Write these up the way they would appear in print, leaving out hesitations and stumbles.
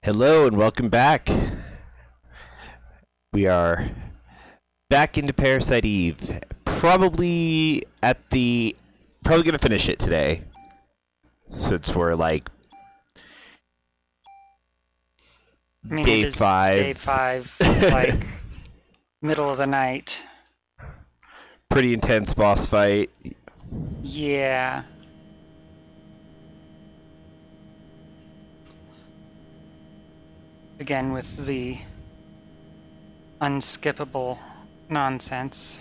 Hello and welcome back. We are back into Parasite Eve. Probably gonna finish it today. Since we're like I mean, day it is 5. Day 5, like middle of the night. Pretty intense boss fight. Yeah. Again, with the unskippable nonsense.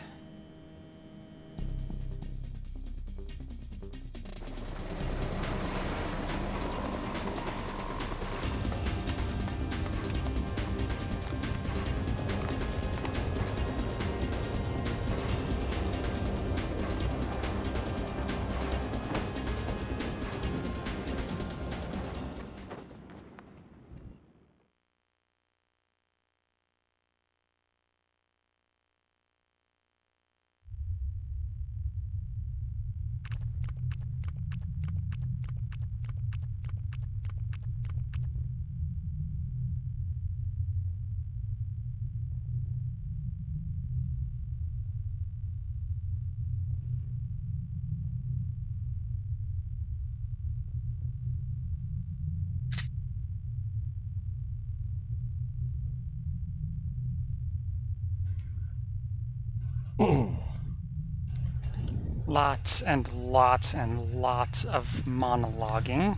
Lots and lots and lots of monologuing.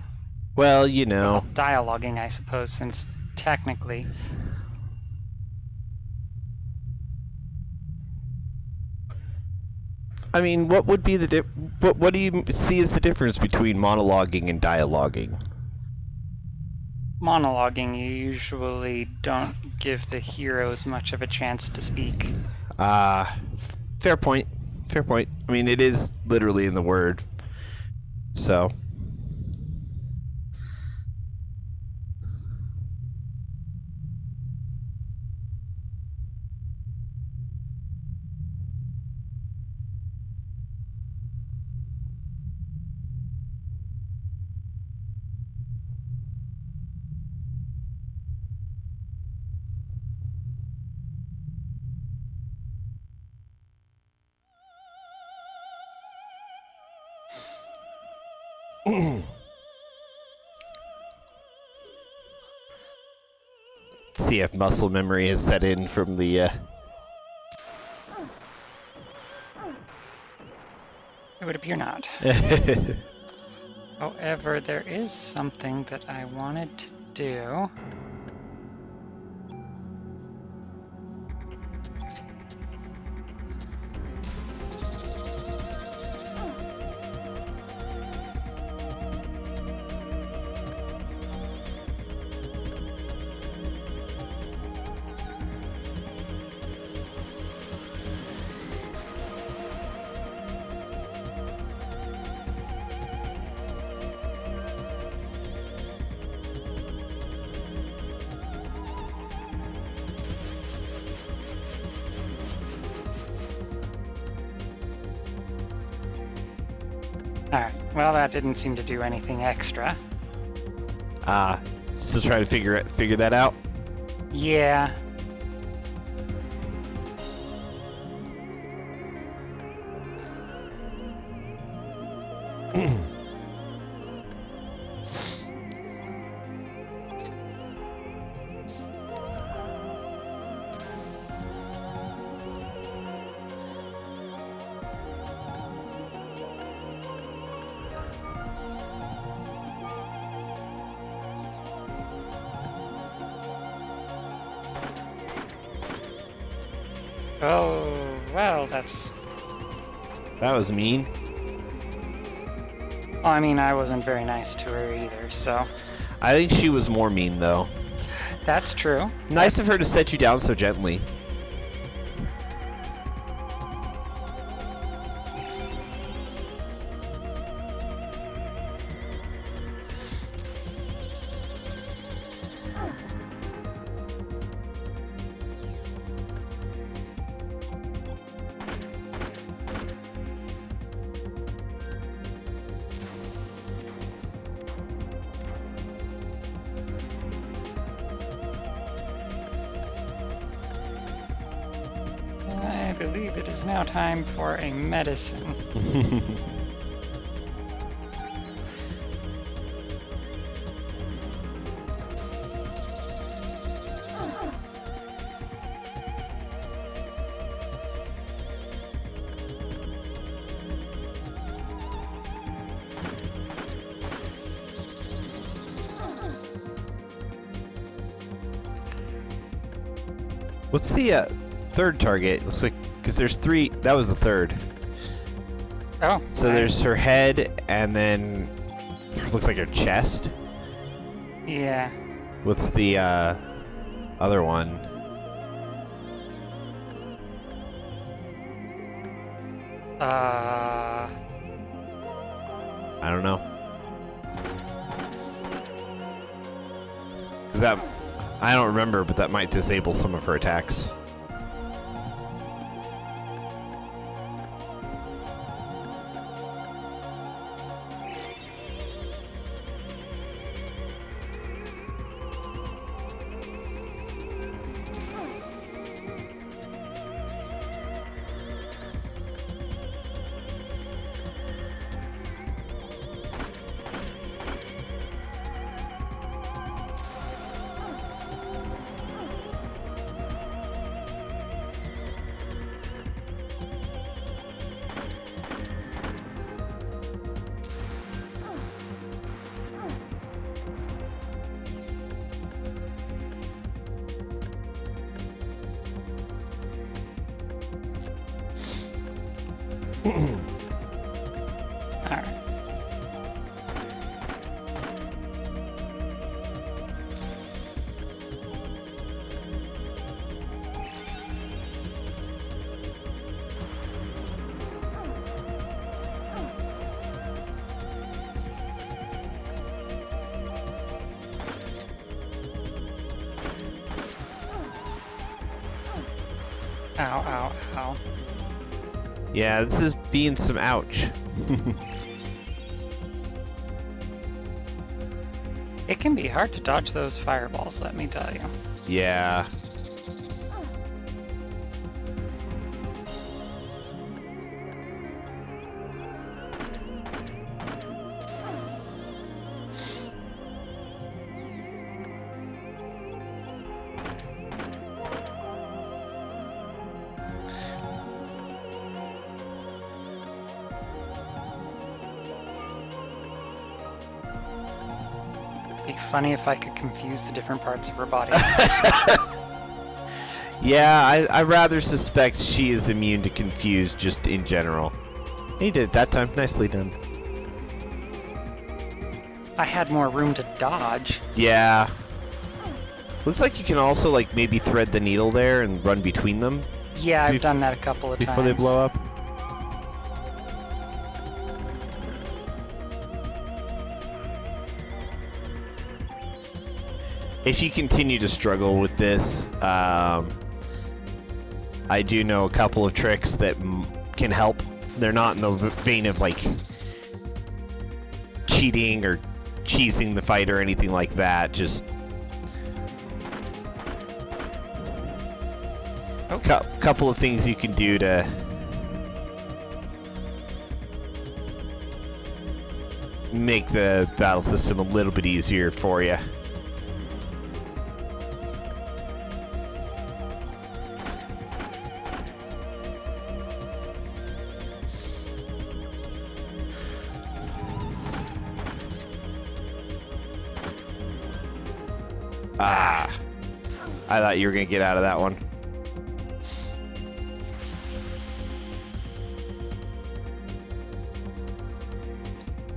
Well, you know. Well, dialoguing, I suppose, since technically. I mean, what would be the what do you see as the difference between monologuing and dialoguing? Monologuing, you usually don't give the heroes much of a chance to speak. Fair point. Fair point. I mean, it is literally in the word. So. See if muscle memory has set in from the It would appear not. However, there is something that I wanted to do. Alright, well, that didn't seem to do anything extra. still trying to figure that out. Yeah. Oh, well, that's... That was mean. Well, I mean, I wasn't very nice to her either, so... I think she was more mean, though. That's true. Nice of her to set you down so gently. believe it is now time for a medicine. What's the third target? Looks like, because there's 3. That was the third. Oh. So there's her head, and then looks like her chest. Yeah. What's the other one? I don't know. Cause that, I don't remember, but that might disable some of her attacks. Alright. Ow, ow, ow. Yeah, this is being some ouch. It can be hard to dodge those fireballs, let me tell you. Yeah. Be funny if I could confuse the different parts of her body. Yeah, I rather suspect she is immune to confuse just in general. He did it that time. Nicely done. I had more room to dodge. Yeah. Looks like you can also, like, maybe thread the needle there and run between them Yeah, I've done that a couple of before times. they blow up. If you continue to struggle with this, I do know a couple of tricks that can help. They're not in the vein of, like, cheating or cheesing the fight or anything like that. Just couple of things you can do to make the battle system a little bit easier for you. Ah, I thought you were going to get out of that one.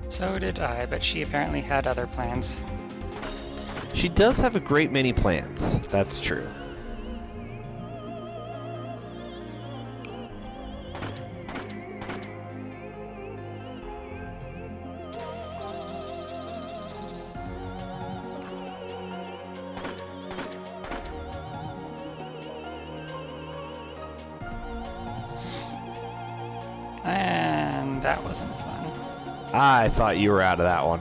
So did I, but she apparently had other plans. She does have a great many plans. That's true. And that wasn't fun. I thought you were out of that one.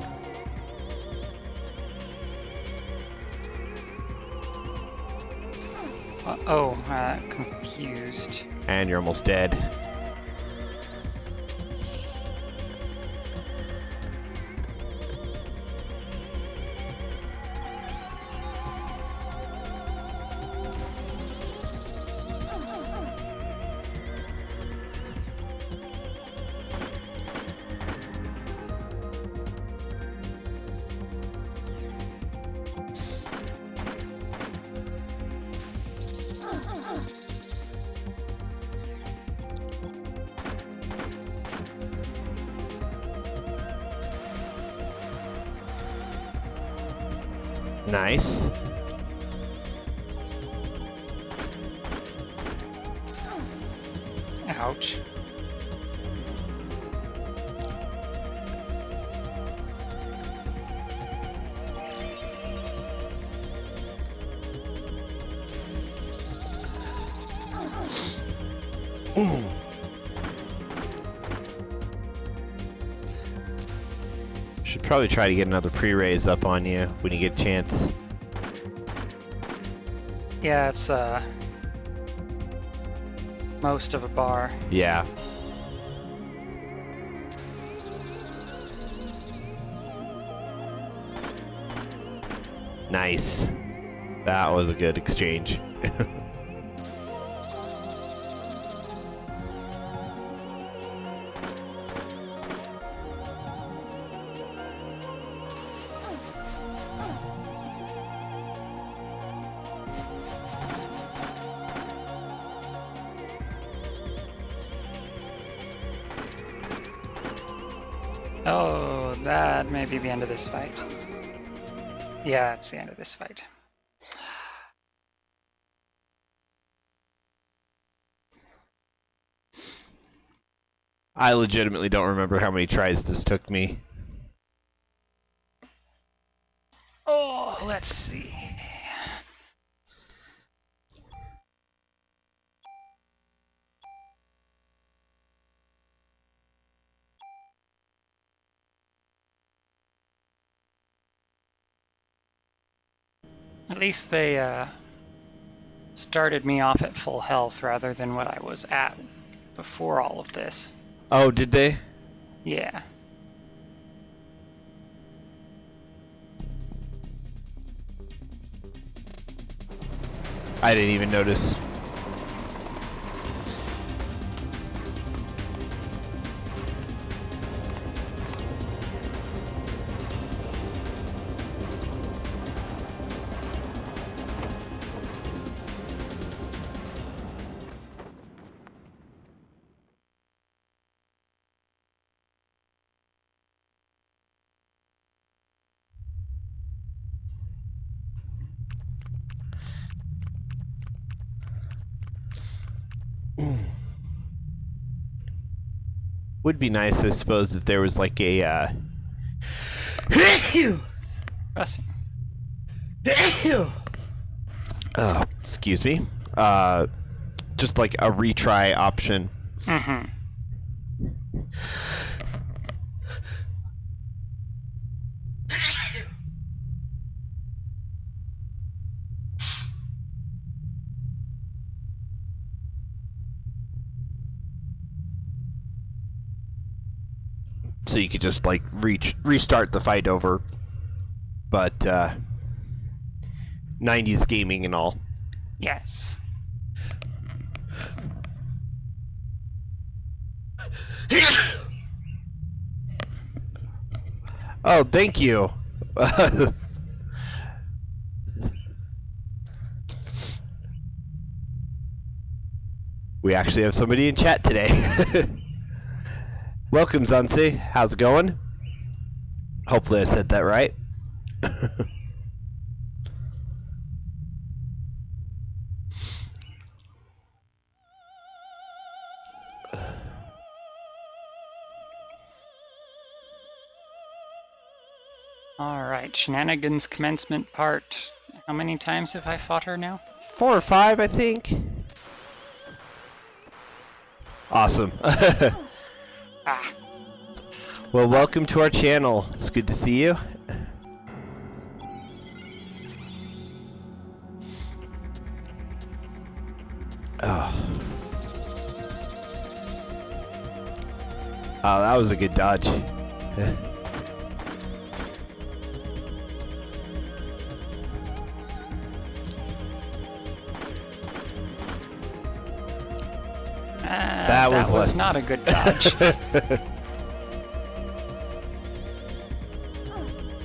Confused. And you're almost dead. Nice. Ouch. Should probably try to get another pre-raise up on you when you get a chance. Yeah, it's most of a bar. Yeah. Nice. That was a good exchange. Oh, that may be the end of this fight. Yeah, that's the end of this fight. I legitimately don't remember how many tries this took me. Oh, let's see. At least they started me off at full health rather than what I was at before all of this. Oh, did they? Yeah. I didn't even notice. Would be nice, I suppose, if there was like a Bless you. excuse me. Just like a retry option. Mm-hmm. So you could just like restart the fight over. But 90s gaming and all. Yes. Oh, thank you. We actually have somebody in chat today. Welcome, Zansi. How's it going? Hopefully I said that right. Alright, shenanigans commencement part. How many times have I fought her now? 4 or 5, I think. Awesome. Ah. Well, welcome to our channel. It's good to see you. Oh. Oh, that was a good dodge. That was less... not a good dodge.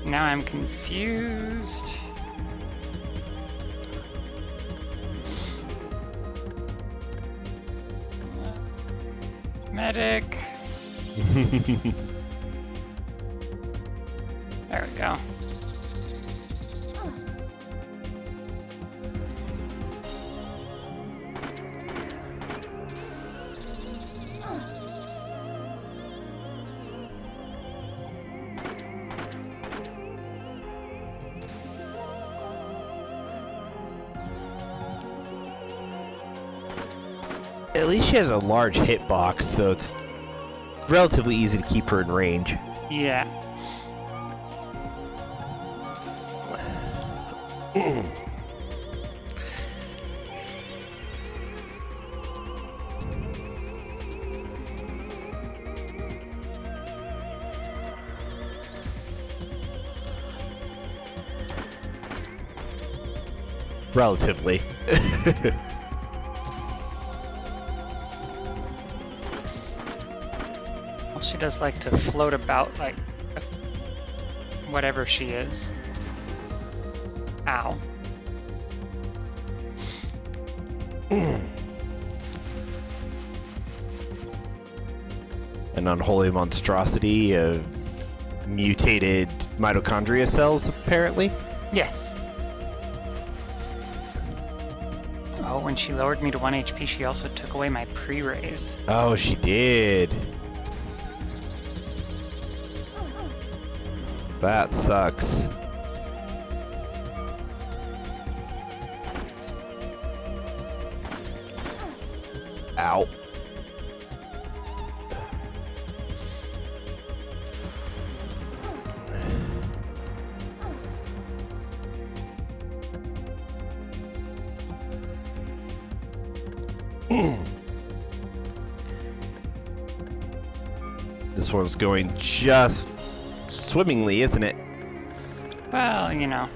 Now I'm confused. Medic. There we go. At least she has a large hitbox, so it's relatively easy to keep her in range. Yeah. Relatively. Well, she does like to float about like whatever she is. Ow. An unholy monstrosity of mutated mitochondria cells, apparently. Yes. Oh, when she lowered me to 1 HP, she also took away my pre-raise. Oh, she did. That sucks. Ow. This one's going just swimmingly, isn't it? Well, you know.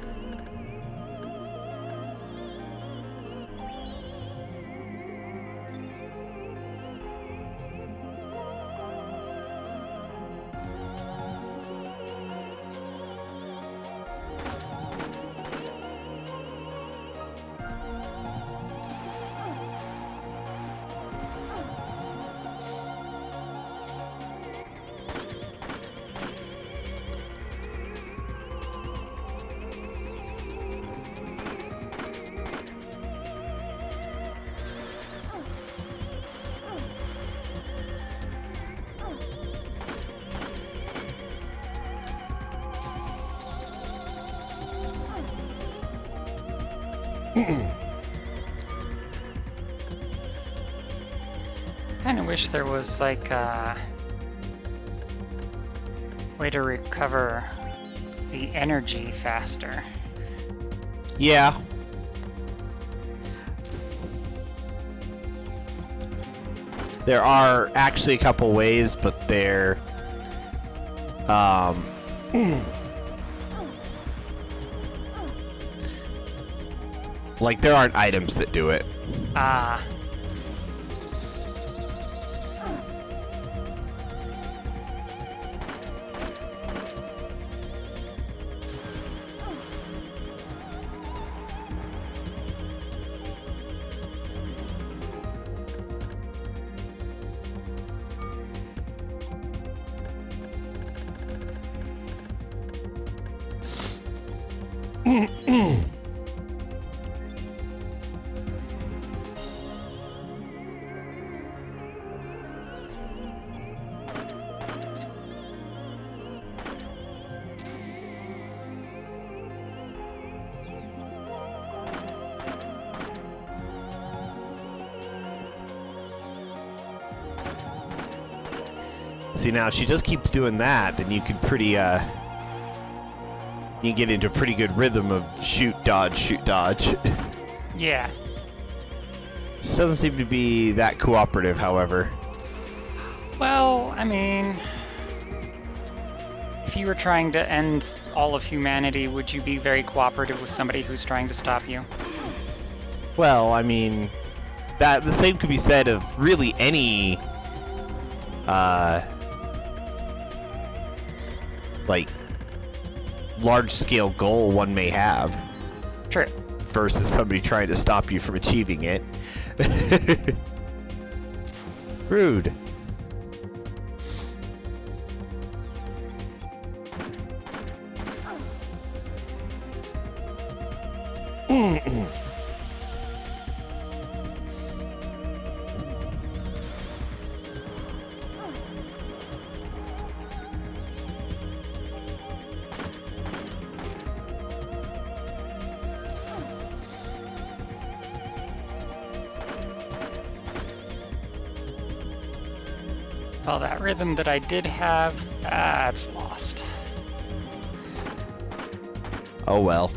Kind of wish there was like a way to recover the energy faster. Yeah. There are actually a couple ways, but they're like there aren't items that do it. Ah. See, now if she just keeps doing that, then you could pretty you get into a pretty good rhythm of shoot, dodge, shoot, dodge. Yeah. She doesn't seem to be that cooperative, however. Well, I mean, if you were trying to end all of humanity, would you be very cooperative with somebody who's trying to stop you? Well, I mean, that the same could be said of really any, like, large-scale goal one may have, True. versus somebody trying to stop you from achieving it. Rude. Well, that rhythm that I did have, it's lost. Oh well.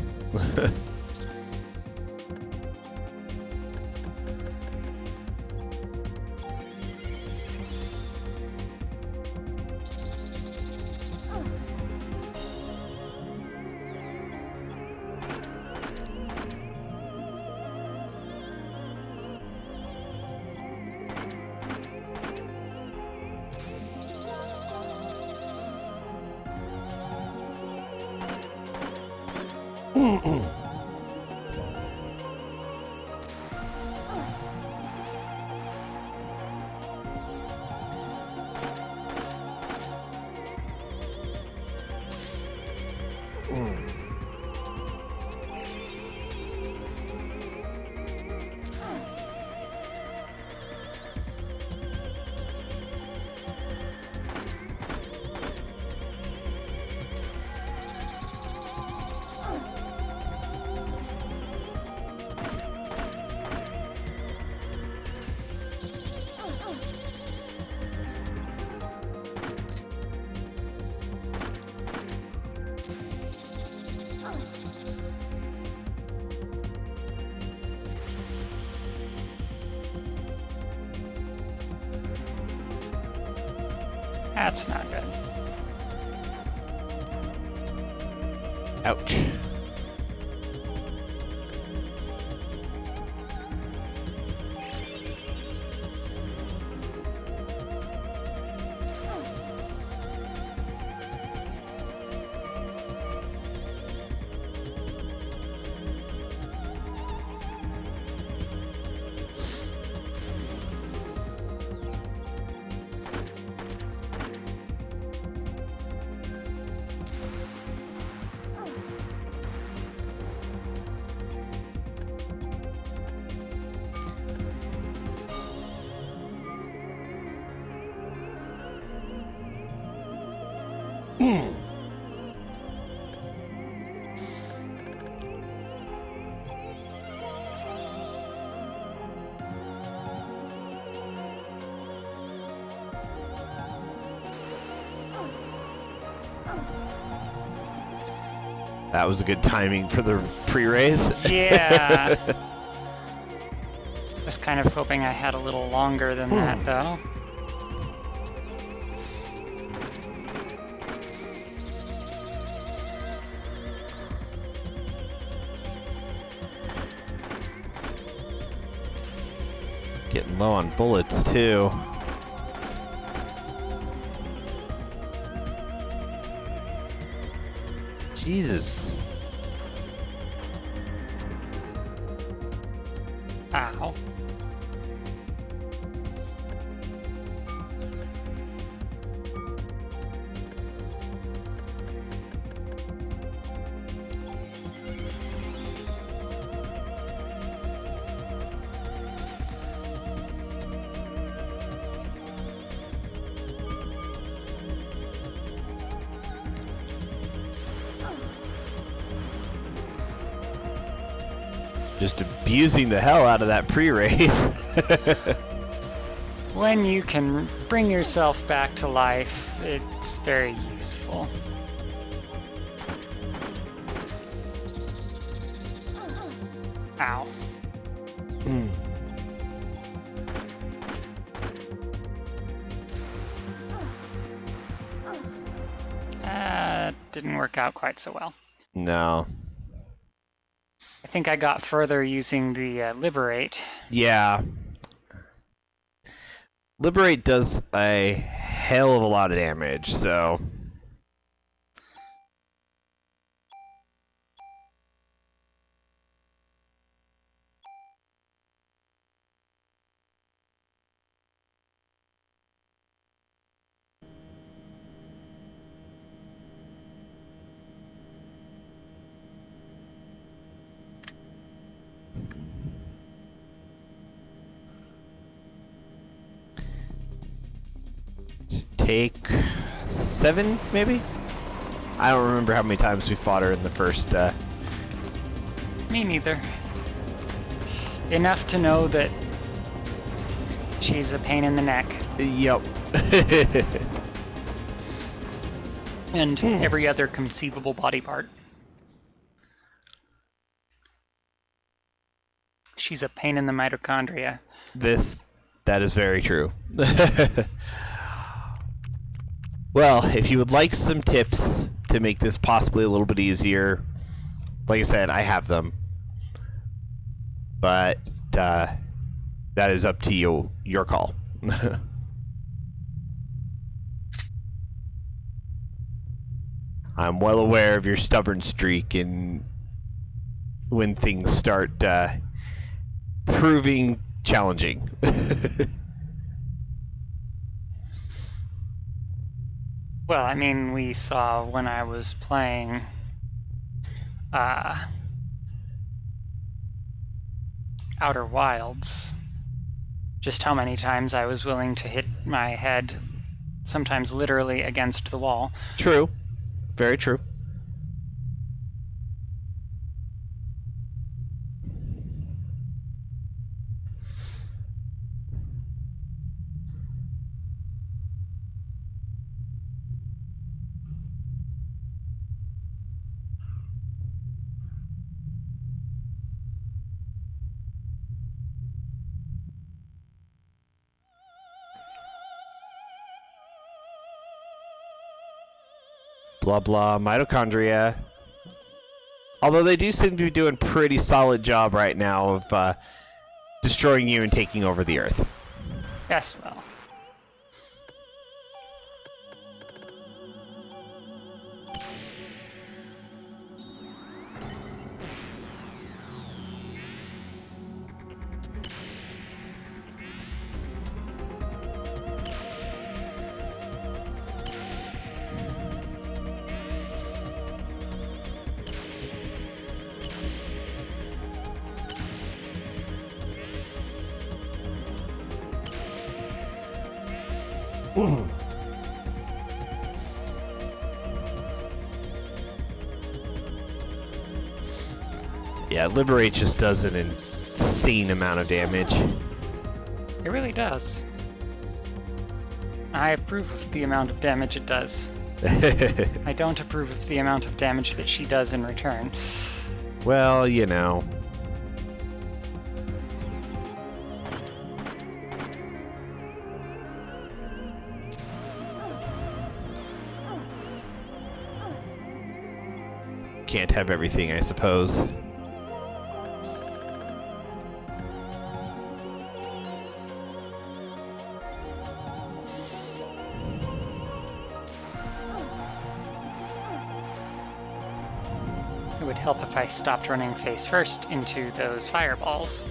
That's not good. Ouch. That was a good timing for the pre-raise. Yeah. Was kind of hoping I had a little longer than that, though. Getting low on bullets, too. Jesus. Ow. Just abusing the hell out of that pre-raise. When you can bring yourself back to life, it's very useful. Ow. didn't work out quite so well. No. I think I got further using the Liberate. Yeah. Liberate does a hell of a lot of damage, so... Take 7, maybe? I don't remember how many times we fought her in the first, Me neither. Enough to know that she's a pain in the neck. Yep. And every other conceivable body part. She's a pain in the mitochondria. That is very true. Well, if you would like some tips to make this possibly a little bit easier, like I said, I have them. But that is up to you, your call. I'm well aware of your stubborn streak and when things start proving challenging. Well, I mean, we saw when I was playing Outer Wilds just how many times I was willing to hit my head, sometimes literally against the wall. True. Very true. Blah blah mitochondria. Although they do seem to be doing a pretty solid job right now of destroying you and taking over the Earth. Yes, well. Yeah, Liberate just does an insane amount of damage. It really does. I approve of the amount of damage it does. I don't approve of the amount of damage that she does in return. Well, you know. Can't have everything, I suppose. It would help if I stopped running face first into those fireballs.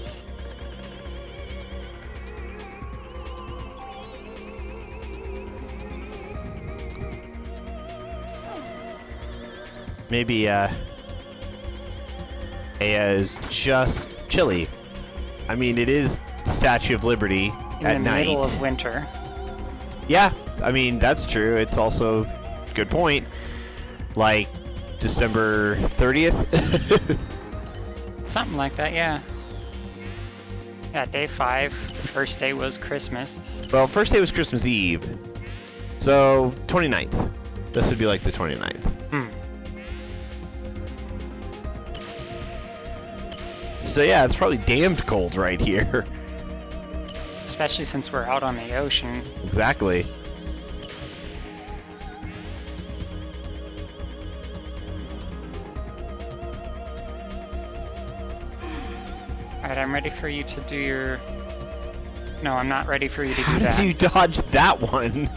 Maybe Aya is just chilly. I mean, it is the Statue of Liberty at In the night. middle of winter. Yeah, I mean, that's true. It's also a good point. Like December 30th? Something like that, yeah. Yeah, day 5. The first day was Christmas. Well, first day was Christmas Eve. So, 29th. This would be like the 29th. So yeah, it's probably damned cold right here. Especially since we're out on the ocean. Exactly. Alright, I'm ready for you to do your... No, I'm not ready for you to do How that. did you dodge that one?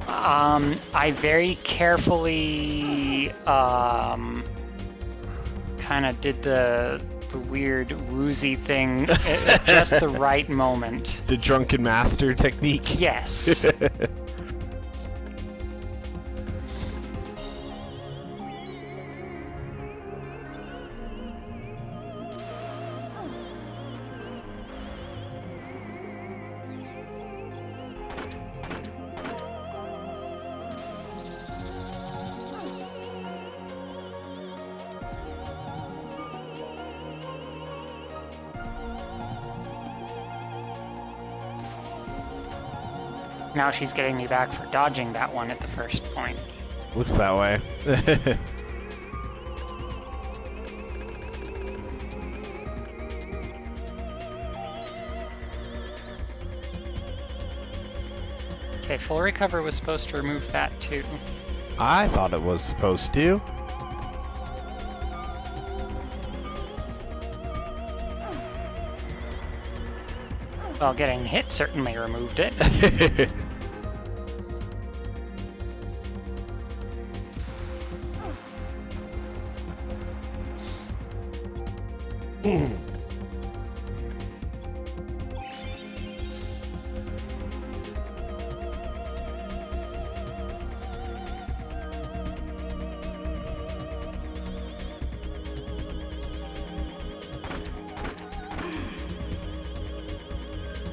I very carefully, kind of did the weird woozy thing at just the right moment. The drunken master technique? Yes. Now she's getting me back for dodging that one at the first point. Looks that way. Okay, full recover was supposed to remove that too. I thought it was supposed to. Well, getting hit certainly removed it.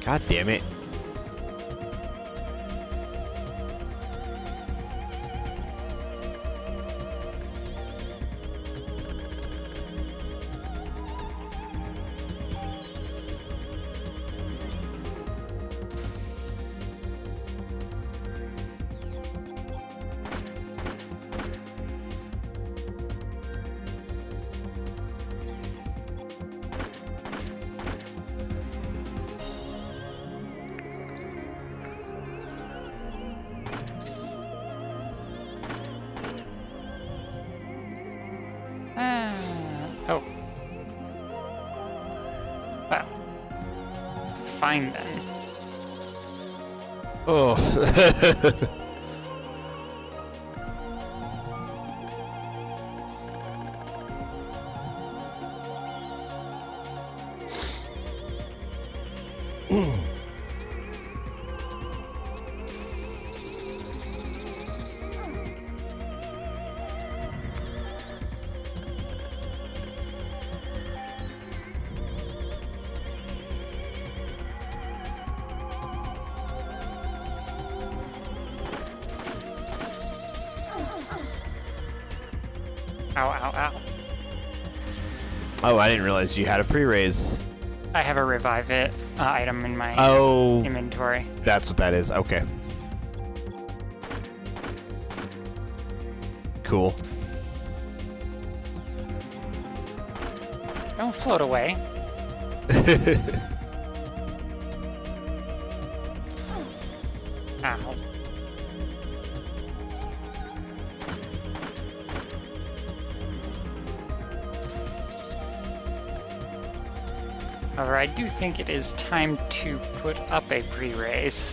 God damn it. Oh. Well. Fine then. Oh. Ow, ow, ow. Oh, I didn't realize you had a pre-raise. I have a revive it item in my Oh, inventory. that's what that is. Okay. Cool. Don't float away. Ow. However, I do think it is time to put up a pre-raise.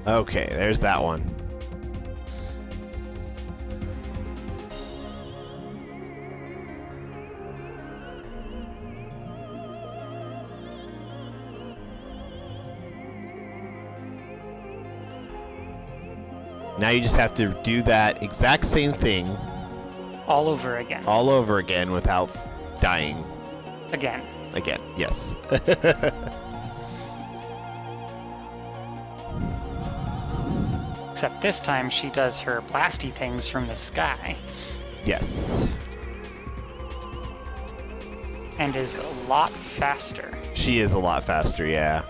Okay, there's that one. Now you just have to do that exact same thing All over again. all over again without dying Again. again. Yes. Except this time she does her blasty things from the sky Yes. and is a lot faster. She is a lot faster, yeah.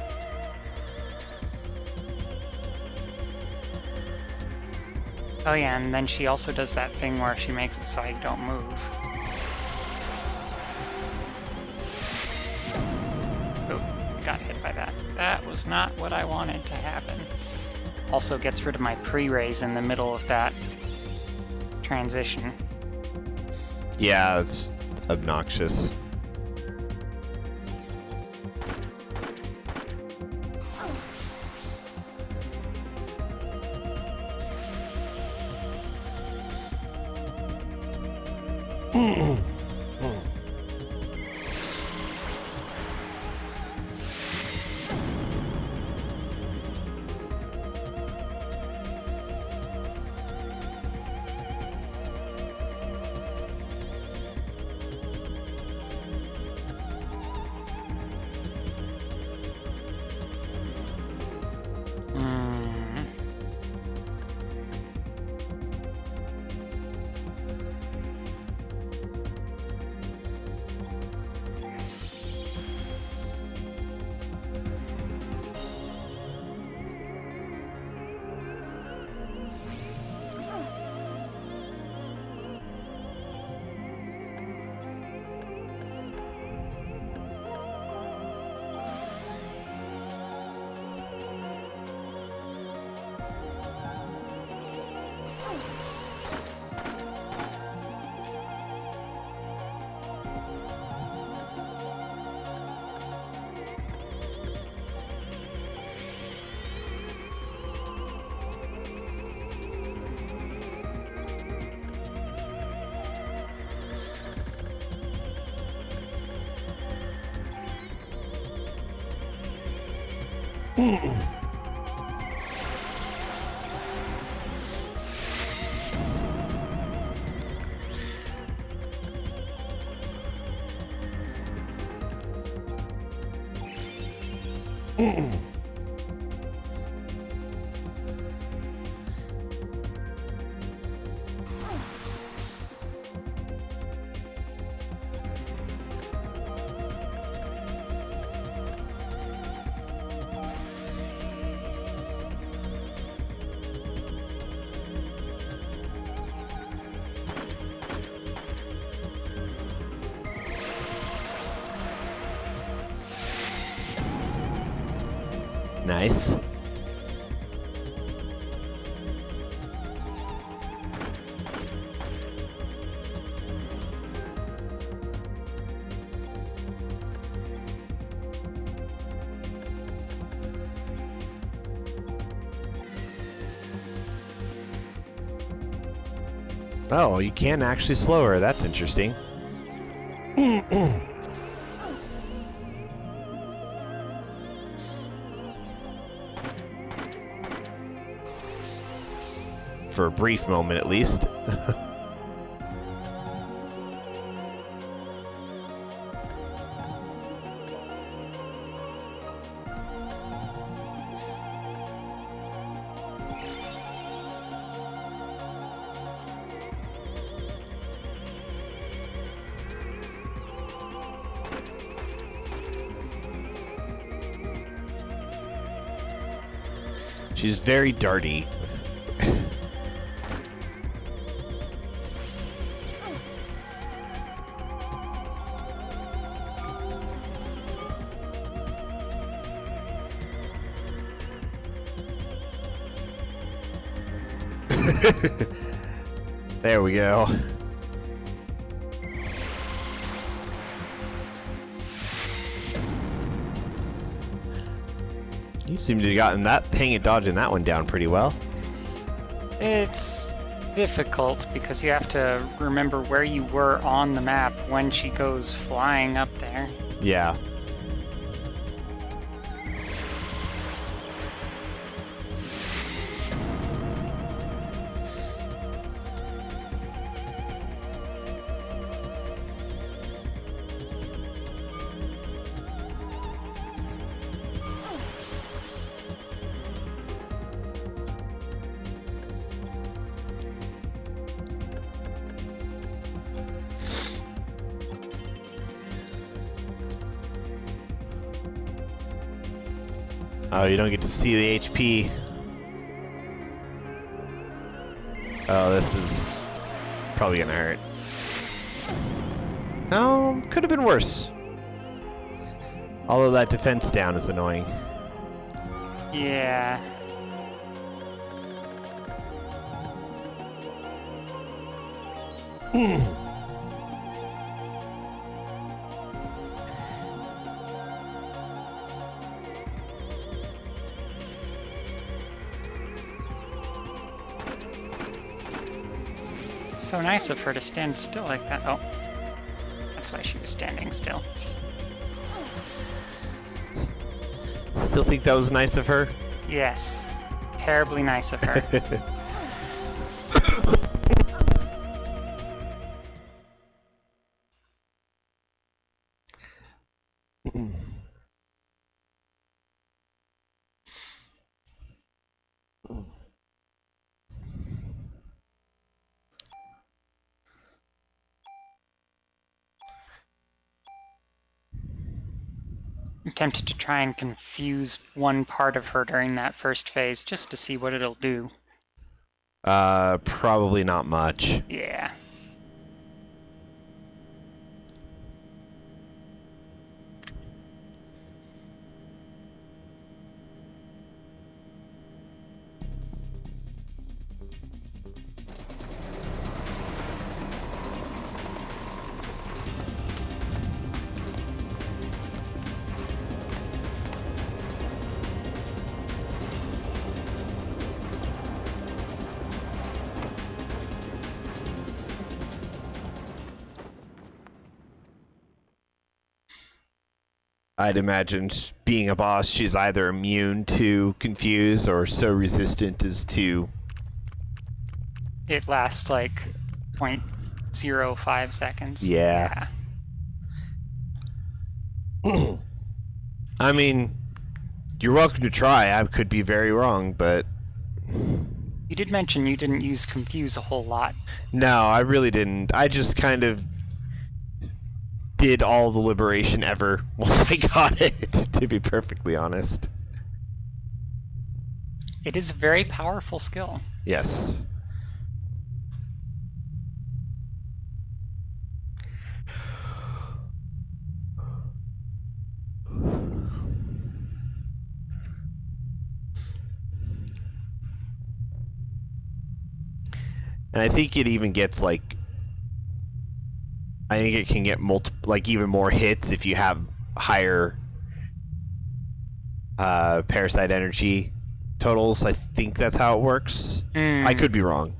Oh yeah, and then she also does that thing where she makes it so I don't move. got hit by that. That was not what I wanted to happen. Also gets rid of my pre-raise in the middle of that transition. Yeah, it's obnoxious. Nice. Oh, you can actually slow her. That's interesting. For a brief moment, at least. She's very darty. There we go. You seem to have gotten that hanging dodging that one down pretty well. It's difficult because you have to remember where you were on the map when she goes flying up there. Yeah. Oh, you don't get to see the HP. Oh, this is probably gonna hurt. Oh, could have been worse. Although that defense down is annoying. Yeah. So nice of her to stand still like that. Oh, that's why she was standing still. Still think that was nice of her? Yes. Terribly nice of her. I'm tempted to try and confuse one part of her during that first phase just to see what it'll do. Probably not much. Yeah. I'd imagine being a boss, she's either immune to confuse or so resistant as to... It lasts like 0.05 seconds. Yeah. I mean, you're welcome to try. I could be very wrong, but... You did mention you didn't use confuse a whole lot. No, I really didn't. I just kind of did all the liberation ever once I got it, to be perfectly honest. It is a very powerful skill. Yes. And I think it even gets like, I think it can get even more hits if you have higher parasite energy totals. I think that's how it works. I could be wrong.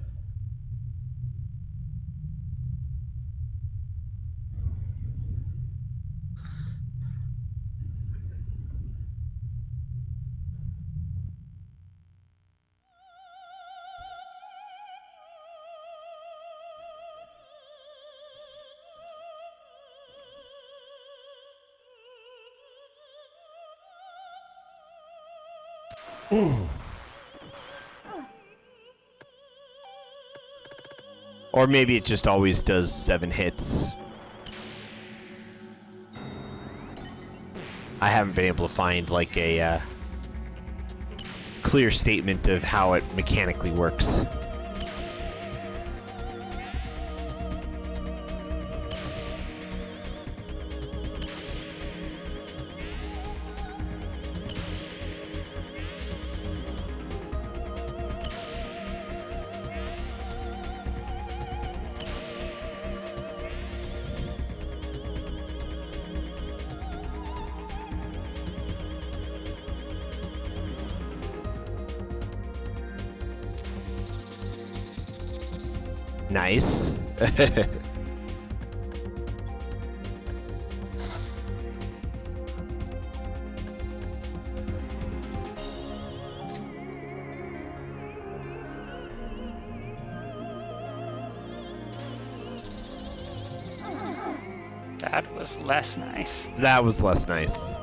Or maybe it just always does 7 hits. I haven't been able to find like a clear statement of how it mechanically works. Nice. That was less nice. That was less nice.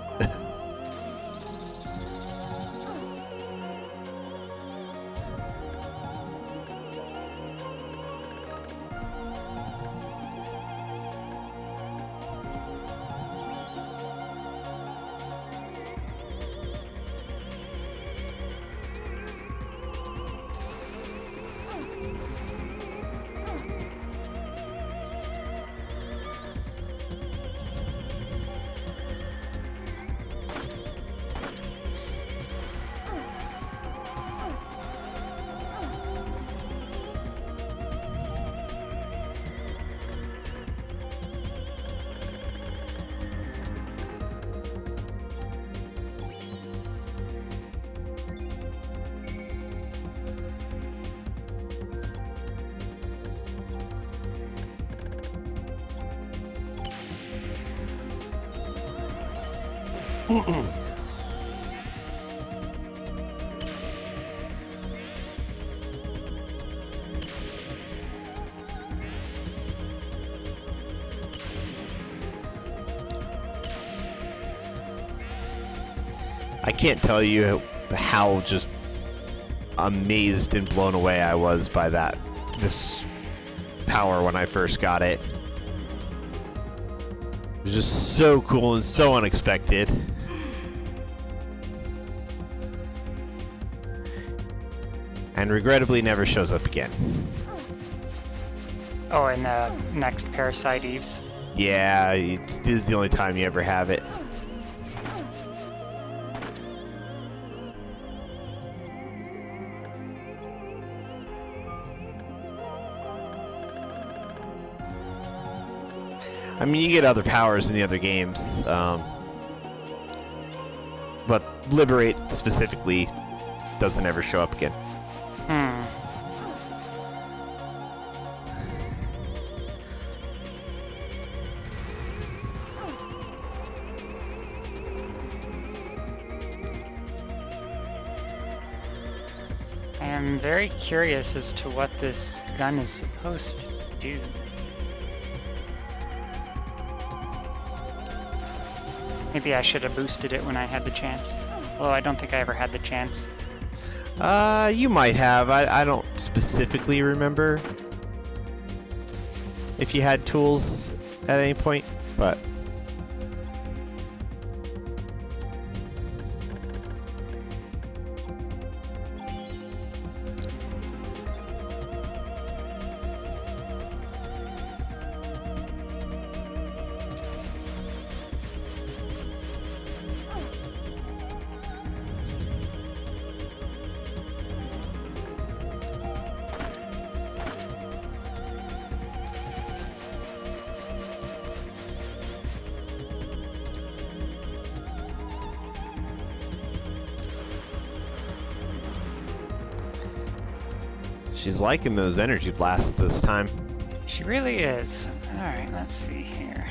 I can't tell you how just amazed and blown away I was by this power when I first got it. It was just so cool and so unexpected. And regrettably never shows up again. Oh, and next Parasite Eves. Yeah, this is the only time you ever have it. I mean, you get other powers in the other games, but Liberate specifically doesn't ever show up again. I am very curious as to what this gun is supposed to do. Maybe I should have boosted it when I had the chance. Although I don't think I ever had the chance. You might have. I don't specifically remember if you had tools at any point, but... She's liking those energy blasts this time. She really is. Alright, let's see here.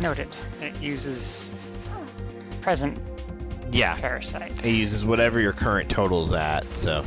Noted. It uses present Yeah. Parasite. It uses whatever your current total's at, so...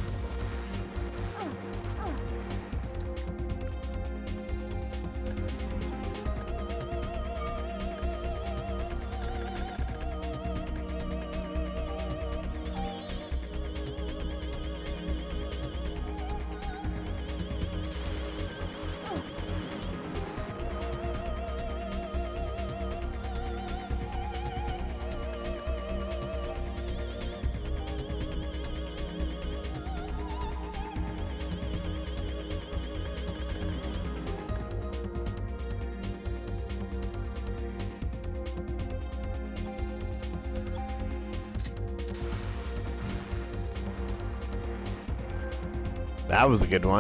That was a good one. Oh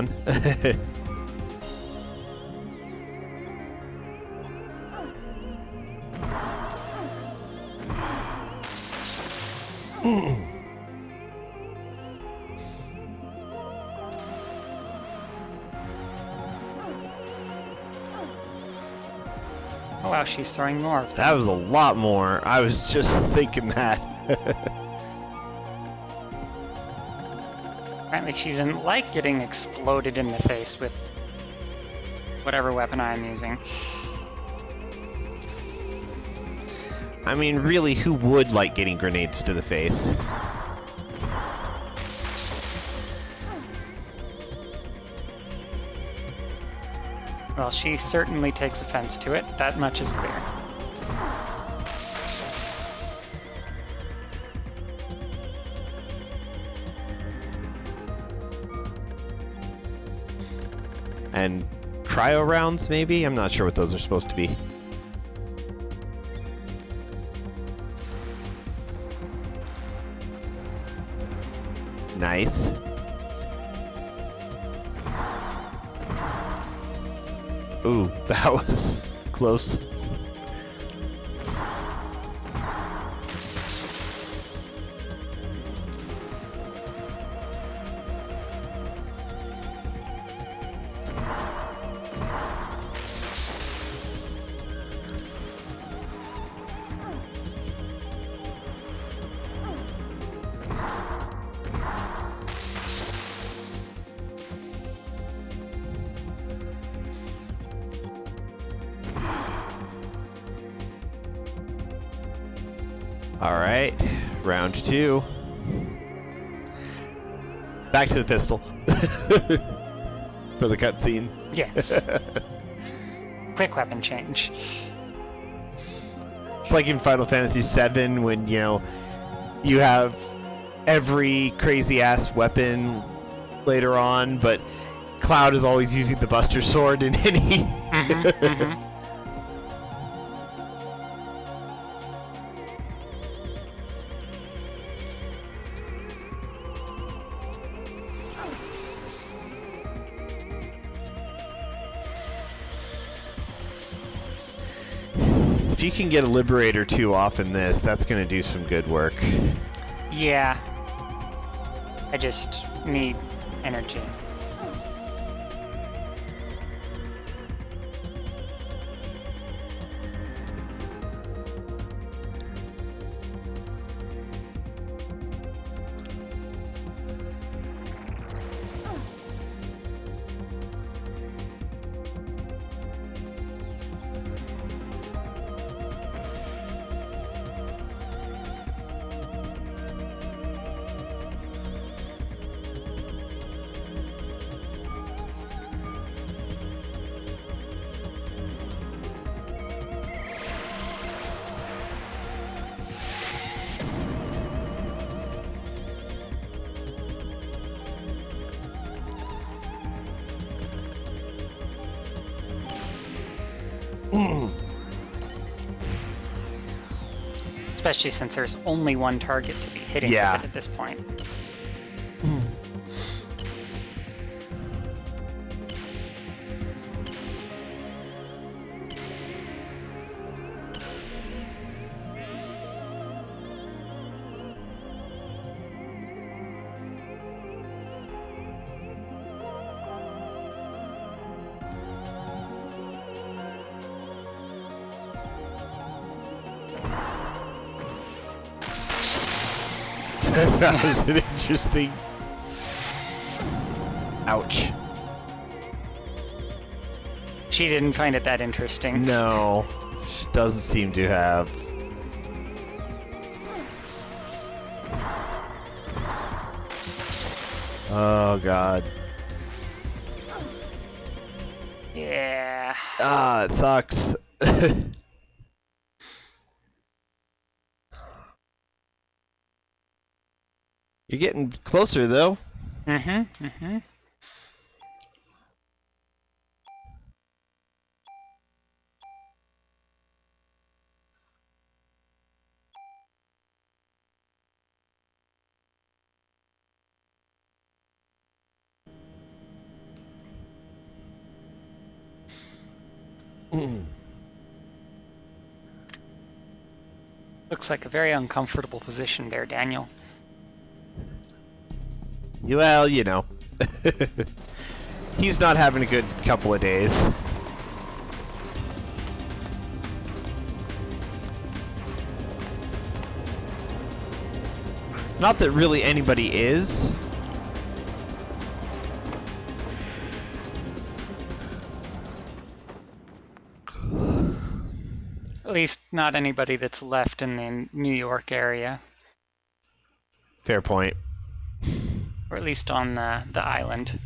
wow, she's throwing more of them. That was a lot more. I was just thinking that. Apparently she didn't like getting exploded in the face with whatever weapon I'm using. I mean, really, who would like getting grenades to the face? Well, she certainly takes offense to it. That much is clear. And cryo rounds, maybe? I'm not sure what those are supposed to be. Nice. Ooh, that was close. All right, round 2. Back to the pistol for the cutscene. Yes. Quick weapon change. It's like in Final Fantasy VII when, you know, you have every crazy-ass weapon later on, but Cloud is always using the Buster Sword in any... If you can get a Liberator 2 off in this, that's going to do some good work. Yeah. I just need energy. Especially since there's only one target to be hitting with it at this point. That was an interesting... Ouch. She didn't find it that interesting. No, she doesn't seem to have. Oh, God. Yeah. Ah, it sucks. You're getting closer, though. Mm-hmm. Looks like a very uncomfortable position there, Daniel. Well, you know. He's not having a good couple of days. Not that really anybody is. At least not anybody that's left in the New York area, Fair point. or at least on the island.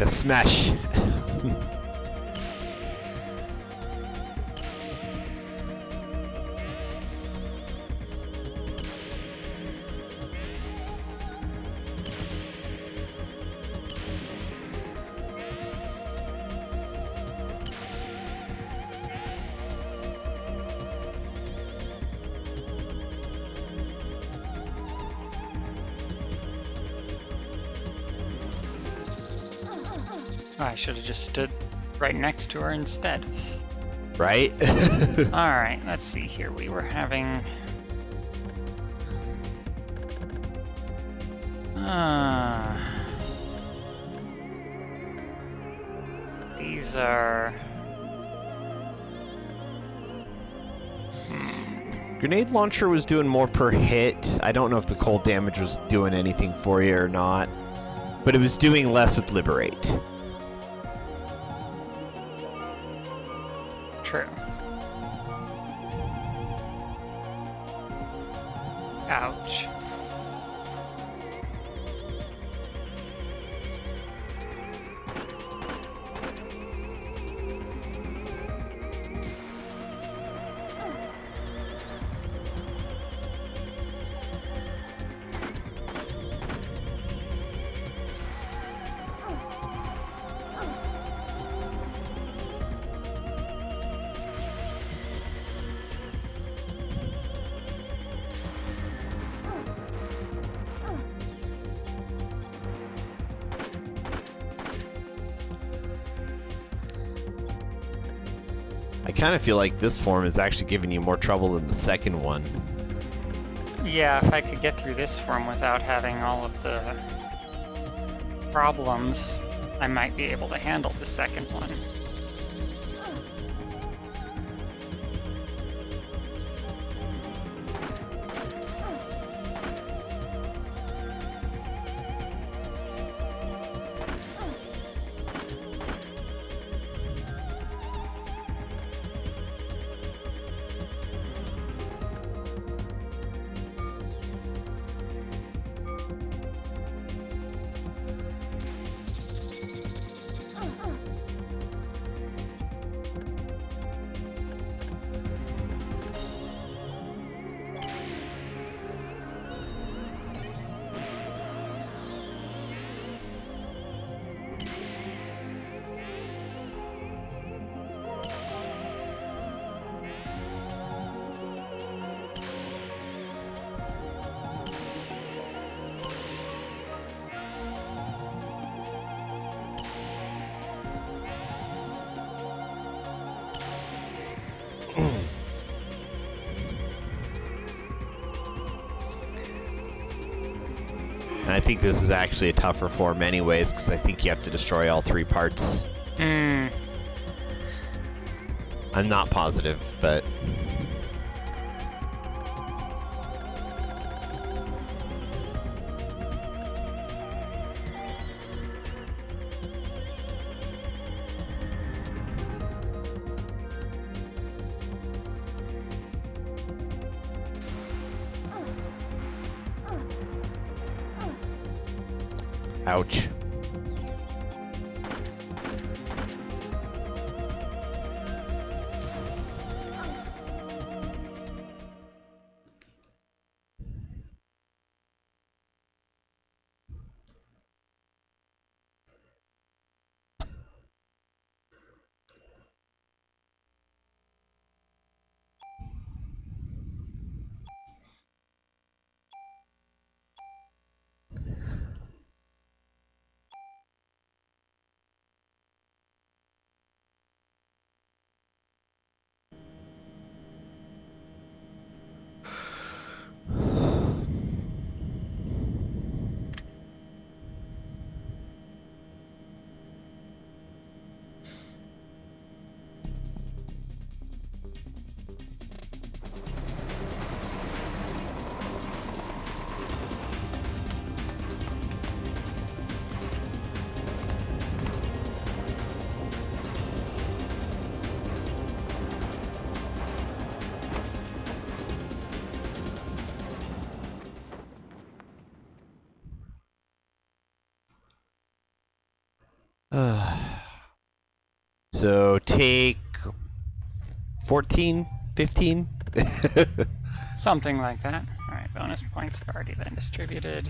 Smash. I should have just stood right next to her instead. Right? Alright, let's see here. We were having... These are... Grenade launcher was doing more per hit. I don't know if the cold damage was doing anything for you or not, but it was doing less with Liberate. True. Ouch. I kind of feel like this form is actually giving you more trouble than the second one. Yeah, if I could get through this form without having all of the problems, I might be able to handle the second one. think this is actually a tougher form anyways, because I think you have to destroy all 3 parts. I'm not positive, but... Ouch. So take 14, 15? Something like that. Alright, bonus points have already been distributed.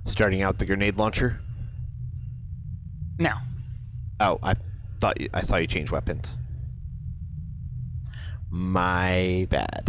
Starting out the grenade launcher? No. Oh, I thought I saw you change weapons. My bad.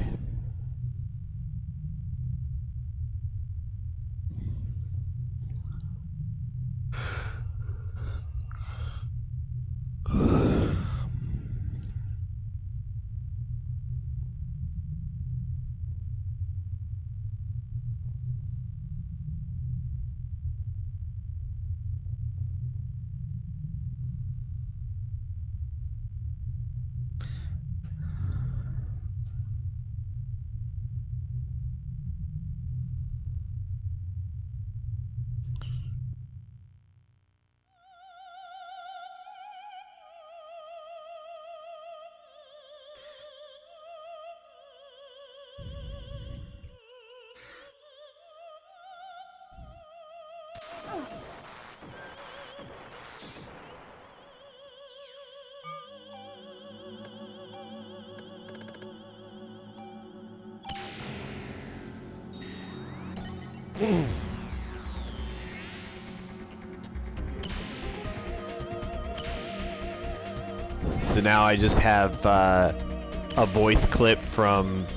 So now I just have a voice clip from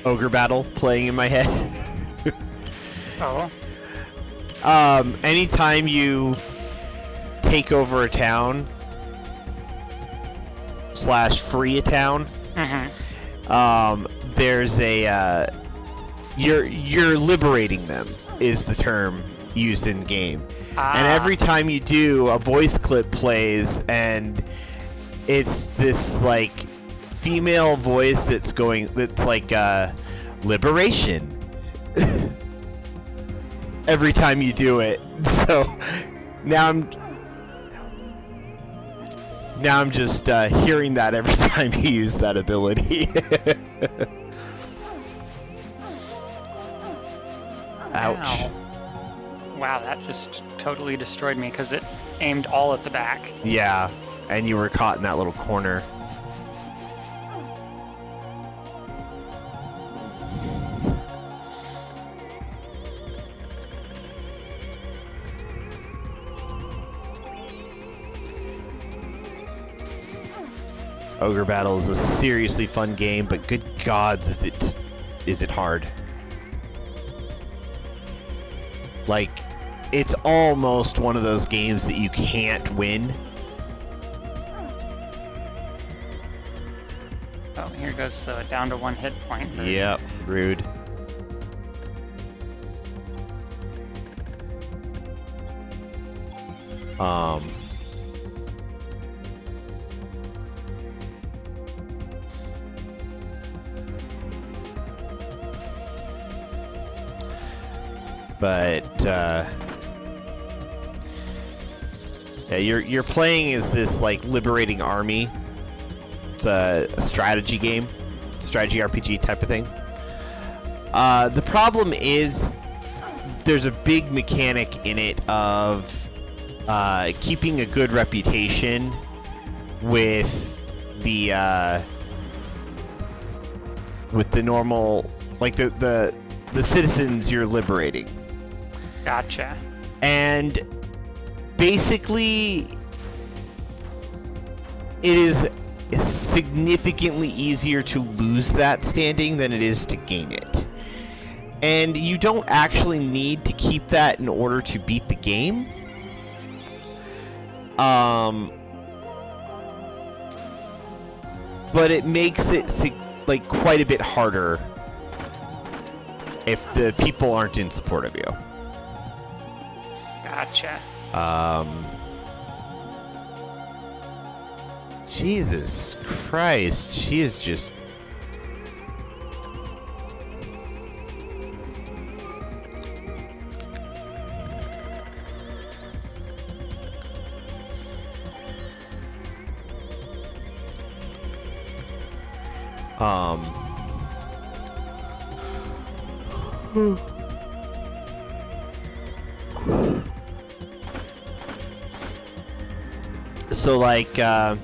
Ogre Battle playing in my head. Oh. Anytime you take over a town / free a town, there's a you're liberating them is the term used in game. And every time you do, a voice clip plays, and it's this like female voice that's like liberation. Every time you do it. So now I'm just hearing that every time you use that ability. Ouch. Ow. Wow, that just totally destroyed me because it aimed all at the back. Yeah, and you were caught in that little corner. Ogre Battle is a seriously fun game, but good gods, is it hard. Like, it's almost one of those games that you can't win. Oh, here goes the down to 1 hit point. Yep, rude. But yeah, you're playing as this like liberating army. It's a strategy game, strategy RPG type of thing. The problem is there's a big mechanic in it of keeping a good reputation with the normal, like the citizens you're liberating. Gotcha. And basically, it is significantly easier to lose that standing than it is to gain it. And you don't actually need to keep that in order to beat the game. But it makes it like quite a bit harder if the people aren't in support of you. Gotcha. Jesus Christ, she is just... So, like, the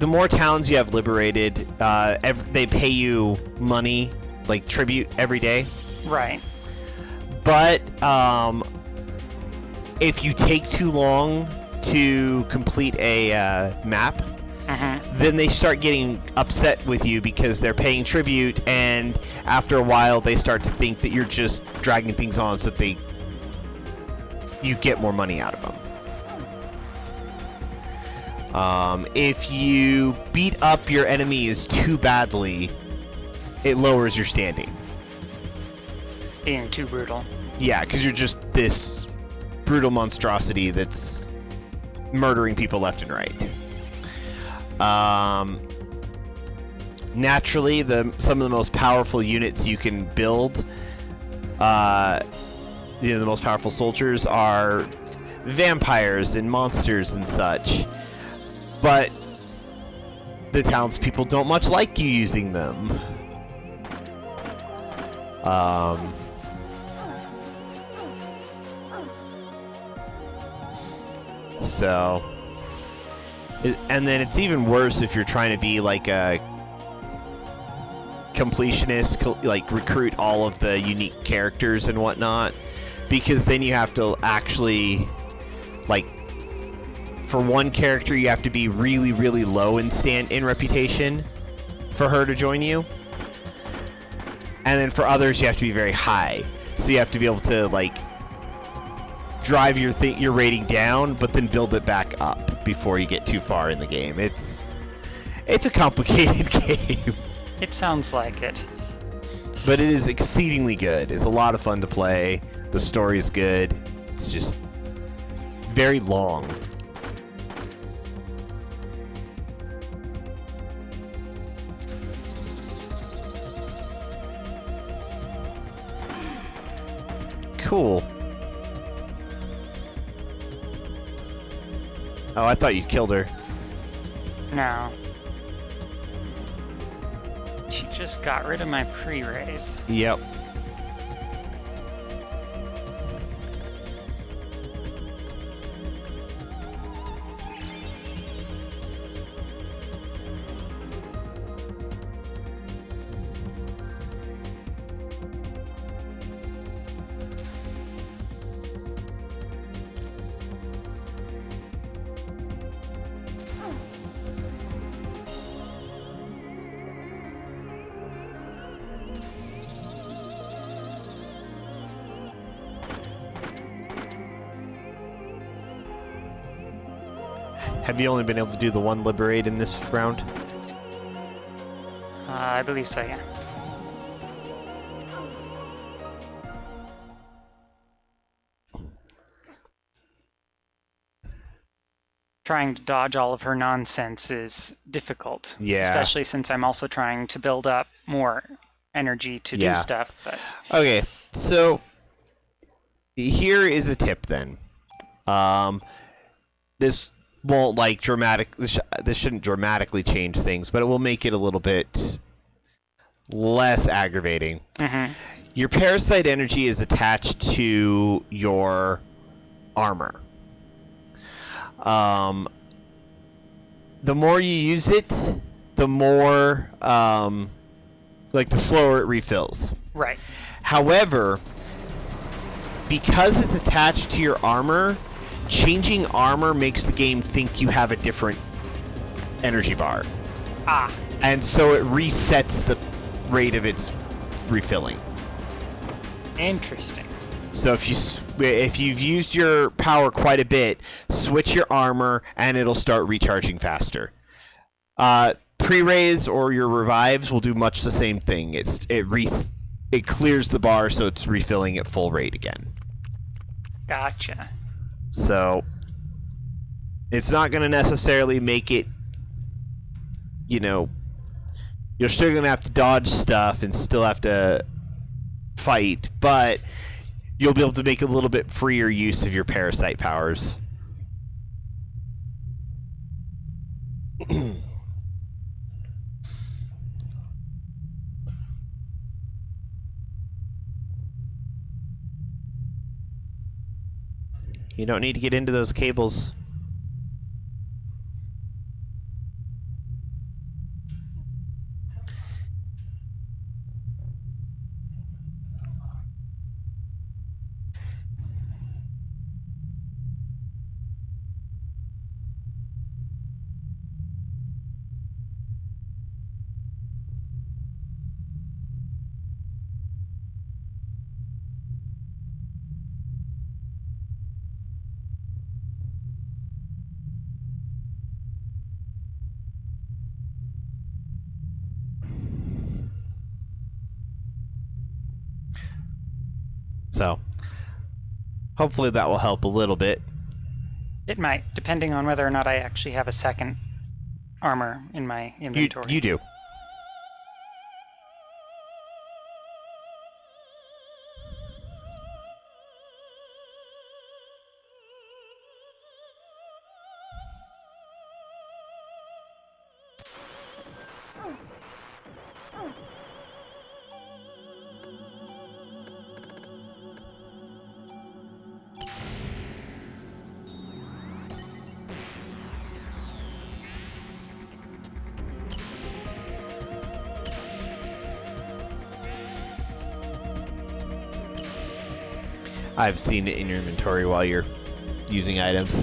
more towns you have liberated, they pay you money, like tribute, every day. Right. But if you take too long to complete a map, then they start getting upset with you because they're paying tribute, and after a while they start to think that you're just dragging things on so that you get more money out of them. If you beat up your enemies too badly, it lowers your standing. Being too brutal. Yeah, because you're just this brutal monstrosity that's murdering people left and right. Naturally, some of the most powerful units you can build, the most powerful soldiers are vampires and monsters and such. But the townspeople don't much like you using them. So, and then it's even worse if you're trying to be like a completionist, like recruit all of the unique characters and whatnot, because then you have to actually, like, for one character you have to be really, really low in reputation for her to join you, and then for others you have to be very high. So you have to be able to like drive your rating down, but then build it back up before you get too far in the game. It's a complicated game. It sounds like it. But it is exceedingly good. It's a lot of fun to play. The story's good. It's just very long. Cool. Oh, I thought you'd killed her. No. She just got rid of my pre-raise. Yep. Have you only been able to do the one liberate in this round? I believe so, yeah. Trying to dodge all of her nonsense is difficult. Yeah. Especially since I'm also trying to build up more energy to do stuff. But okay, so here is a tip then. This won't like this shouldn't dramatically change things, but it will make it a little bit less aggravating. Mm-hmm. Your parasite energy is attached to your armor. The more you use it, the more like the slower it refills. Right. However, because it's attached to your armor, changing armor makes the game think you have a different energy bar. Ah. And so it resets the rate of its refilling. Interesting. So if you've used your power quite a bit, switch your armor and it'll start recharging faster. Pre-raise or your revives will do much the same thing. It clears the bar so it's refilling at full rate again. Gotcha. So it's not going to necessarily make it, you're still going to have to dodge stuff and still have to fight, but you'll be able to make a little bit freer use of your parasite powers. You don't need to get into those cables. So, hopefully that will help a little bit. It might, depending on whether or not I actually have a second armor in my inventory. You do. I've seen it in your inventory while you're using items.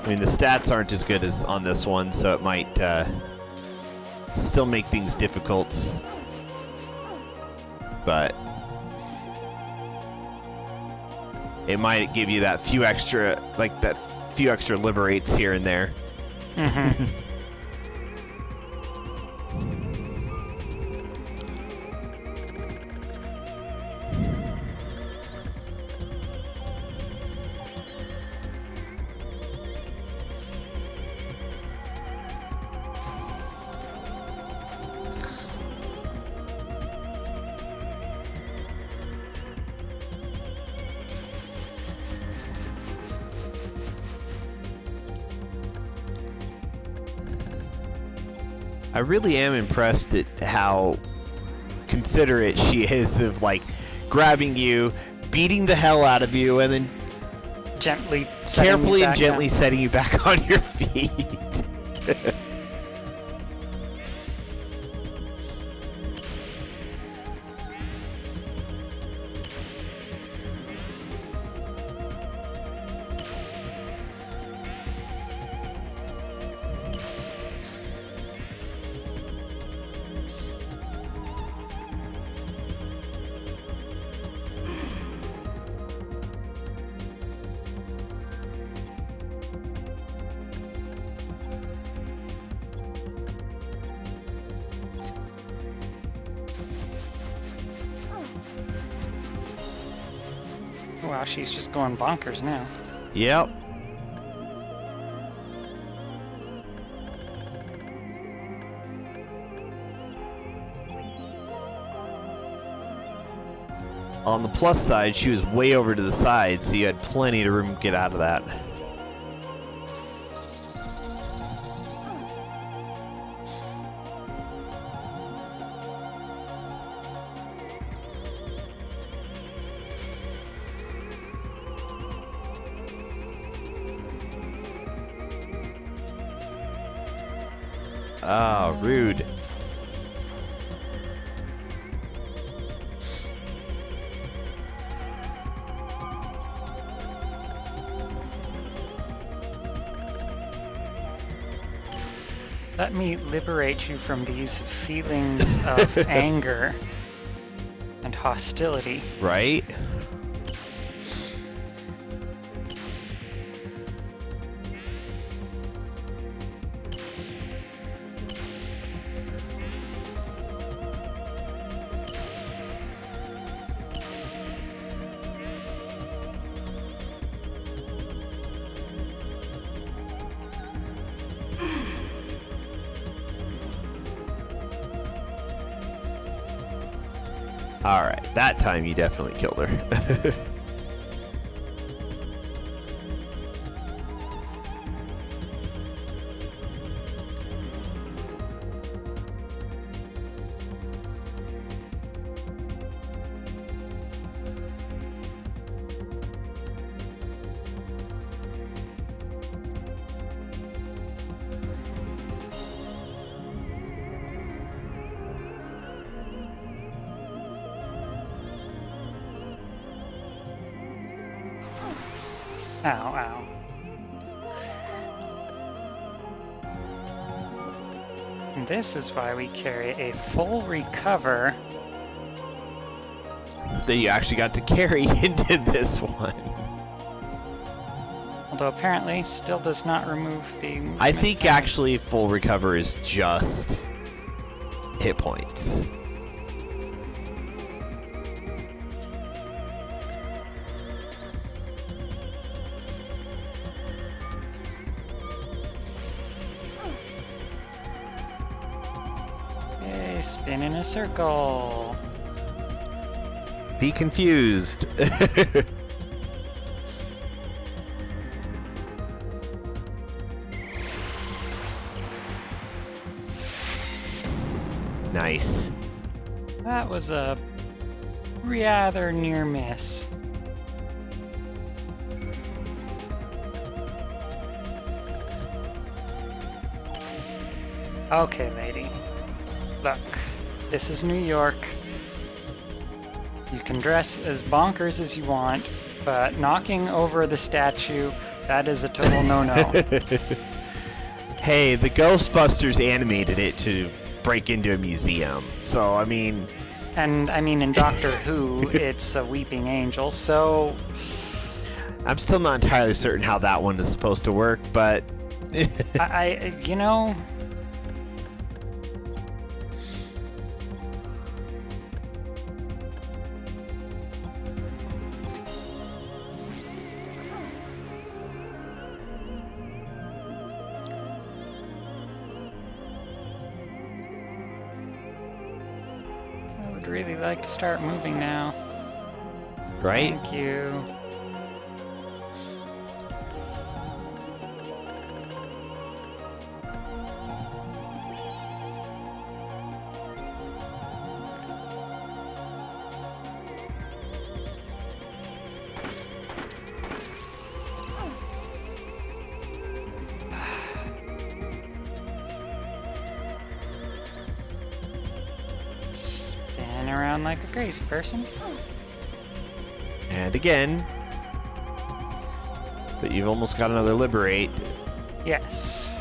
I mean, the stats aren't as good as on this one, so it might still make things difficult. But it might give you that few extra liberates here and there. Mm-hmm. I really am impressed at how considerate she is of, like, grabbing you, beating the hell out of you, and then Gently, carefully and gently setting you back on your feet. Wow, she's just going bonkers now. Yep. On the plus side, she was way over to the side, so you had plenty of room to get out of that. Ah, rude. Let me liberate you from these feelings of anger and hostility. Right? Alright, that time you definitely killed her. Ow, ow. And this is why we carry a full recover. That you actually got to carry into this one. Although apparently still does not remove the... I think actually full recover is just hit points. Yay, spin in a circle. Be confused. Nice. That was a rather near miss. Okay, lady. Look, this is New York. You can dress as bonkers as you want, but knocking over the statue, that is a total no-no. Hey, the Ghostbusters animated it to break into a museum. So, I mean... And, I mean, in Doctor Who, it's a weeping angel, so... I'm still not entirely certain how that one is supposed to work, but... you know... I would really like to start moving now. Right? Thank you. running around like a crazy person. And again. But you've almost got another liberate. Yes.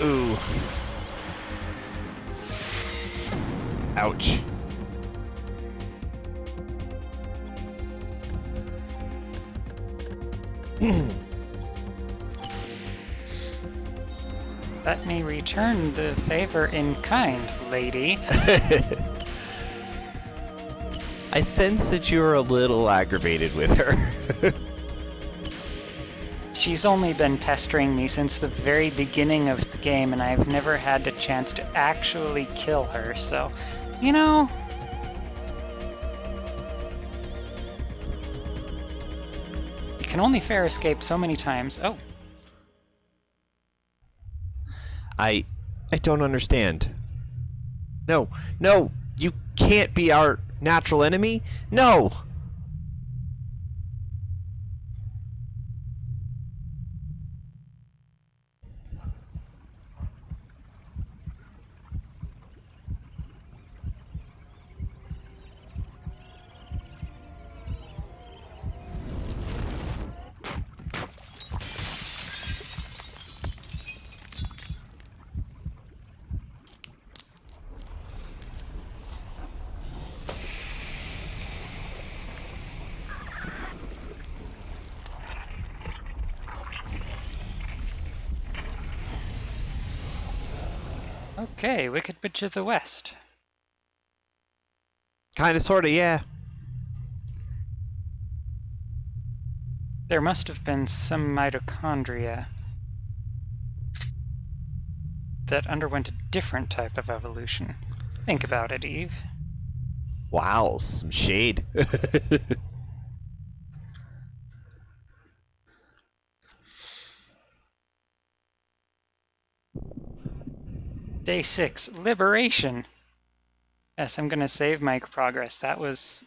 Ooh. Ouch. Let me return the favor in kind, lady. I sense that you're a little aggravated with her. She's only been pestering me since the very beginning of the game, and I've never had a chance to actually kill her, so, you know. You can only fair escape so many times. Oh. I don't understand. No, you can't be our natural enemy. No. Okay, Wicked Witch of the West. Kinda, sorta, yeah. There must have been some mitochondria that underwent a different type of evolution. Think about it, Eve. Wow, some shade. Day 6, Liberation. Yes, I'm gonna save my progress. That was...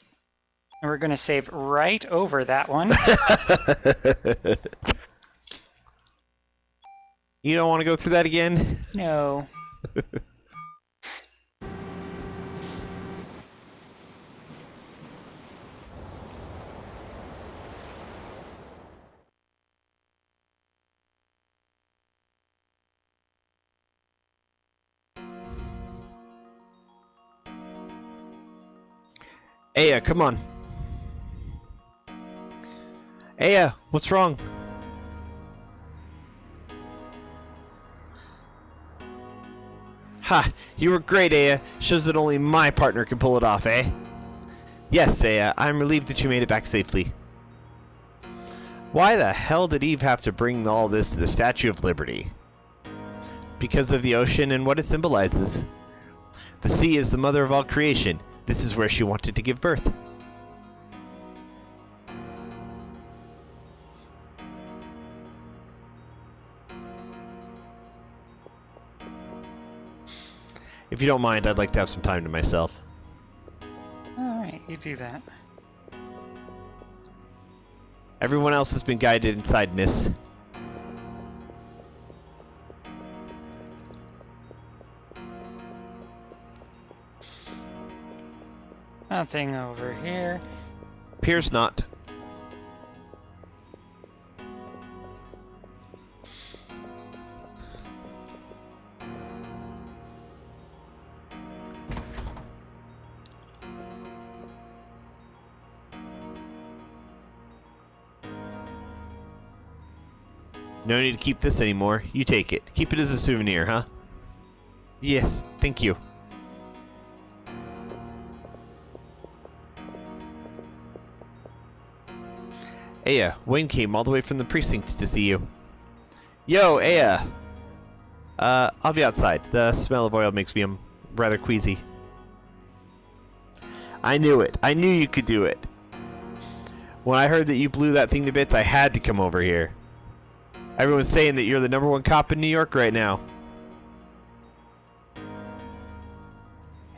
We're gonna save right over that one. You don't want to go through that again? No. Aya, come on. Aya, what's wrong? Ha! You were great, Aya. Shows that only my partner can pull it off, eh? Yes, Aya. I'm relieved that you made it back safely. Why the hell did Eve have to bring all this to the Statue of Liberty? Because of the ocean and what it symbolizes. The sea is the mother of all creation. This is where she wanted to give birth. If you don't mind, I'd like to have some time to myself. Alright, you do that. Everyone else has been guided inside, miss. Nothing over here. Appears not. No need to keep this anymore. You take it. Keep it as a souvenir, huh? Yes, thank you. Aya, Wayne came all the way from the precinct to see you. Yo, Aya! I'll be outside. The smell of oil makes me rather queasy. I knew it. I knew you could do it. When I heard that you blew that thing to bits, I had to come over here. Everyone's saying that you're the #1 cop in New York right now.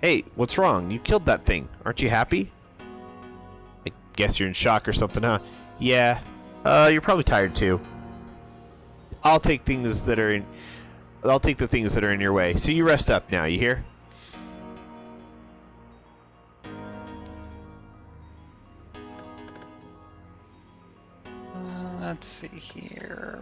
Hey, what's wrong? You killed that thing. Aren't you happy? I guess you're in shock or something, huh? Yeah. You're probably tired too. I'll take the things that are in your way. So you rest up now, you hear? let's see here.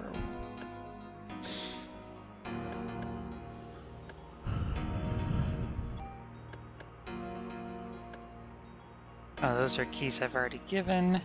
Oh, those are keys I've already given.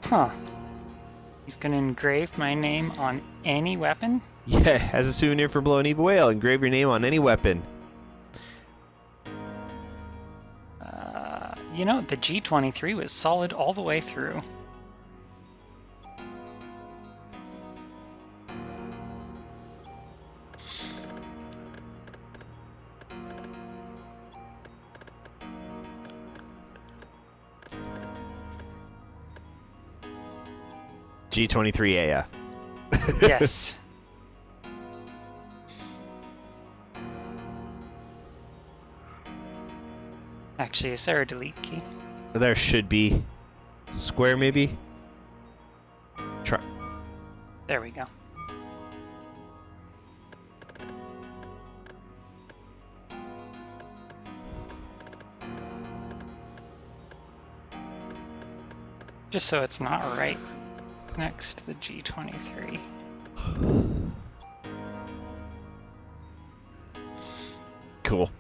Huh. He's gonna engrave my name on any weapon? Yeah, as a souvenir for blowing evil whale, engrave your name on any weapon. You know, the G23 was solid all the way through. G23A, yeah. Yes. Actually, is there a delete key? There should be. Square, maybe? Try. There we go. Just so it's not right next to the G23. Cool.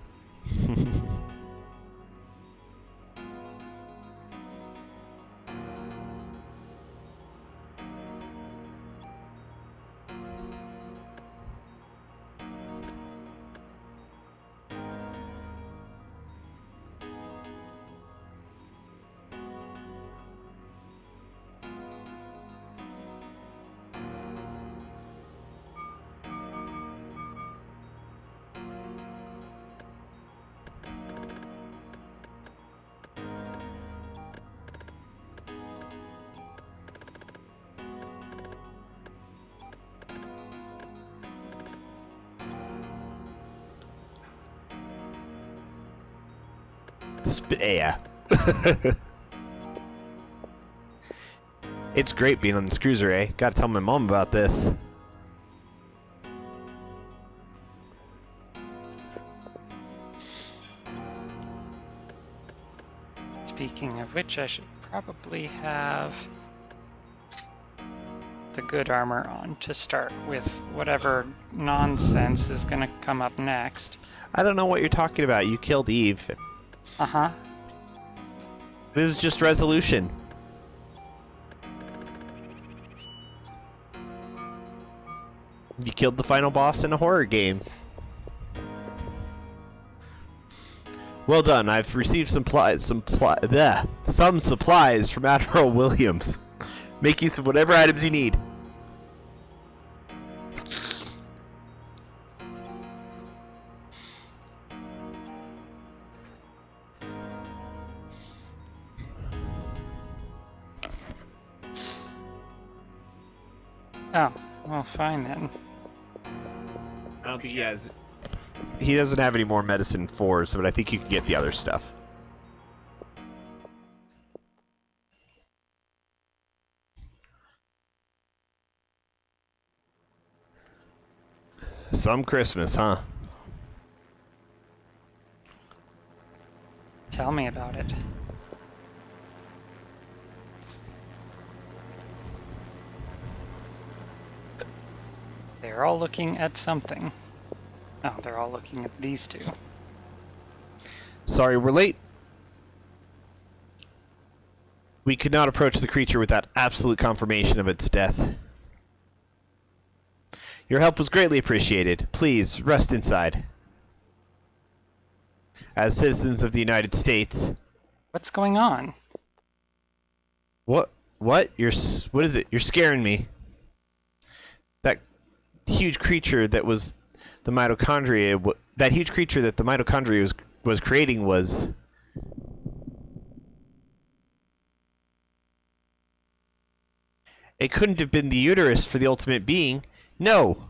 Yeah. It's great being on this cruiser, eh? Gotta tell my mom about this. Speaking of which, I should probably have the good armor on to start with whatever nonsense is gonna come up next. I don't know what you're talking about. You killed Eve. Uh-huh. This is just resolution. You killed the final boss in a horror game. Well done. I've received some supplies from Admiral Williams. Make use of whatever items you need. Oh, well, fine then. I don't think he has. He doesn't have any more medicine fours, but I think you can get the other stuff. Some Christmas, huh? Tell me about it. They're all looking at something. Oh, they're all looking at these two. Sorry, we're late. We could not approach the creature without absolute confirmation of its death. Your help was greatly appreciated. Please, rest inside. As citizens of the United States... What's going on? What? What? What is it? You're scaring me. That huge creature that was the mitochondria... That huge creature that the mitochondria was creating was... It couldn't have been the uterus for the ultimate being. No.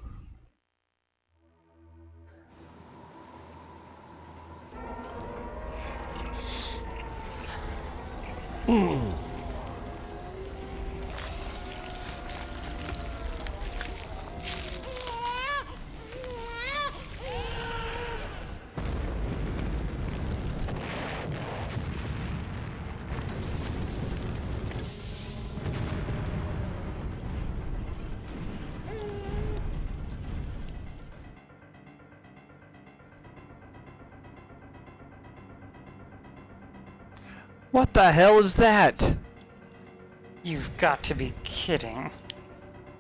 What the hell is that? You've got to be kidding.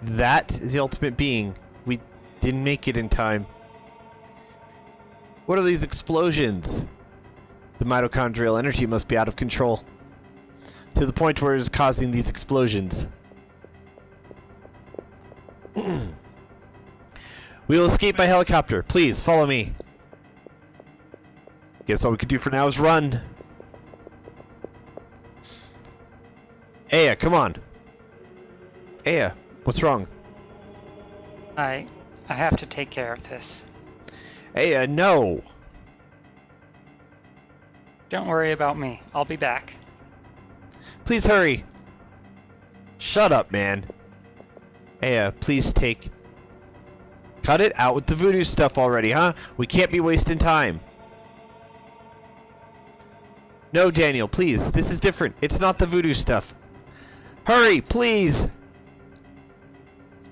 That is the ultimate being. We didn't make it in time. What are these explosions? The mitochondrial energy must be out of control. To the point where it is causing these explosions. We will escape by helicopter. Please, follow me. Guess all we can do for now is run. Aya, come on. Aya, what's wrong? I have to take care of this. Aya, no. Don't worry about me. I'll be back. Please hurry. Shut up, man. Aya, please take... Cut it out with the voodoo stuff already, huh? We can't be wasting time. No, Daniel, please. This is different. It's not the voodoo stuff. Hurry, please.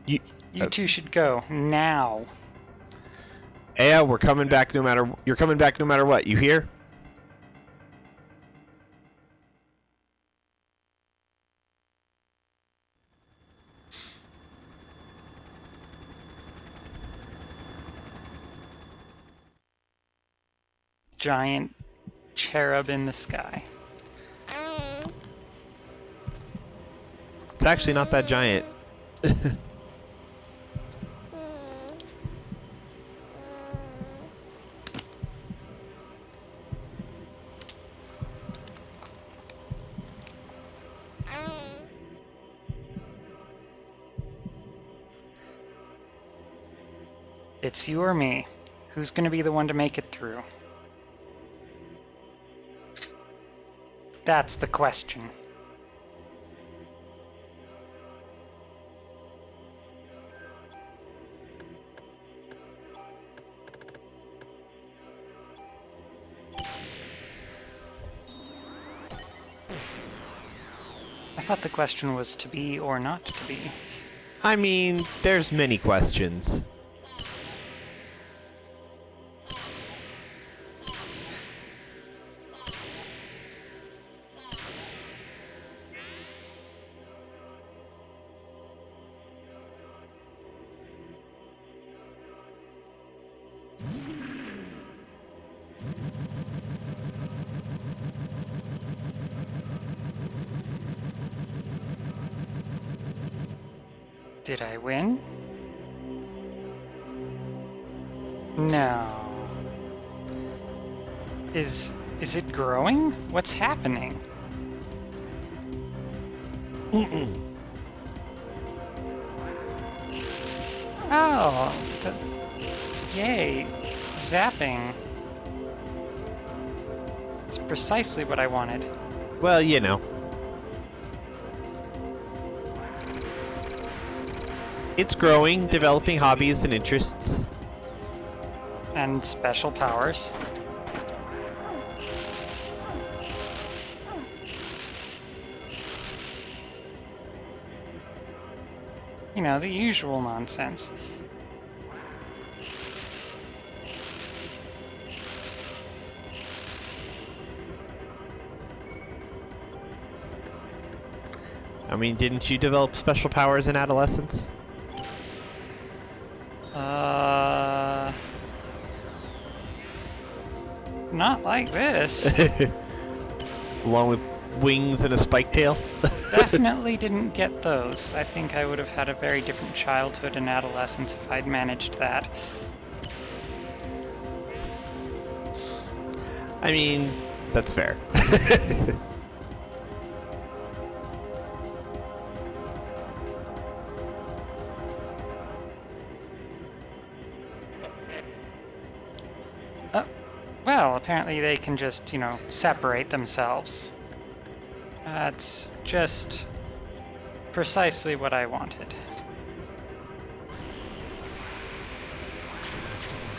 You two should go now. Aya, we're coming back no matter... You're coming back no matter what. You hear? Giant cherub in the sky. It's actually not that giant. It's you or me. Who's gonna be the one to make it through? That's the question. I thought the question was to be or not to be. I mean, there's many questions. Did I win? No. Is it growing? What's happening? Oh, yay, zapping. It's precisely what I wanted. Well, you know. It's growing, developing hobbies and interests. And special powers. You know, the usual nonsense. I mean, didn't you develop special powers in adolescence? Not like this. Along with wings and a spike tail? Definitely didn't get those. I think I would have had a very different childhood and adolescence if I'd managed that. I mean, that's fair. Well, apparently they can just, you know, separate themselves. That's just precisely what I wanted.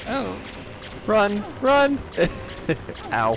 Oh, Run! Run! Ow.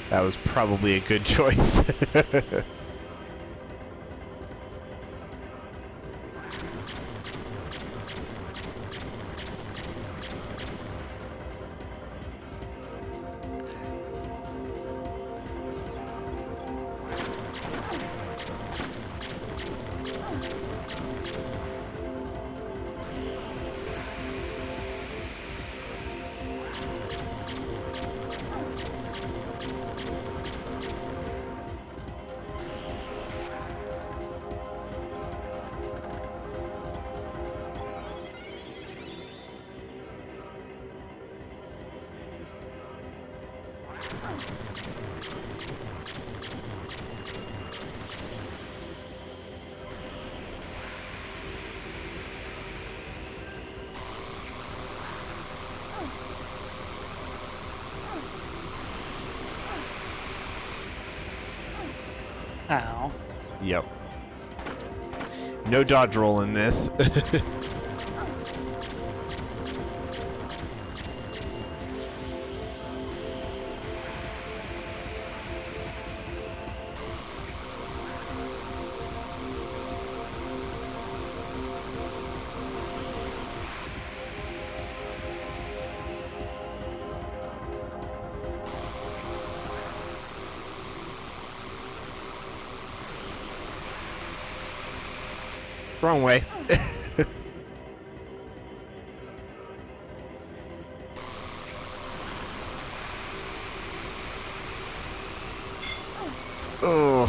That was probably a good choice. ow. Yep. No dodge roll in this. Wrong way. Oh.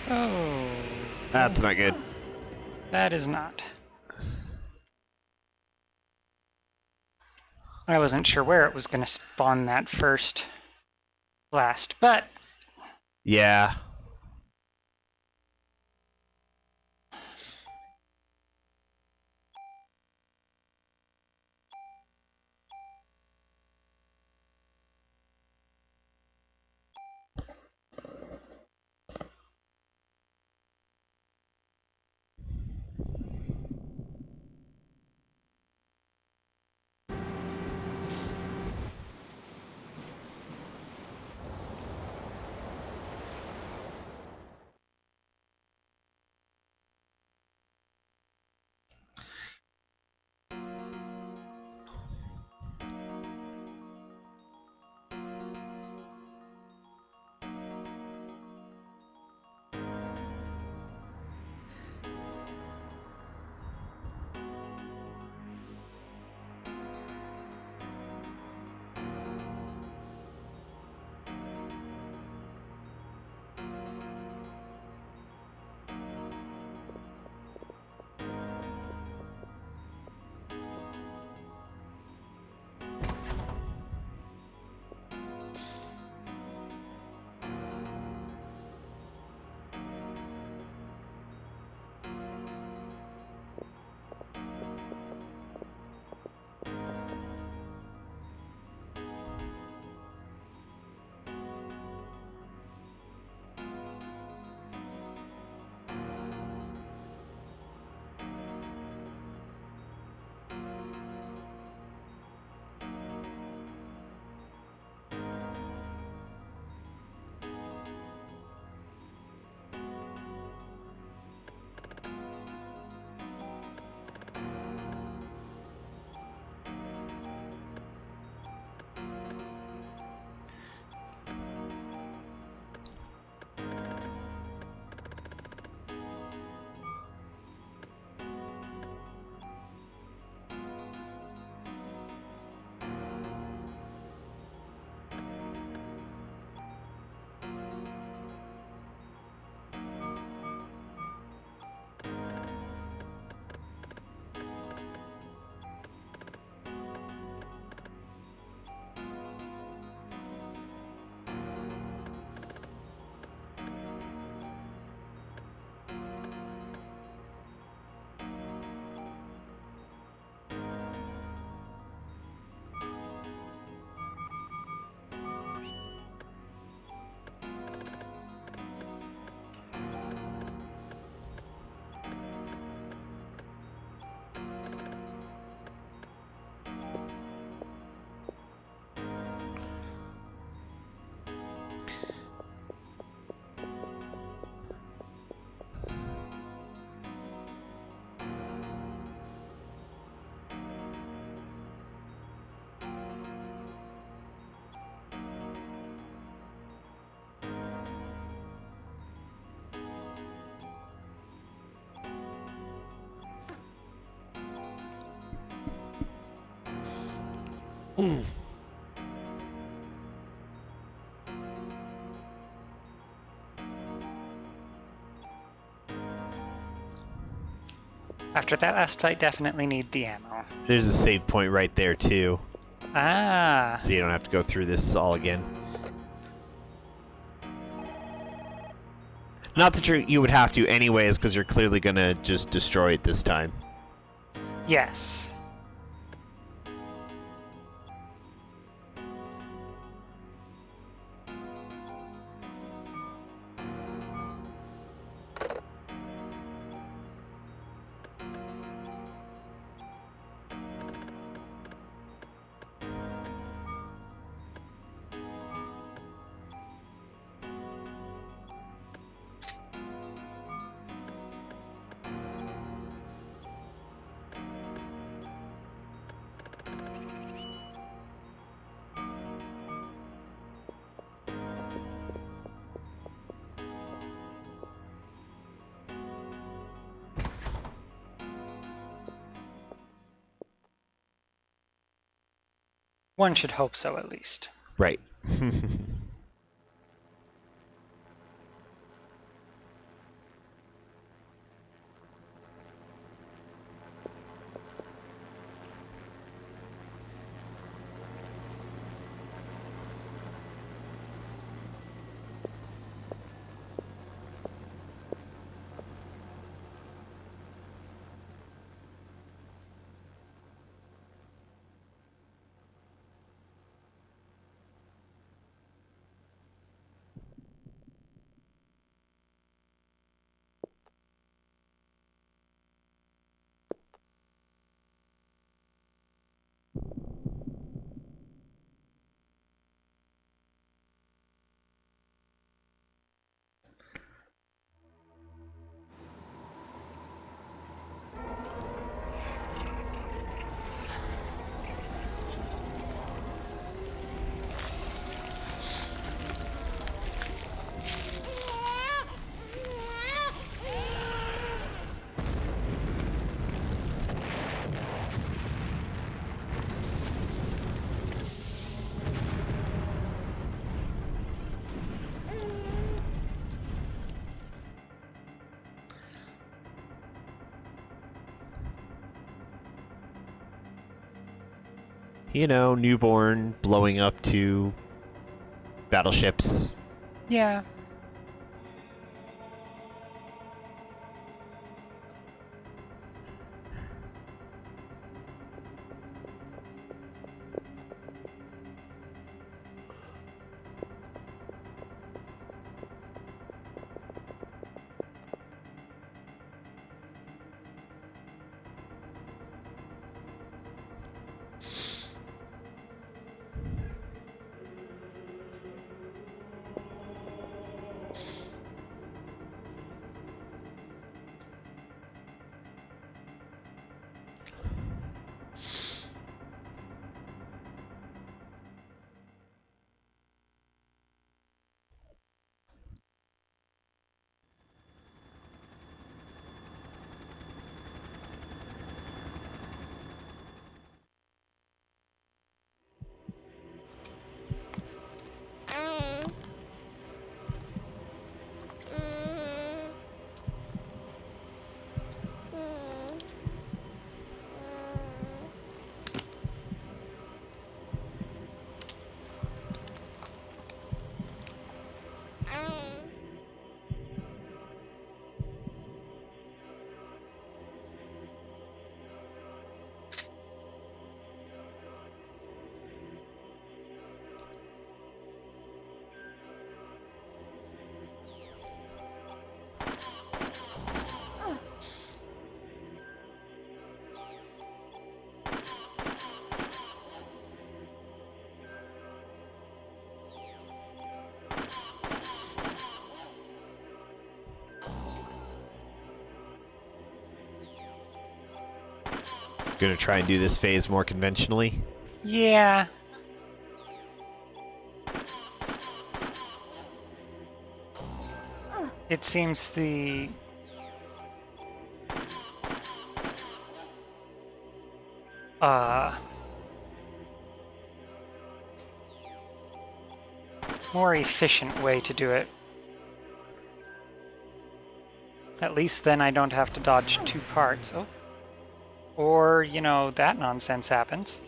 Oh, That's not good. that is not. I wasn't sure where it was going to spawn that first blast, but Yeah. After that last fight, definitely need the ammo. There's a save point right there, too. Ah. So you don't have to go through this all again. Not that you would have to anyways, because you're clearly going to just destroy it this time. Yes. One should hope so, at least. Right. You know, newborn blowing up to battleships. Yeah. Gonna try and do this phase more conventionally. Yeah. It seems the more efficient way to do it. At least then I don't have to dodge 2 parts. Oh. Or, you know, that nonsense happens.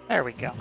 There we go.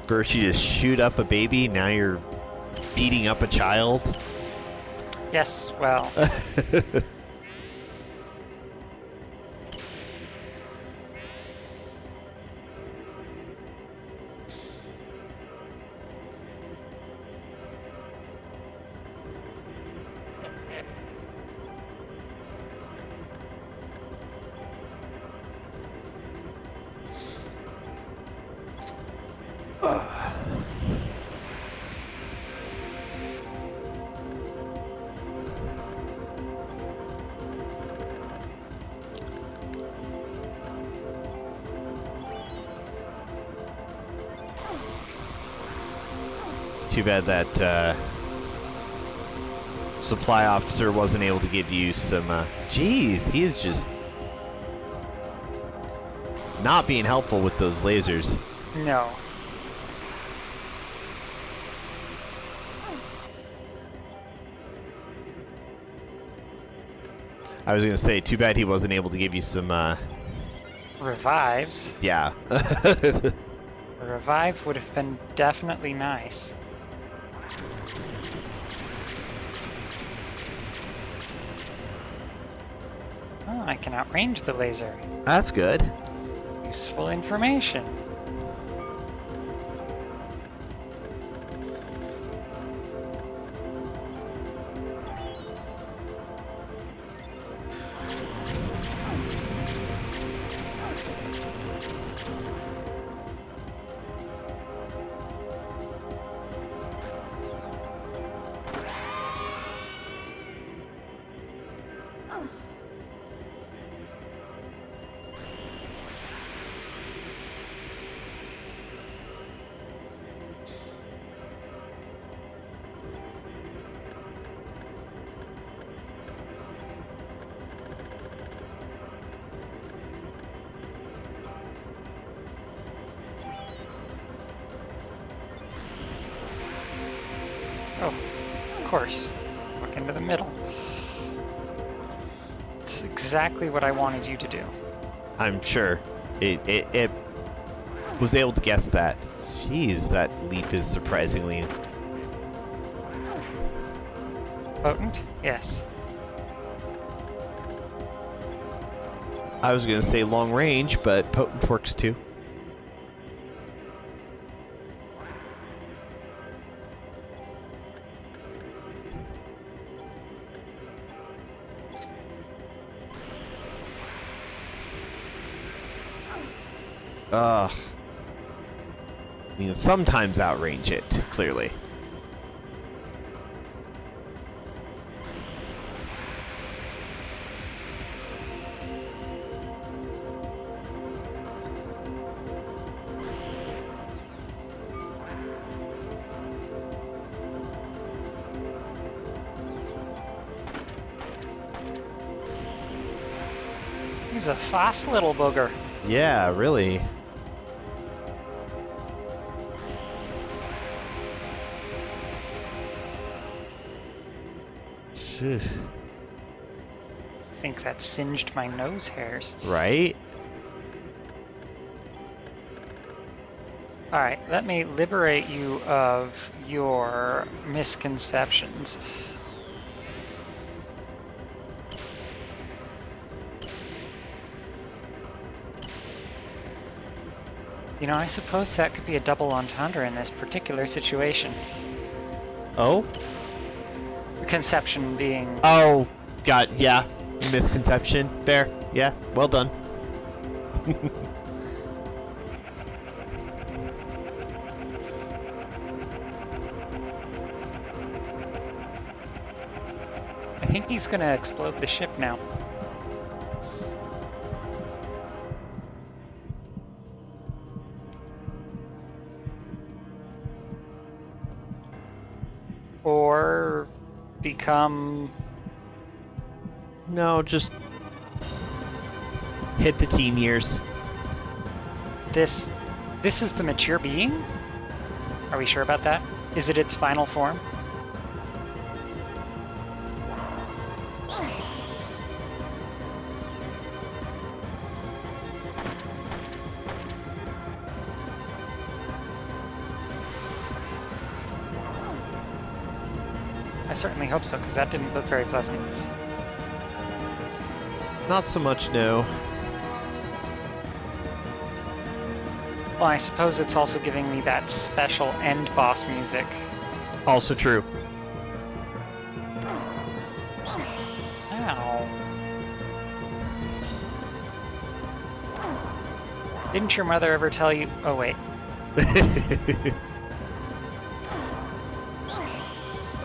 First you just shoot up a baby, now you're beating up a child. Yes, well. Too bad that supply officer wasn't able to give you some... Jeez, he is just not being helpful with those lasers. No. I was going to say, too bad he wasn't able to give you some... Revives. Yeah. A revive would have been definitely nice. Oh, I can outrange the laser. That's good. Useful information. Oh, of course. Look into the middle. It's exactly what I wanted you to do. I'm sure. It was able to guess that. Jeez, that leap is surprisingly... Potent? Yes. I was going to say long range, but potent works too. Ugh. You can sometimes outrange it, clearly. He's a fast little booger. Yeah, really. Phew. I think that singed my nose hairs. Right? Alright, let me liberate you of your misconceptions. You know, I suppose that could be a double entendre in this particular situation. Oh? Conception being... Oh, yeah. Misconception. Fair. Yeah, well done. I think he's gonna explode the ship now. Or become... No, just hit the teen years. This is the mature being? Are we sure about that? Is it its final form? I certainly hope so, because that didn't look very pleasant. Not so much, no. Well, I suppose it's also giving me that special end boss music. Also true. Ow. Didn't your mother ever tell you... Oh, wait.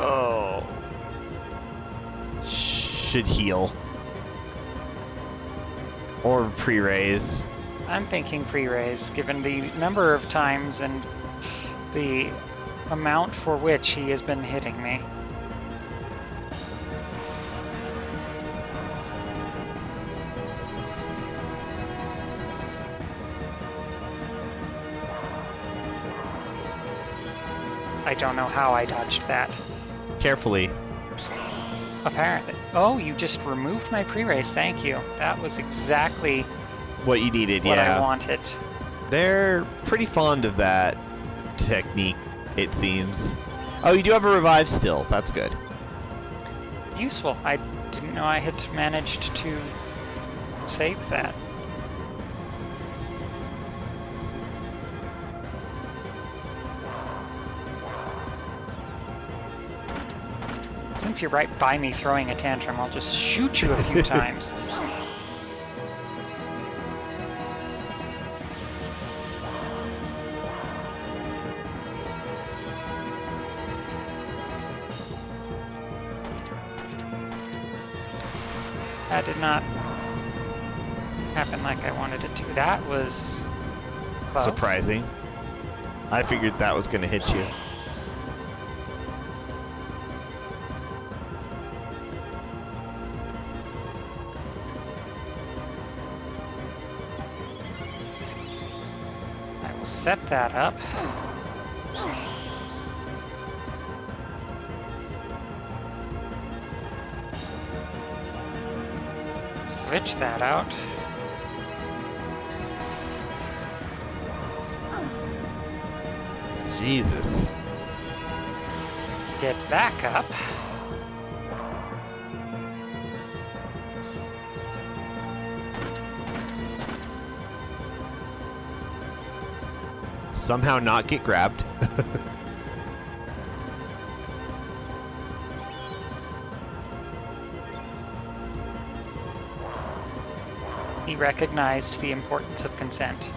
Oh. Should heal. Or pre-raise. I'm thinking pre-raise, given the number of times and the amount for which he has been hitting me. I don't know how I dodged that. Carefully. Apparently. Oh, you just removed my pre-raise, thank you. That was exactly What you needed, what yeah. I wanted. They're pretty fond of that technique, it seems. Oh, you do have a revive still. That's good. Useful. I didn't know I had managed to save that. Since you're right by me throwing a tantrum, I'll just shoot you a few times. That did not happen like I wanted it to. That was close. Surprising. I figured that was going to hit you. I will set that up. Switch that out. Jesus. Get back up. Somehow not get grabbed. He recognized the importance of consent.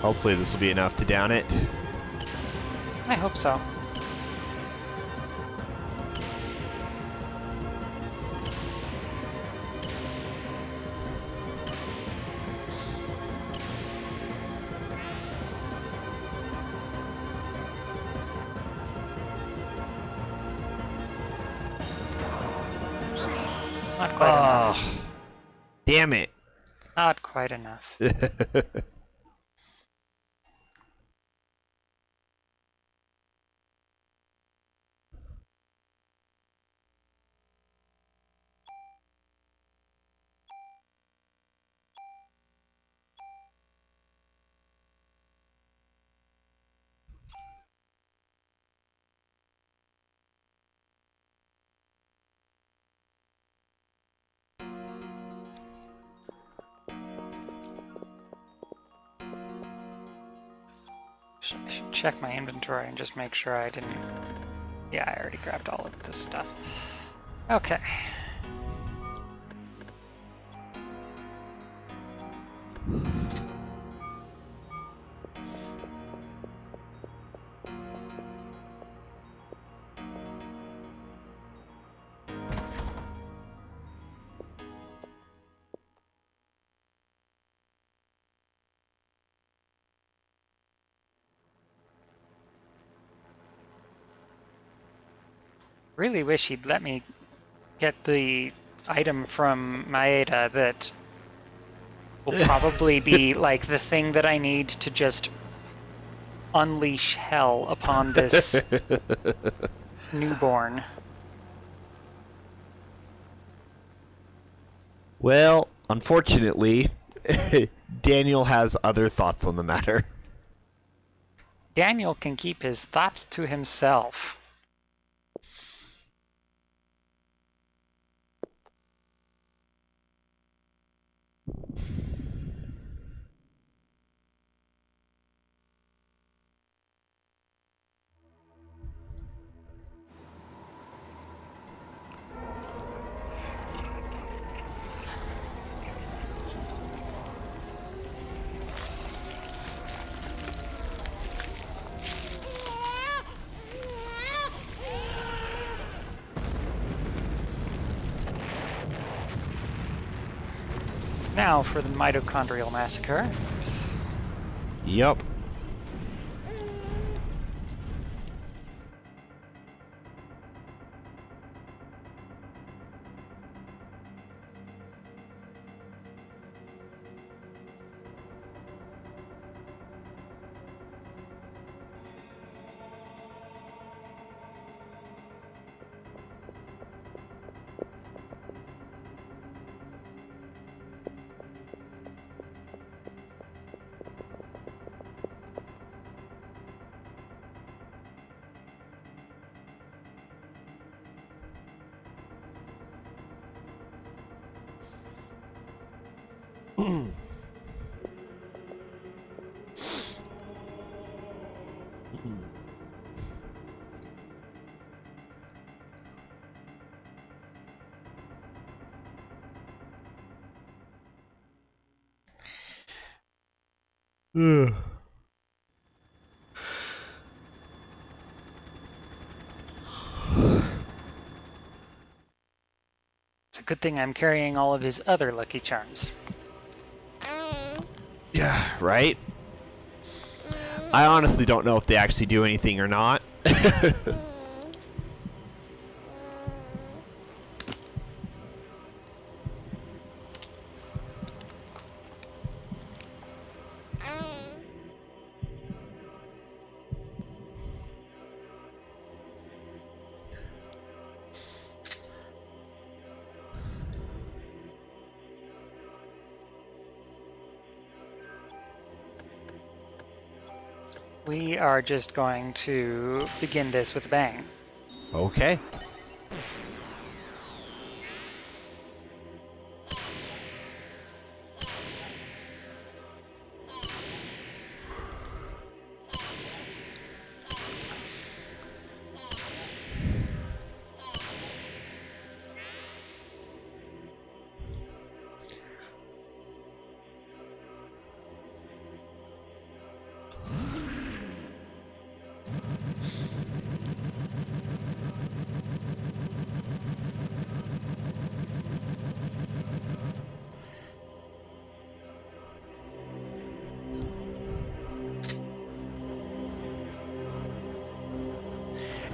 Hopefully this will be enough to down it. I hope so. Not quite enough. Damn it. Not quite enough. I should check my inventory and just make sure I didn't... Yeah, I already grabbed all of this stuff. Okay. Really wish he'd let me get the item from Maeda that will probably be like the thing that I need to just unleash hell upon this newborn. Well, unfortunately, Daniel has other thoughts on the matter. Daniel can keep his thoughts to himself. Now for the mitochondrial massacre. Yup. Ugh. It's a good thing I'm carrying all of his other Lucky Charms. Yeah, right? I honestly don't know if they actually do anything or not. We are just going to begin this with a bang. Okay.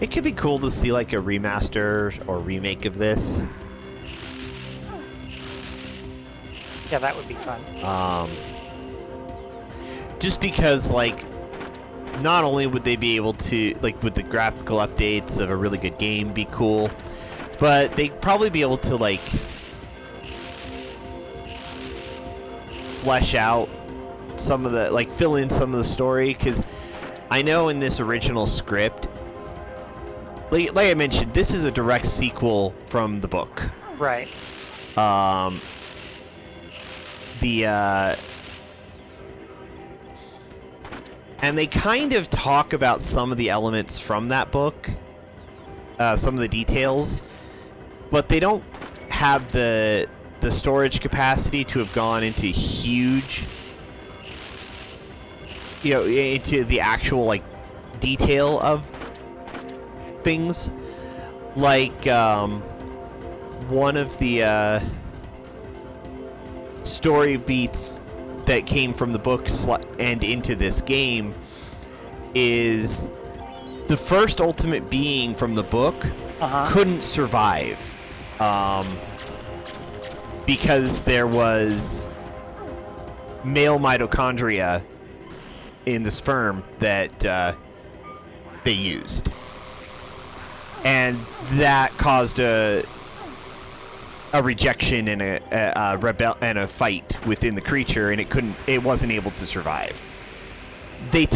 It could be cool to see like a remaster or remake of this. Yeah, that would be fun. Just because, like, not only would they be able to, like, with the graphical updates of a really good game be cool, but they'd probably be able to, like, flesh out some of the, like, fill in some of the story, because I know in this original script, like I mentioned, this is a direct sequel from the book. Right. And they kind of talk about some of the elements from that book, some of the details, but they don't have the storage capacity to have gone into huge, into the actual, like, detail of things. Like, one of the story beats that came from the book and into this game is the first ultimate being from the book couldn't survive because there was male mitochondria in the sperm that they used, and that caused a rejection and a fight within the creature, and it wasn't able to survive. They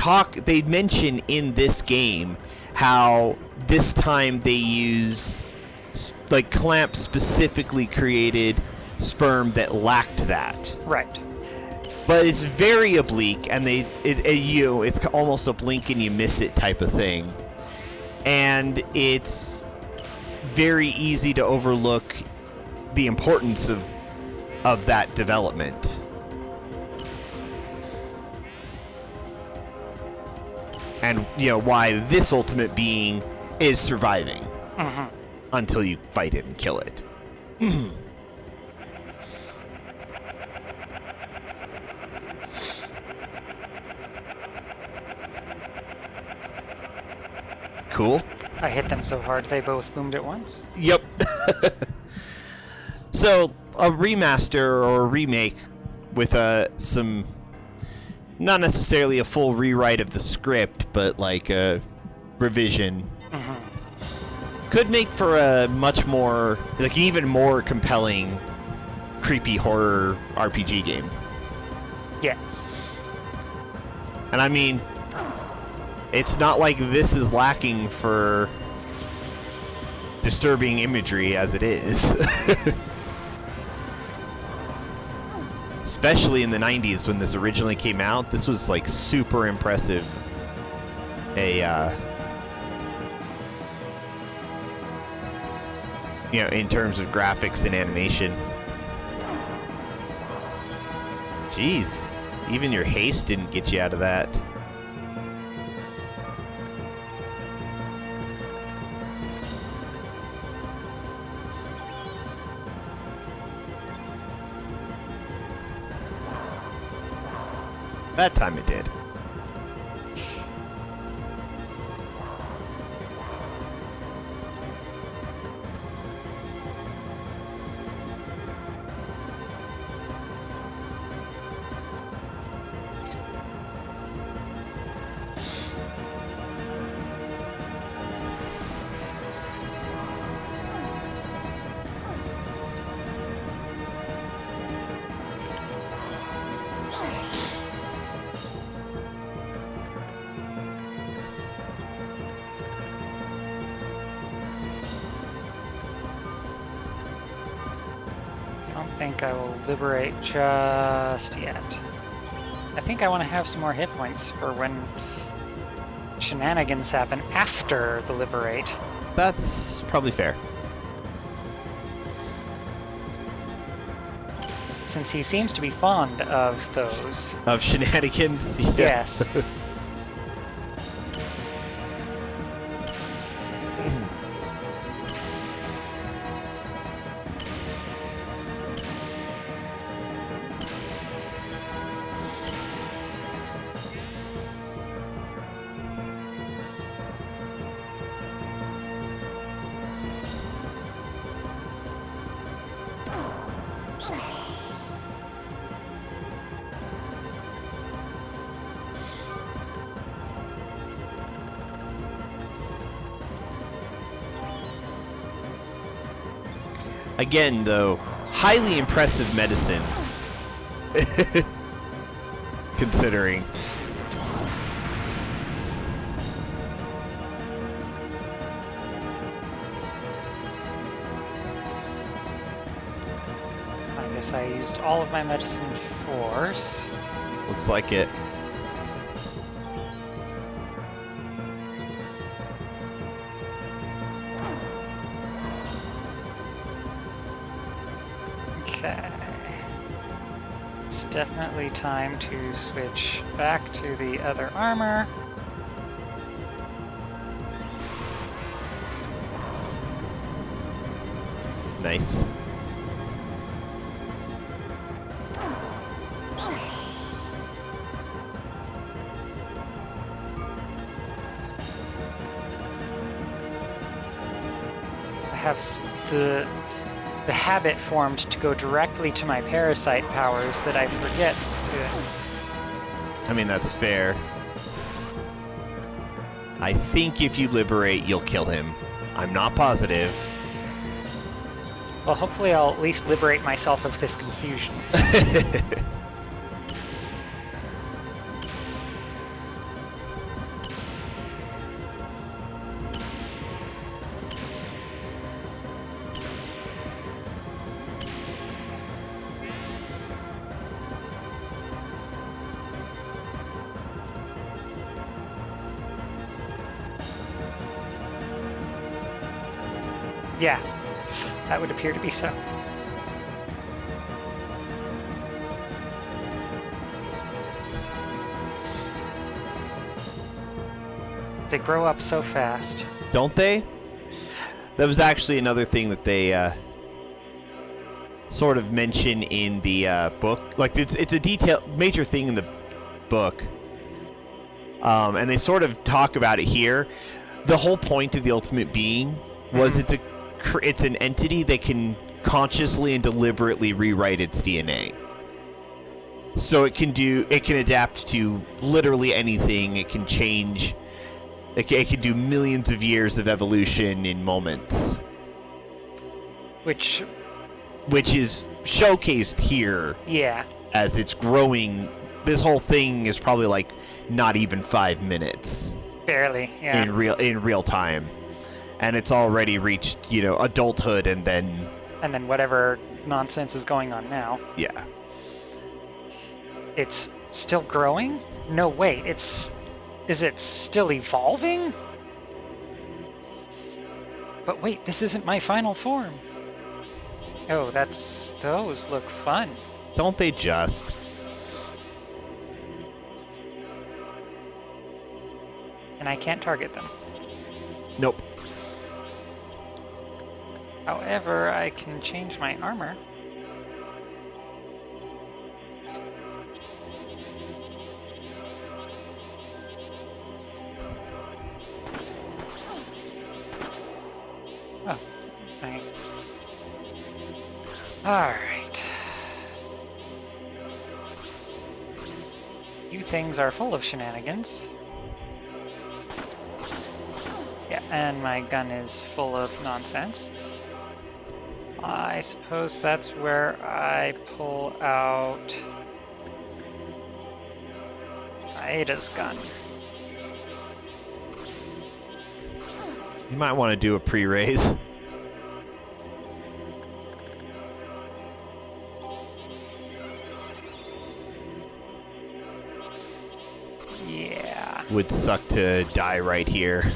mention in this game how this time they used, like, Clamp specifically created sperm that lacked that. Right. But it's very oblique, and it's almost a blink and you miss it type of thing. And it's very easy to overlook the importance of that development. And, why this ultimate being is surviving until you fight it and kill it. Cool. I hit them so hard they both boomed at once. Yep. So, a remaster or a remake with some, not necessarily a full rewrite of the script, but like a revision, could make for a much more, like, even more compelling, creepy horror RPG game. Yes. And I mean, it's not like this is lacking for disturbing imagery as it is. Especially in the 90s when this originally came out, this was, like, super impressive. In terms of graphics and animation. Jeez, even your haste didn't get you out of that. That time it did. I don't think I will liberate just yet. I think I want to have some more hit points for when shenanigans happen after the liberate. That's probably fair. Since he seems to be fond of those. Of shenanigans? Yeah. Yes. Again, though, highly impressive medicine. Considering. I guess I used all of my medicine force. Looks like it. Okay. It's definitely time to switch back to the other armor. Nice. I have the habit formed to go directly to my parasite powers that I forget to. I mean, that's fair. I think if you liberate, you'll kill him. I'm not positive. Well, hopefully I'll at least liberate myself of this confusion. Yeah, that would appear to be so. They grow up so fast. Don't they? That was actually another thing that they sort of mention in the book. Like, it's a major thing in the book. And they sort of talk about it here. The whole point of the ultimate being was it's an entity that can consciously and deliberately rewrite its DNA. So it can adapt to literally anything. It can change. It can do millions of years of evolution in moments. Which is showcased here. Yeah. As it's growing. This whole thing is probably like not even 5 minutes. Barely, yeah. In real time. And it's already reached, adulthood and then... And then whatever nonsense is going on now. Yeah. It's still growing? No, wait, is it still evolving? But wait, this isn't my final form. Oh, those look fun. Don't they just? And I can't target them. Nope. However, I can change my armor. Oh, dang. Alright. You things are full of shenanigans. Yeah, and my gun is full of nonsense. I suppose that's where I pull out Ada's gun. You might want to do a pre-raise. Yeah. Would suck to die right here.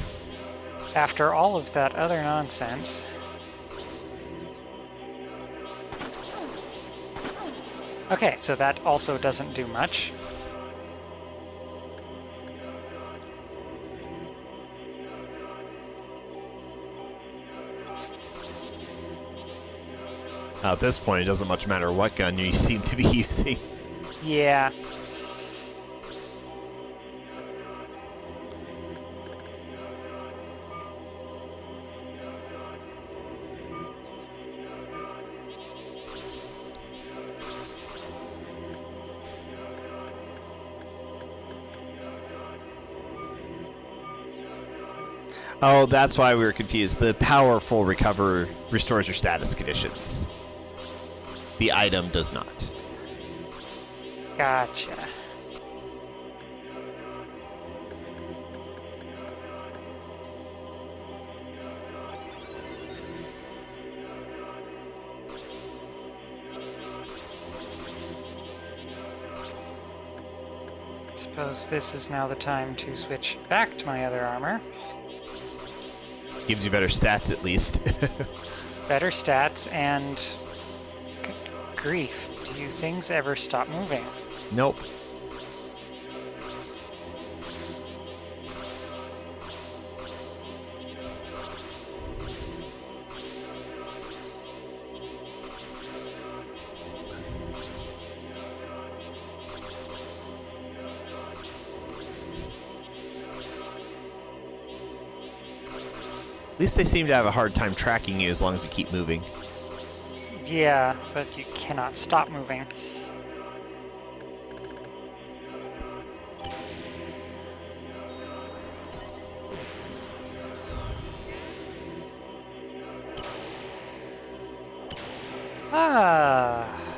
After all of that other nonsense. Okay, so that also doesn't do much. Now, at this point, it doesn't much matter what gun you seem to be using. Yeah. Oh, that's why we were confused. The powerful recover restores your status conditions. The item does not. Gotcha. Suppose this is now the time to switch back to my other armor. Gives you better stats at least. Better stats and... Good grief. Do things ever stop moving? Nope. At least they seem to have a hard time tracking you as long as you keep moving. Yeah, but you cannot stop moving.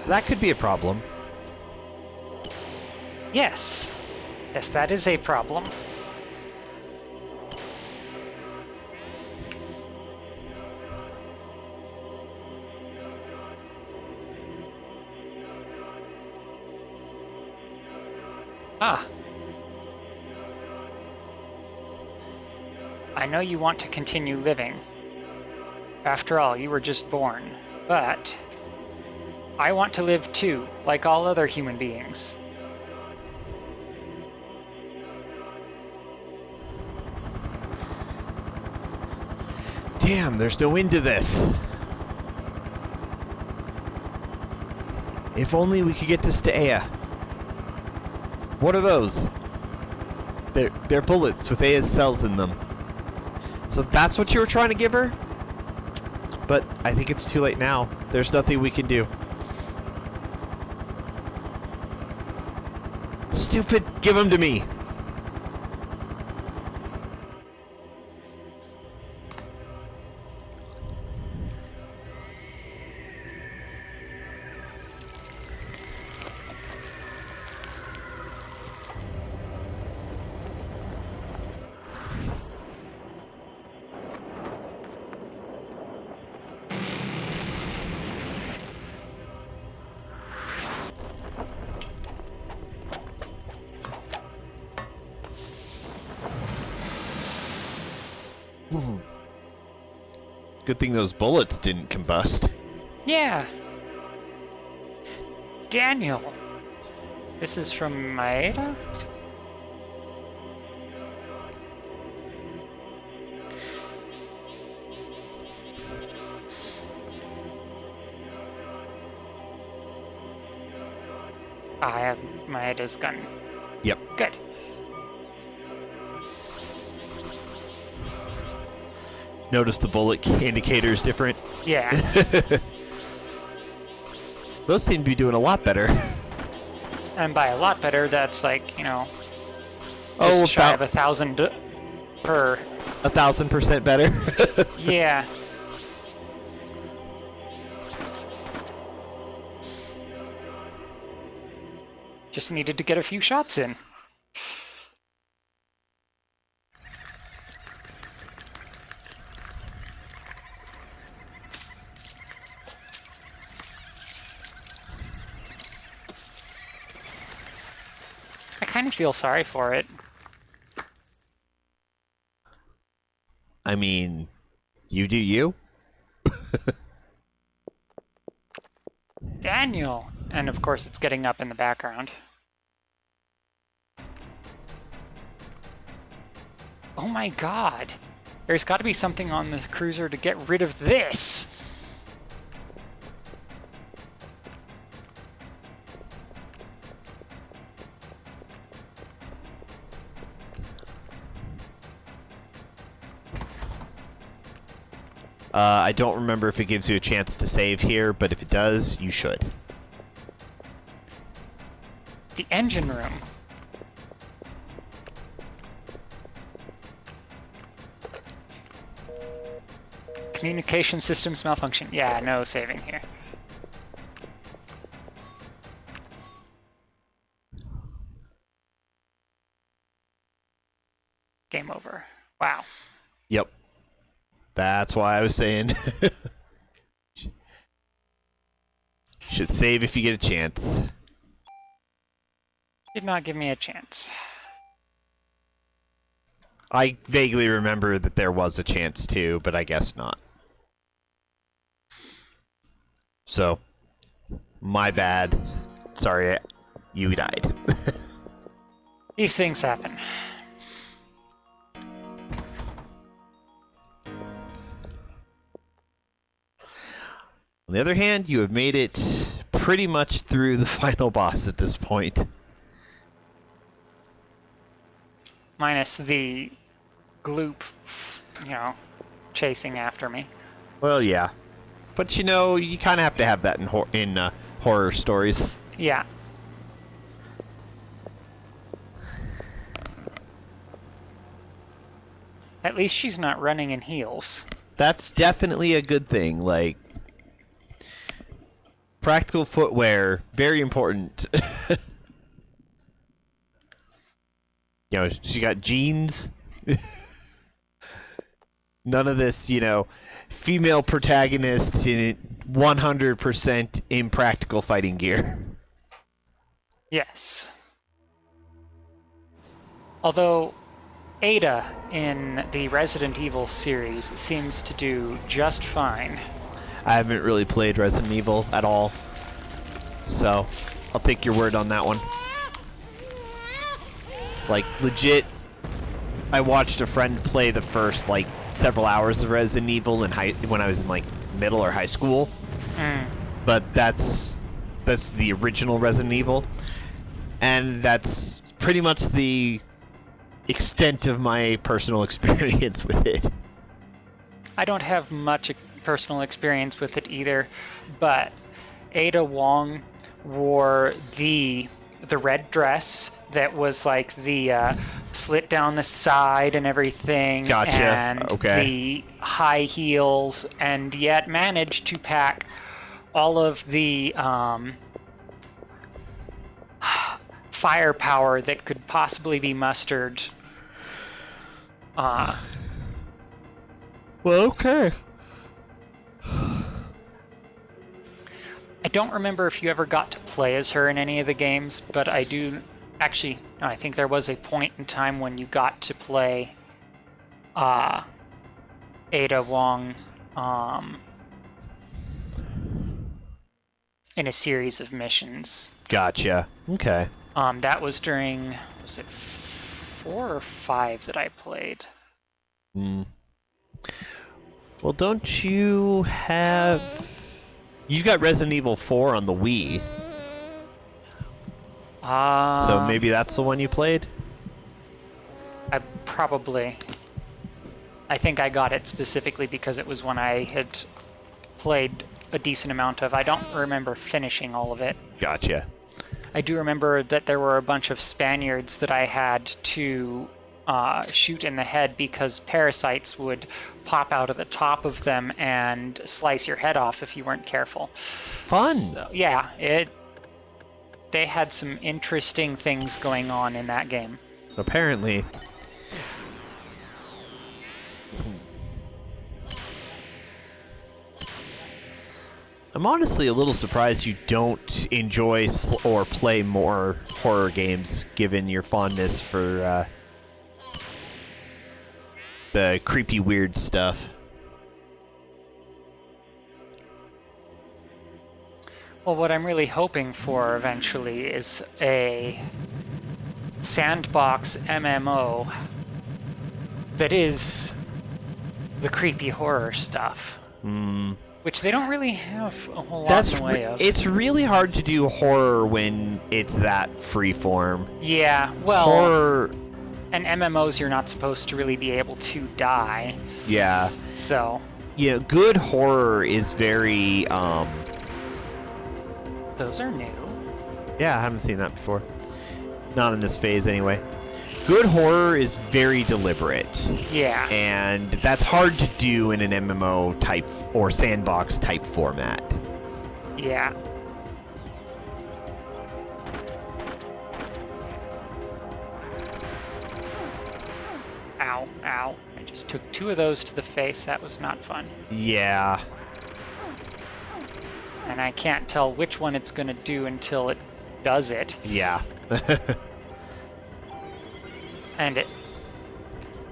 That could be a problem. Yes. Yes, that is a problem. Ah. I know you want to continue living. After all, you were just born. But I want to live too, like all other human beings. Damn, there's no end to this. If only we could get this to Aya. What are those? They're bullets with Aya's cells in them. So that's what you were trying to give her? But I think it's too late now. There's nothing we can do. Stupid, give them to me. Good thing those bullets didn't combust. Yeah. Daniel. This is from Maeda? I have Maeda's gun. Yep. Good. Notice the bullet indicator is different. Yeah. Those seem to be doing a lot better. And by a lot better, that's like, you know, Oh, just shy about of 1,000 per. 1,000% better. Yeah. Just needed to get a few shots in. I kind of feel sorry for it. I mean, you do you. Daniel! And of course it's getting up in the background. Oh my god! There's got to be something on the cruiser to get rid of this! I don't remember if it gives you a chance to save here, but if it does, you should. The engine room. Communication systems malfunction. Yeah, no saving here. Game over. Wow. Yep. That's why I was saying. Should save if you get a chance. Did not give me a chance. I vaguely remember that there was a chance too, but I guess not. So, my bad. Sorry, you died. These things happen. On the other hand, you have made it pretty much through the final boss at this point. Minus the gloop, chasing after me. Well, yeah. But you know, you kind of have to have that in horror stories. Yeah. At least she's not running in heels. That's definitely a good thing. Like, practical footwear, very important. You know, she got jeans. None of this, female protagonists in 100% impractical fighting gear. Yes. Although Ada in the Resident Evil series seems to do just fine. I haven't really played Resident Evil at all, so I'll take your word on that one. Like, legit, I watched a friend play the first, several hours of Resident Evil when I was in, middle or high school. But that's the original Resident Evil. And that's pretty much the extent of my personal experience with it. I don't have much personal experience with it either, but Ada Wong wore the red dress that was the slit down the side and everything. Gotcha. And okay. The high heels, and yet managed to pack all of the firepower that could possibly be mustered. Well, okay. I don't remember if you ever got to play as her in any of the games, but I do. Actually, no, I think there was a point in time when you got to play Ada Wong in a series of missions. Gotcha. Okay. That was during, was it 4 or 5 that I played? Well, don't you have... You got Resident Evil 4 on the Wii. So maybe that's the one you played? I think I got it specifically because it was one I had played a decent amount of. I don't remember finishing all of it. Gotcha. I do remember that there were a bunch of Spaniards that I had to shoot in the head because parasites would pop out of the top of them and slice your head off if you weren't careful. Fun. So, yeah, they had some interesting things going on in that game. Apparently. I'm honestly a little surprised you don't enjoy or play more horror games, given your fondness for the creepy, weird stuff. Well, what I'm really hoping for eventually is a sandbox MMO that is the creepy horror stuff. Which they don't really have a whole lot in the way of. It's really hard to do horror when it's that freeform. Yeah, well... Horror... And MMOs, you're not supposed to really be able to die. Yeah. So... Yeah, good horror is very, Those are new. Yeah, I haven't seen that before. Not in this phase, anyway. Good horror is very deliberate. Yeah. And that's hard to do in an MMO type or sandbox type format. Yeah. Ow, ow. I just took 2 of those to the face. That was not fun. Yeah. And I can't tell which one it's going to do until it does it. Yeah. And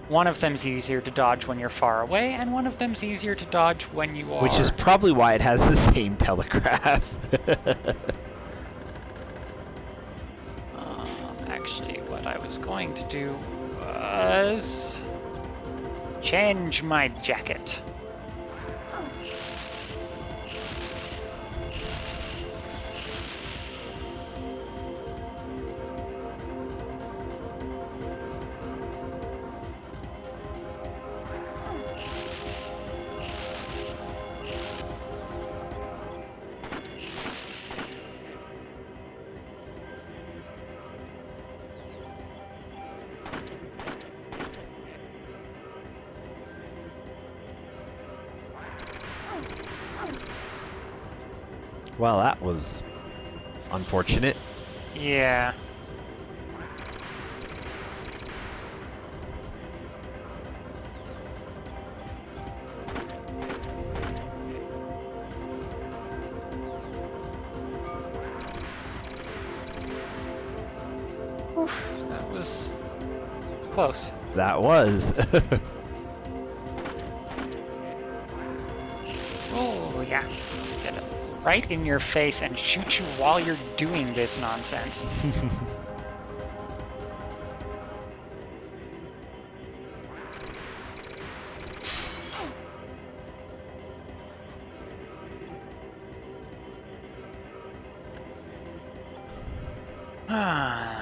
one of them's easier to dodge when you're far away, and one of them's easier to dodge when you are. Which is probably why it has the same telegraph. Actually, what I was going to do was change my jacket. Well, that was unfortunate. Yeah. Oof, that was close. That was. Oh, yeah. Get it right in your face and shoot you while you're doing this nonsense. Ah.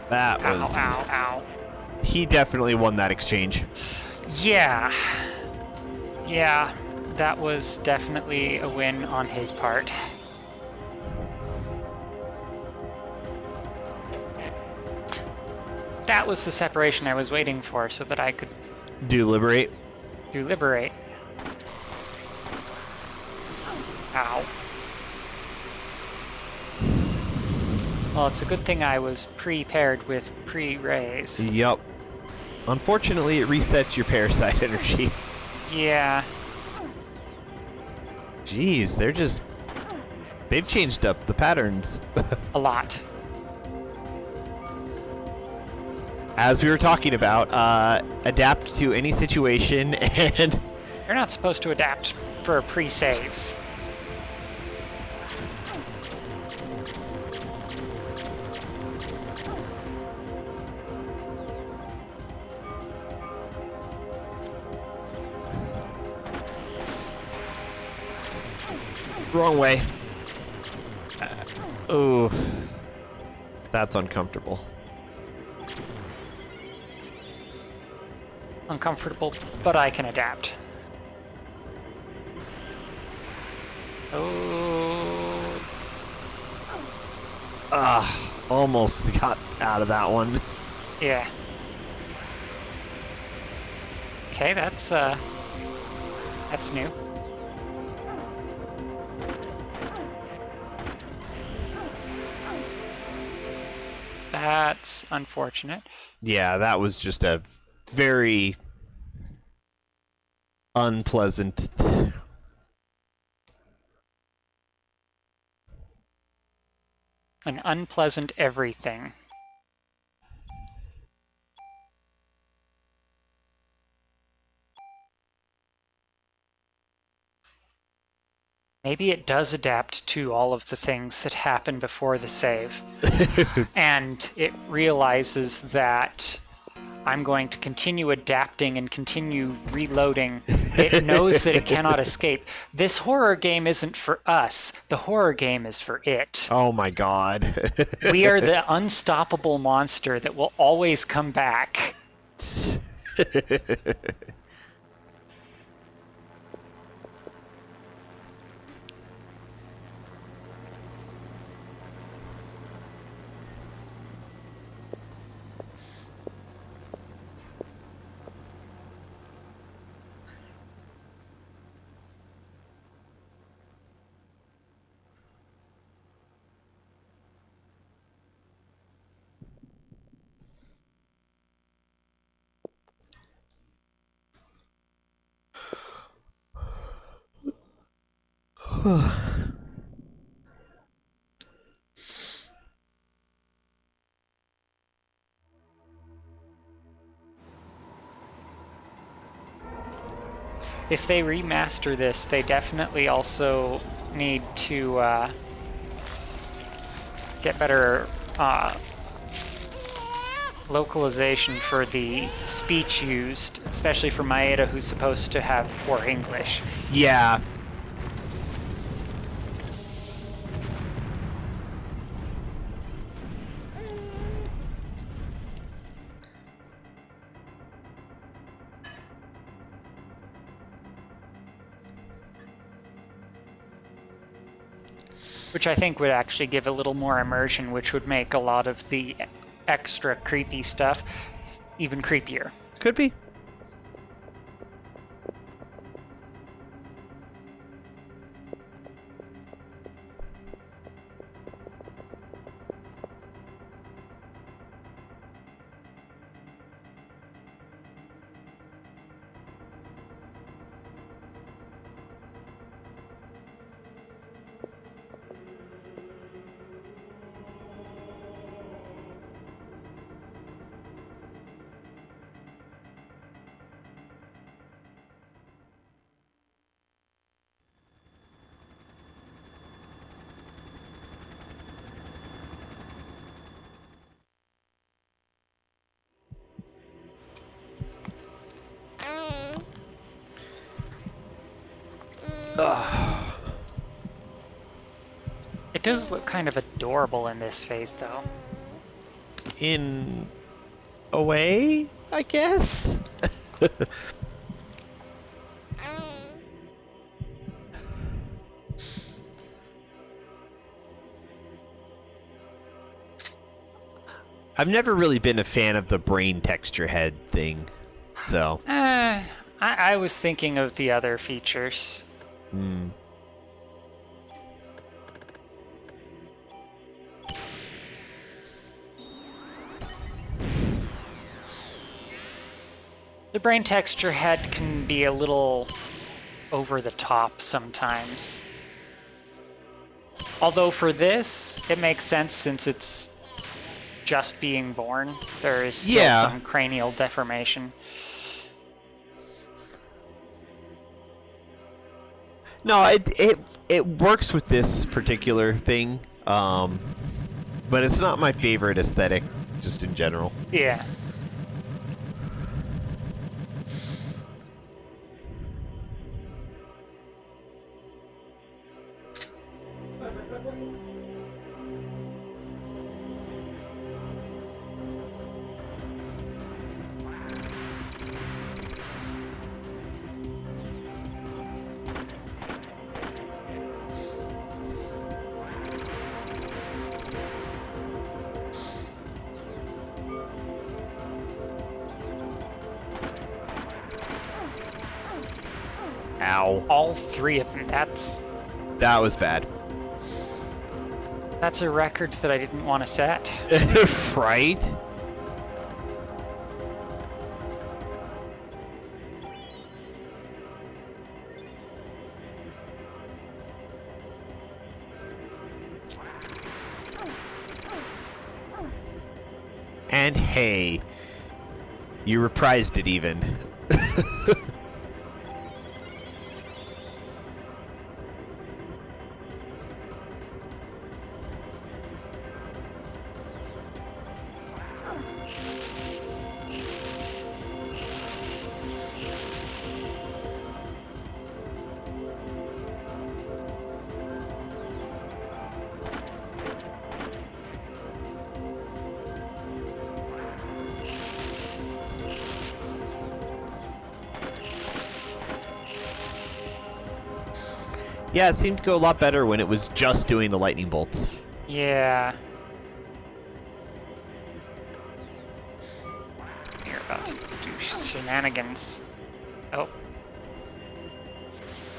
That Ow, was. ow, ow. He definitely won that exchange. Yeah. Yeah, that was definitely a win on his part. That was the separation I was waiting for so that I could Do liberate. do liberate. Ow. Well, it's a good thing I was prepared with pre-raise. Yup. Unfortunately, it resets your parasite energy. Yeah. Jeez, they've changed up the patterns. A lot. As we were talking about, adapt to any situation and You're not supposed to adapt for pre-saves. wrong way. Oh, that's uncomfortable. Uncomfortable, but I can adapt. Oh. Almost got out of that one. Yeah. Okay, that's new. That's unfortunate. Yeah, that was just a very unpleasant. An unpleasant everything. Maybe it does adapt to all of the things that happen before the save. And it realizes that I'm going to continue adapting and continue reloading. It knows that it cannot escape. This horror game isn't for us. The horror game is for it. Oh my god. We are the unstoppable monster that will always come back. If they remaster this, they definitely also need to get better localization for the speech used, especially for Maeda, who's supposed to have poor English. Yeah. Which I think would actually give a little more immersion, which would make a lot of the extra creepy stuff even creepier. Could be. It does look kind of adorable in this phase, though. In a way, I guess. I've never really been a fan of the brain texture head thing, so. I was thinking of the other features. The brain texture head can be a little over the top sometimes. Although for this, it makes sense since it's just being born. There is still some cranial deformation. No, it works with this particular thing, but it's not my favorite aesthetic, just in general. Yeah. Ow. All three of them. That was bad. That's a record that I didn't want to set. Right? And hey, you reprised it even. Yeah, it seemed to go a lot better when it was just doing the lightning bolts. Yeah. You're about to do shenanigans. Oh.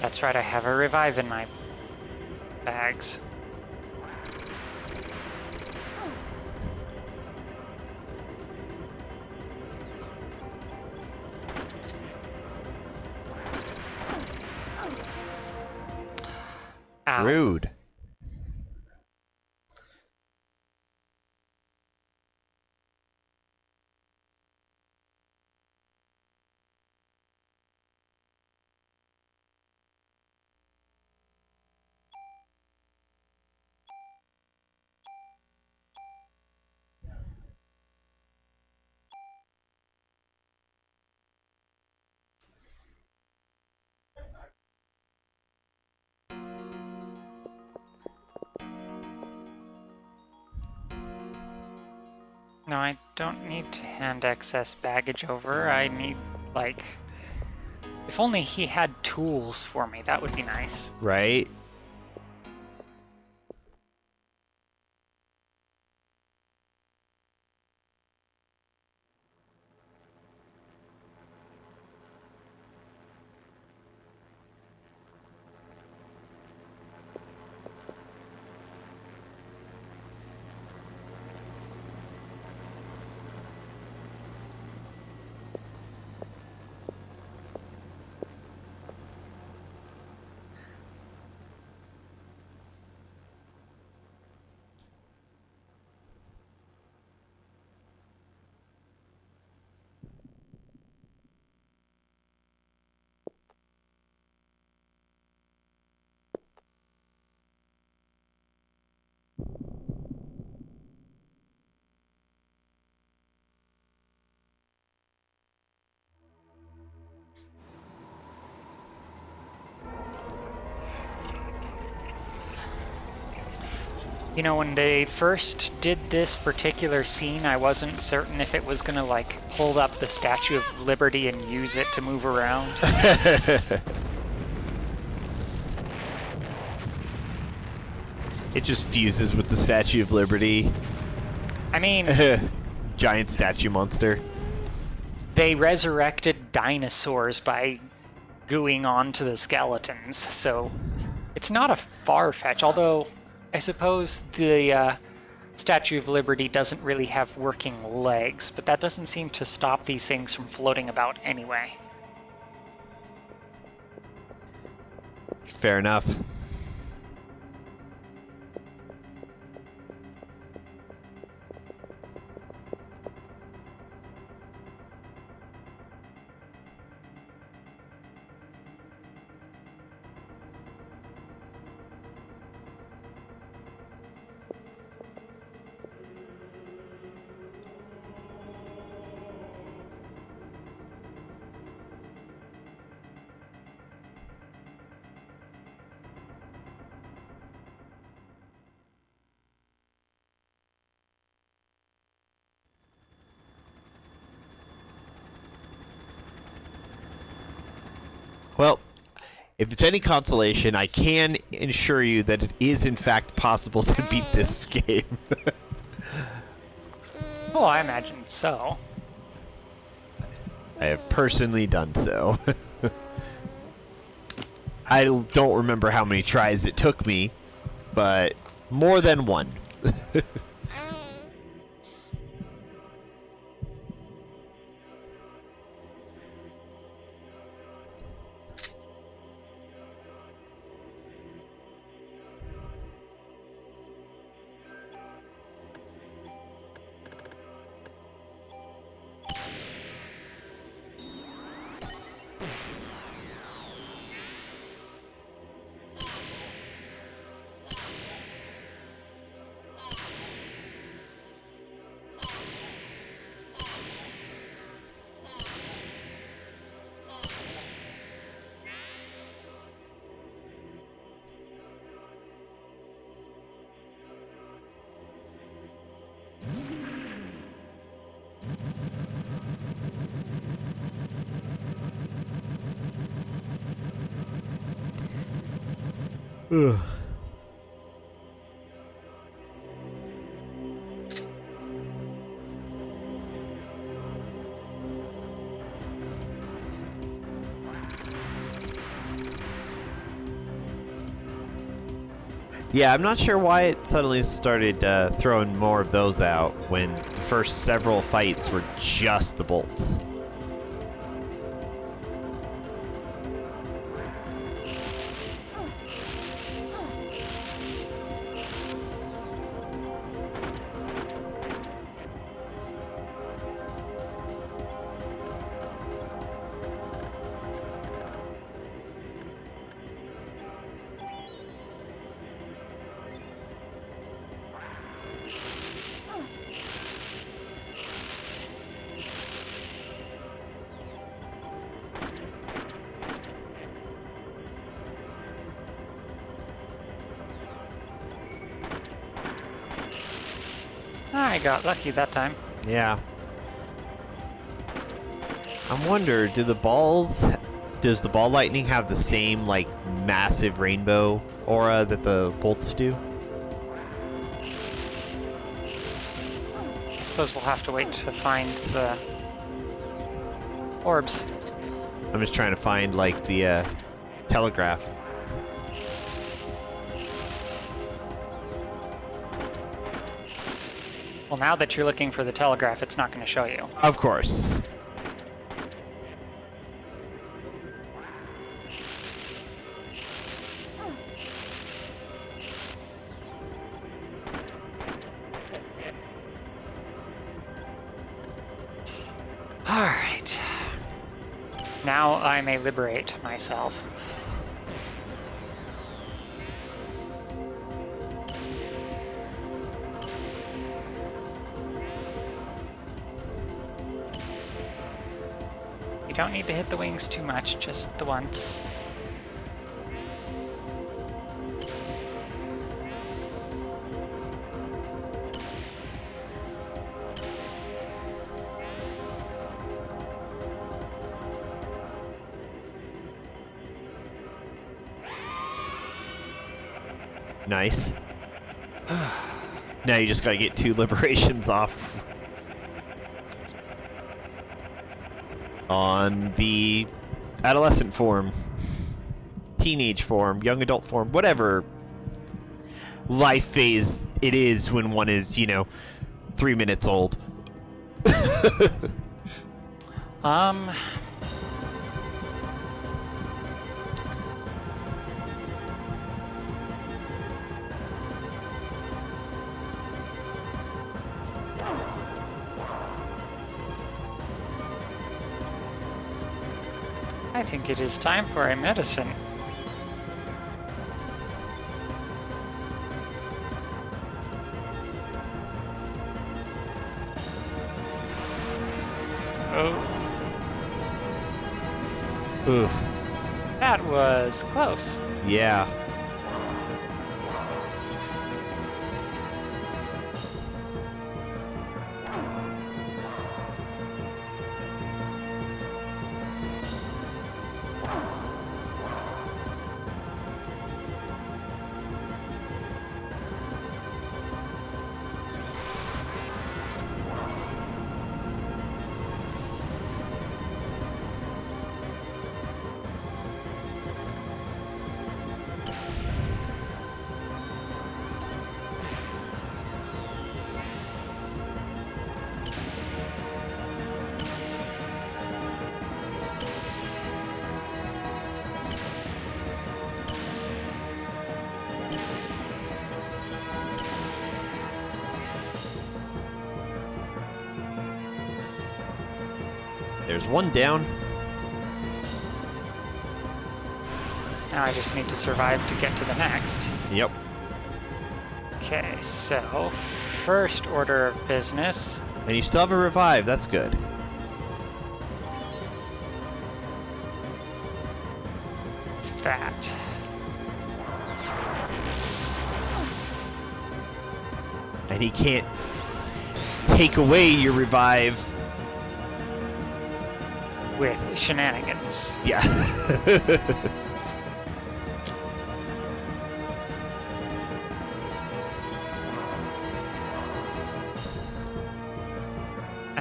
That's right, I have a revive in my bags. Ow. Rude. No, I don't need to hand excess baggage over. I need, like... If only he had tools for me, that would be nice. Right? You know, when they first did this particular scene, I wasn't certain if it was gonna, like, hold up the Statue of Liberty and use it to move around. It just fuses with the Statue of Liberty. I mean, Giant statue monster. they resurrected dinosaurs by gooing onto the skeletons, so it's not a far fetch, although I suppose the Statue of Liberty doesn't really have working legs, but that doesn't seem to stop these things from floating about anyway. Fair enough. Well, if it's any consolation, I can assure you that it is in fact possible to beat this game. Oh, I imagine so. I have personally done so. I don't remember how many tries it took me, but more than one. Ugh. Yeah, I'm not sure why it suddenly started throwing more of those out when the first several fights were just the bolts. I got lucky that time. Yeah. I wonder, does the ball lightning have the same, like, massive rainbow aura that the bolts do? I suppose we'll have to wait to find the orbs. I'm just trying to find, like, the telegraph. Well, now that you're looking for the telegraph, it's not going to show you. Of course. Alright. Now I may liberate myself. You don't need to hit the wings too much, just the once. Nice. Now you just gotta get 2 liberations off on the adolescent form, teenage form, young adult form, whatever life phase it is when one is, 3 minutes old. I think it is time for a medicine. Oh, Oof. that was close. Yeah. There's one down. Now I just need to survive to get to the next. Yep. Okay, so first order of business. And you still have a revive. That's good. Is that. And he can't take away your revive. With shenanigans. Yeah.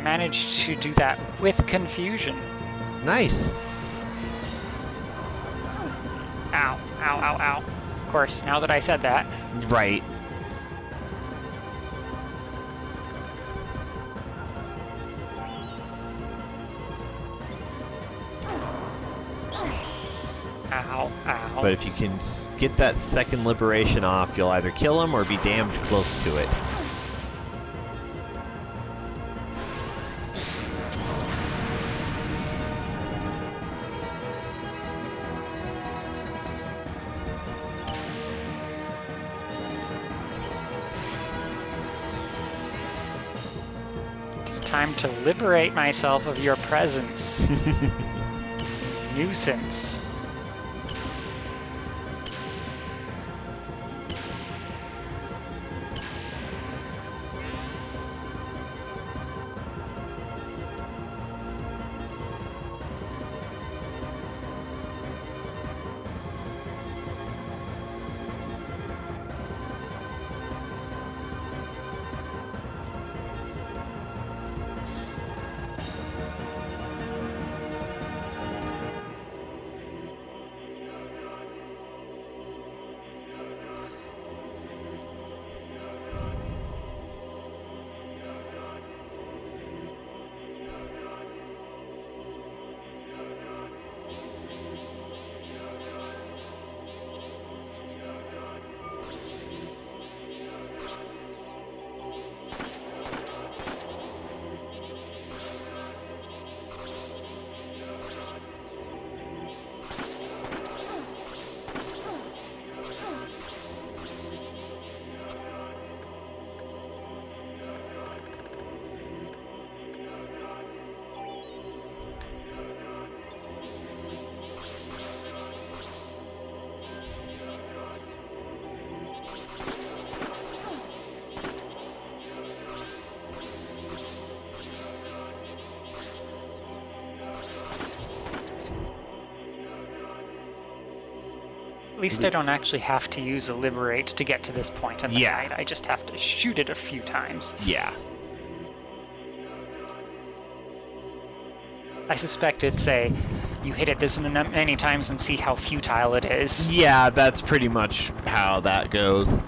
managed to do that with confusion. Nice. Ow, ow, ow, ow. Of course, now that I said that. Right. Ow, ow. But if you can get that second liberation off, you'll either kill him or be damned close to it. It's time to liberate myself of your presence. Nuisance. At least I don't actually have to use a liberate to get to this point in the fight. I just have to shoot it a few times. Yeah. I suspect it's you hit it this many times and see how futile it is. Yeah, that's pretty much how that goes.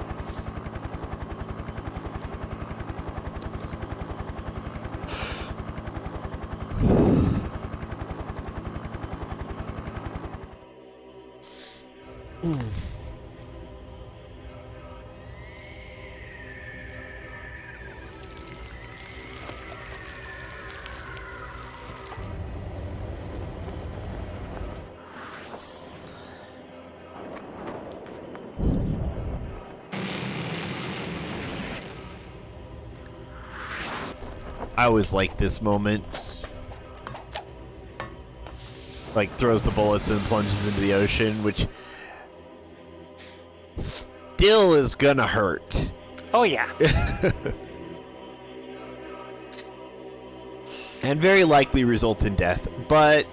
I always like this moment. Like, throws the bullets and plunges into the ocean, which still is gonna hurt. Oh, yeah. And very likely result in death, but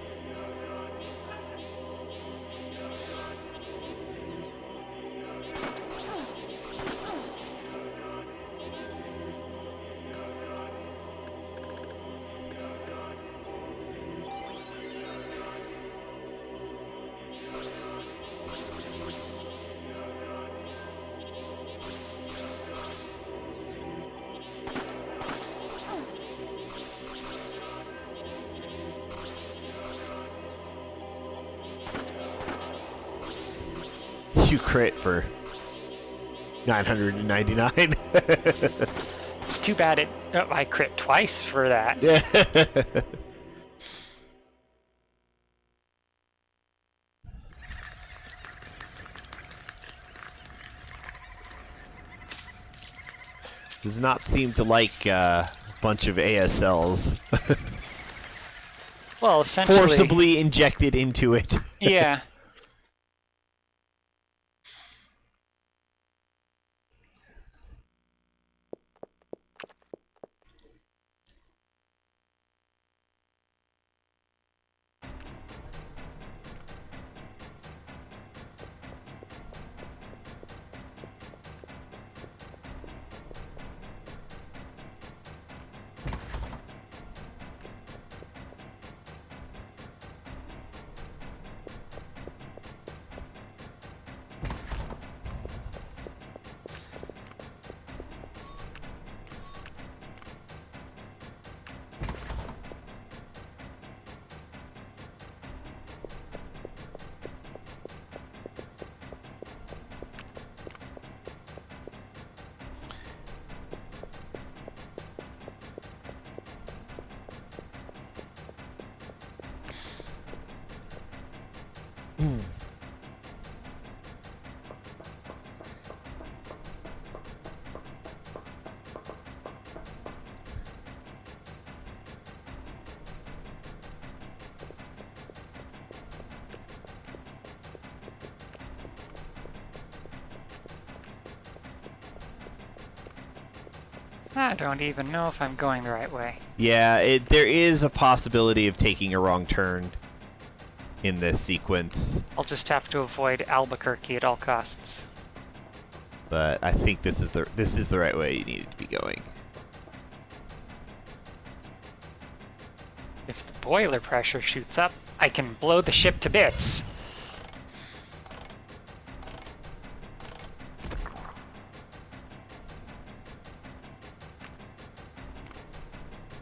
you crit for 999. It's too bad I crit twice for that. Does not seem to like a bunch of ASLs. Well, essentially... Forcibly injected into it. Yeah. I don't even know if I'm going the right way. Yeah, there is a possibility of taking a wrong turn in this sequence, I'll just have to avoid Albuquerque at all costs. but I think this is the right way you need to be going. If the boiler pressure shoots up, I can blow the ship to bits.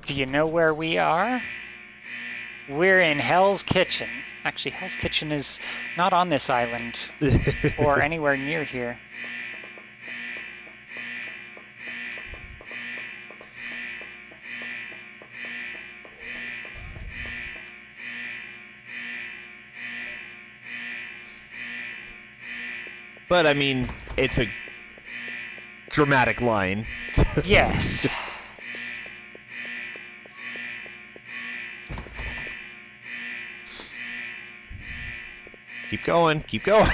Do you know where we are? We're in Hell's Kitchen. Actually, Hell's Kitchen is not on this island or anywhere near here. But I mean, it's a dramatic line. Yes. Keep going, keep going.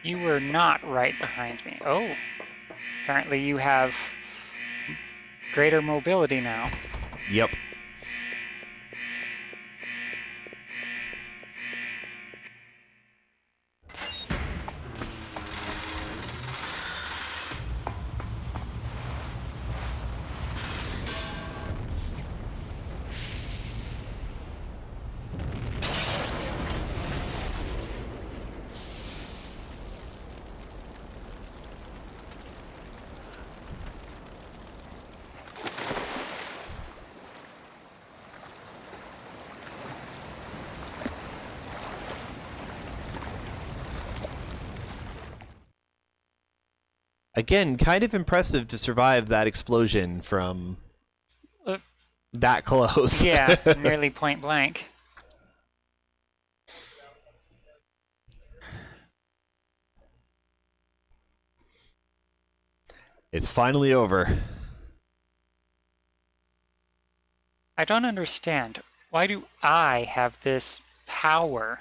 You were not right behind me. Oh, apparently you have greater mobility now. Yep. Again, kind of impressive to survive that explosion from that close. Yeah, nearly point blank. It's finally over. I don't understand. Why do I have this power?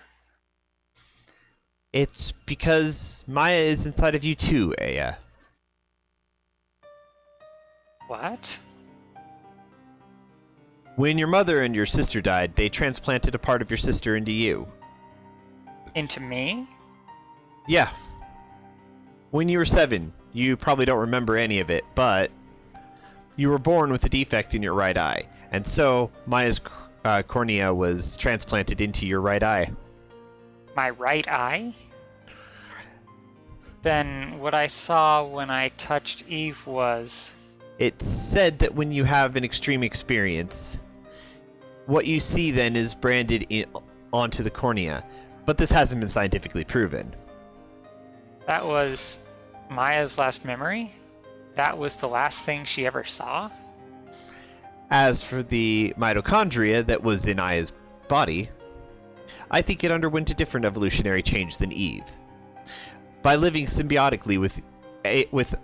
It's because Maya is inside of you too, Aya. What? When your mother and your sister died, they transplanted a part of your sister into you. Into me? Yeah. When you were 7, you probably don't remember any of it, but you were born with a defect in your right eye, and so Maya's cornea was transplanted into your right eye. My right eye? Then what I saw when I touched Eve was... It's said that when you have an extreme experience, what you see then is branded onto the cornea, but this hasn't been scientifically proven. That was Maya's last memory? That was the last thing she ever saw? As for the mitochondria that was in Aya's body, I think it underwent a different evolutionary change than Eve. By living symbiotically with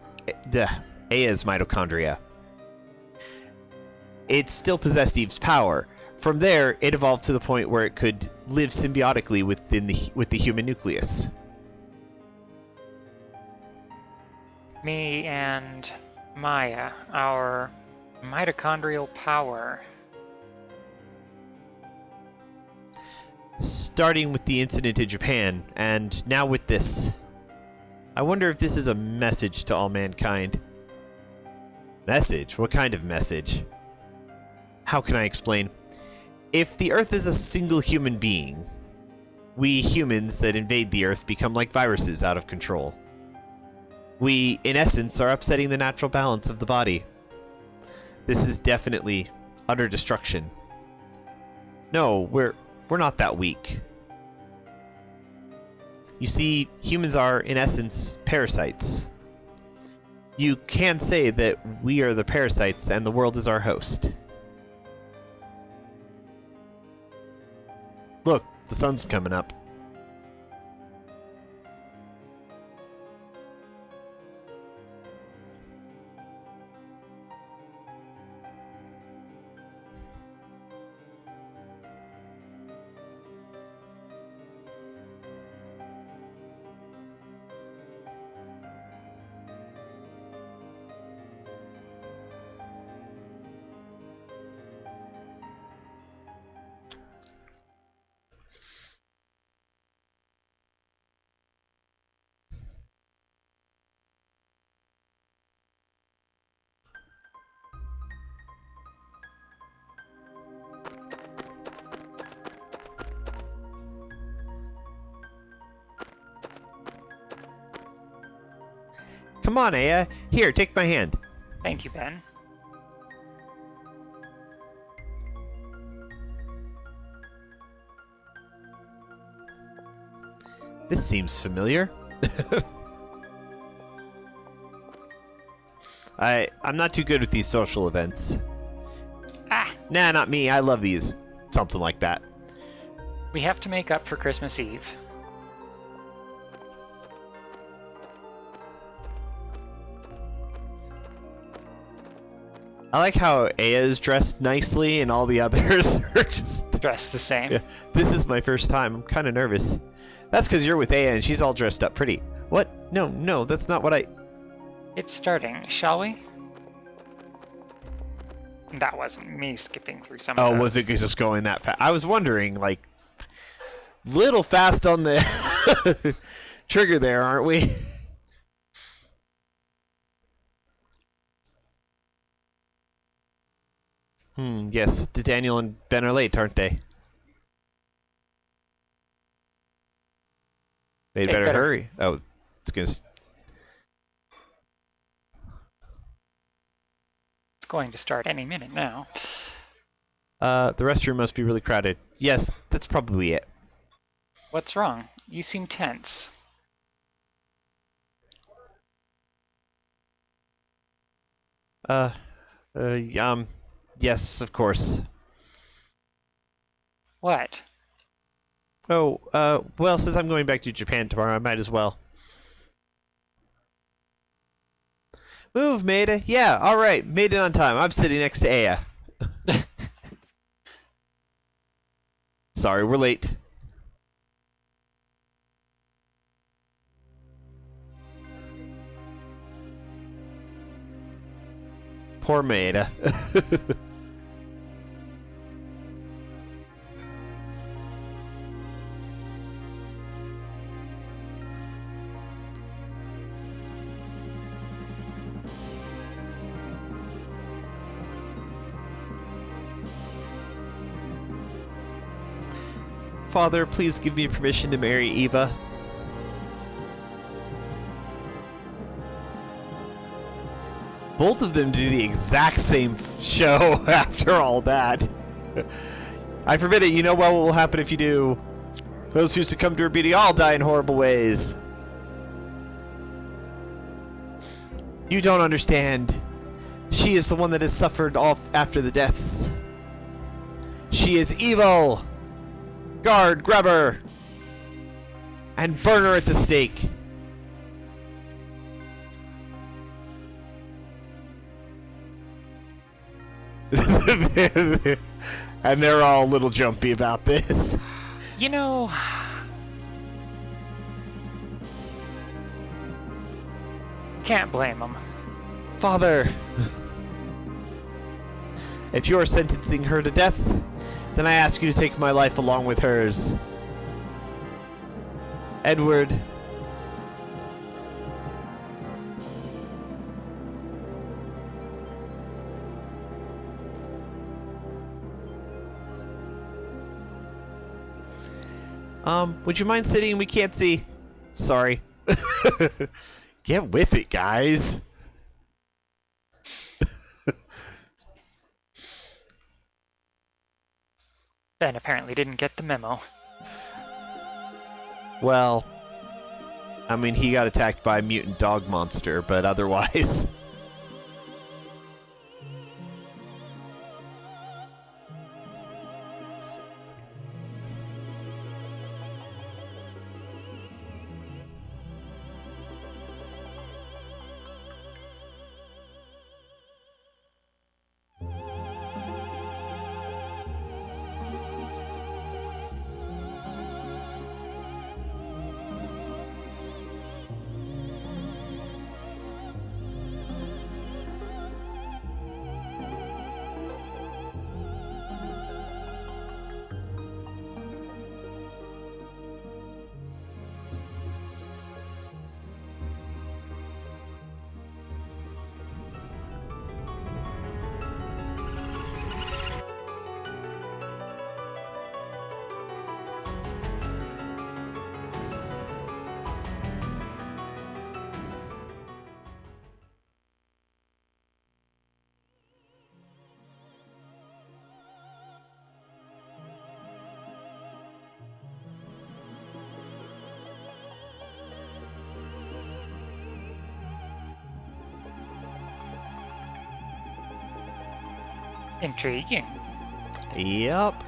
Aya's mitochondria, it still possessed Eve's power. From there, it evolved to the point where it could live symbiotically with the human nucleus. Me and Maya, our mitochondrial power. Starting with the incident in Japan, and now with this. I wonder if this is a message to all mankind. Message? What kind of message? How can I explain? If the Earth is a single human being, we humans that invade the Earth become like viruses out of control. We, in essence, are upsetting the natural balance of the body. This is definitely utter destruction. No, we're not that weak. You see, humans are, in essence, parasites. You can say that we are the parasites and the world is our host. Look, the sun's coming up. Come on, Aya. Here, take my hand. Thank you, Ben. This seems familiar. I'm not too good with these social events. Ah! Nah, not me. I love these. Something like that. We have to make up for Christmas Eve. I like how Aya is dressed nicely and all the others are just... Dressed the same. Yeah, this is my first time. I'm kind of nervous. That's because you're with Aya and she's all dressed up pretty. What? No, that's not what I... It's starting, shall we? That wasn't me skipping through some of Oh, those. was it just going that fast? I was wondering, like, little fast on the trigger there, aren't we? Yes, Daniel and Ben are late, aren't they? They better hurry. Oh, it's gonna... It's going to start any minute now. The restroom must be really crowded. Yes, that's probably it. What's wrong? You seem tense. Yes, of course. What? Oh, well, since I'm going back to Japan tomorrow, I might as well. Move, Maida. Yeah, alright, made it on time. I'm sitting next to Aya. Sorry, we're late. Poor Maida. Father, please give me permission to marry Eva. Both of them do the exact same show after all that. I forbid it. You know what will happen if you do. Those who succumb to her beauty all die in horrible ways. You don't understand. She is the one that has suffered off after the deaths. She is evil. Guard, grab her. And burn her at the stake. And they're all a little jumpy about this. You know... Can't blame them. Father, if you are sentencing her to death, then I ask you to take my life along with hers. Edward. Would you mind sitting? We can't see. Sorry. Get with it, guys. Ben apparently didn't get the memo. Well, I mean, he got attacked by a mutant dog monster, but otherwise... Intriguing. Yep.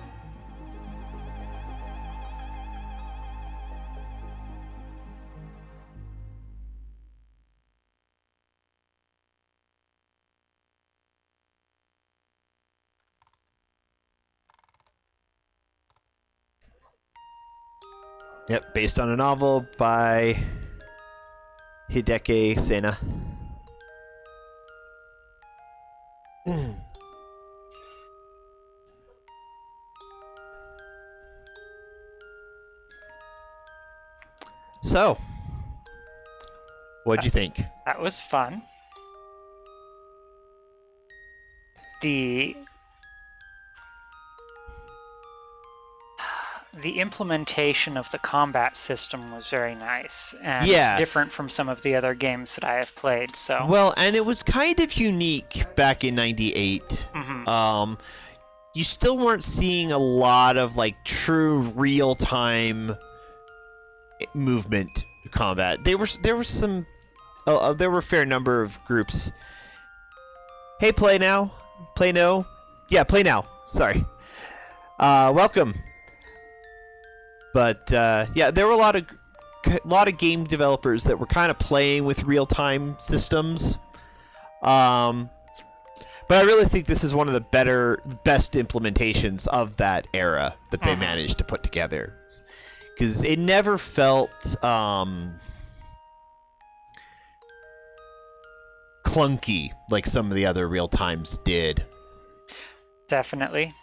Yep, based on a novel by Hideki Sena. So, what'd you think? That was fun. The implementation of the combat system was very nice and different from some of the other games that I have played. So well, and it was kind of unique back in '98. You still weren't seeing a lot of like true real-time movement combat. There were some there were a fair number of groups. Hey, play now, play no, yeah, play now. Sorry, welcome. But yeah, there were a lot of game developers that were kind of playing with real-time systems. But I really think this is one of the best implementations of that era that they managed to put together, because it never felt clunky like some of the other real times did. Definitely.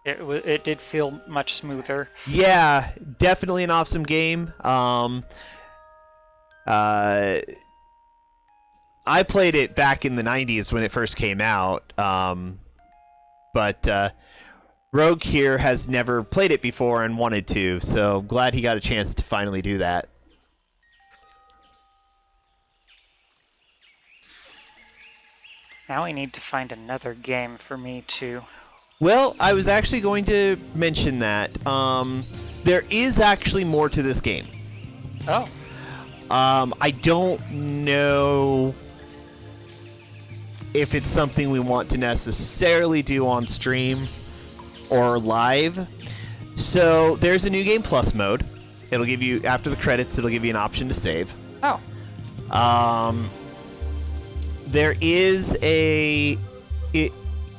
It did feel much smoother. Yeah, definitely an awesome game. I played it back in the 90s when it first came out, but Rogue here has never played it before and wanted to, so I'm glad he got a chance to finally do that. Now I need to find another game for me to... Well, I was actually going to mention that. There is actually more to this game. Oh. I don't know if it's something we want to necessarily do on stream or live. So there's a New Game Plus mode. It'll give you, after the credits, it'll give you an option to save. Oh. There is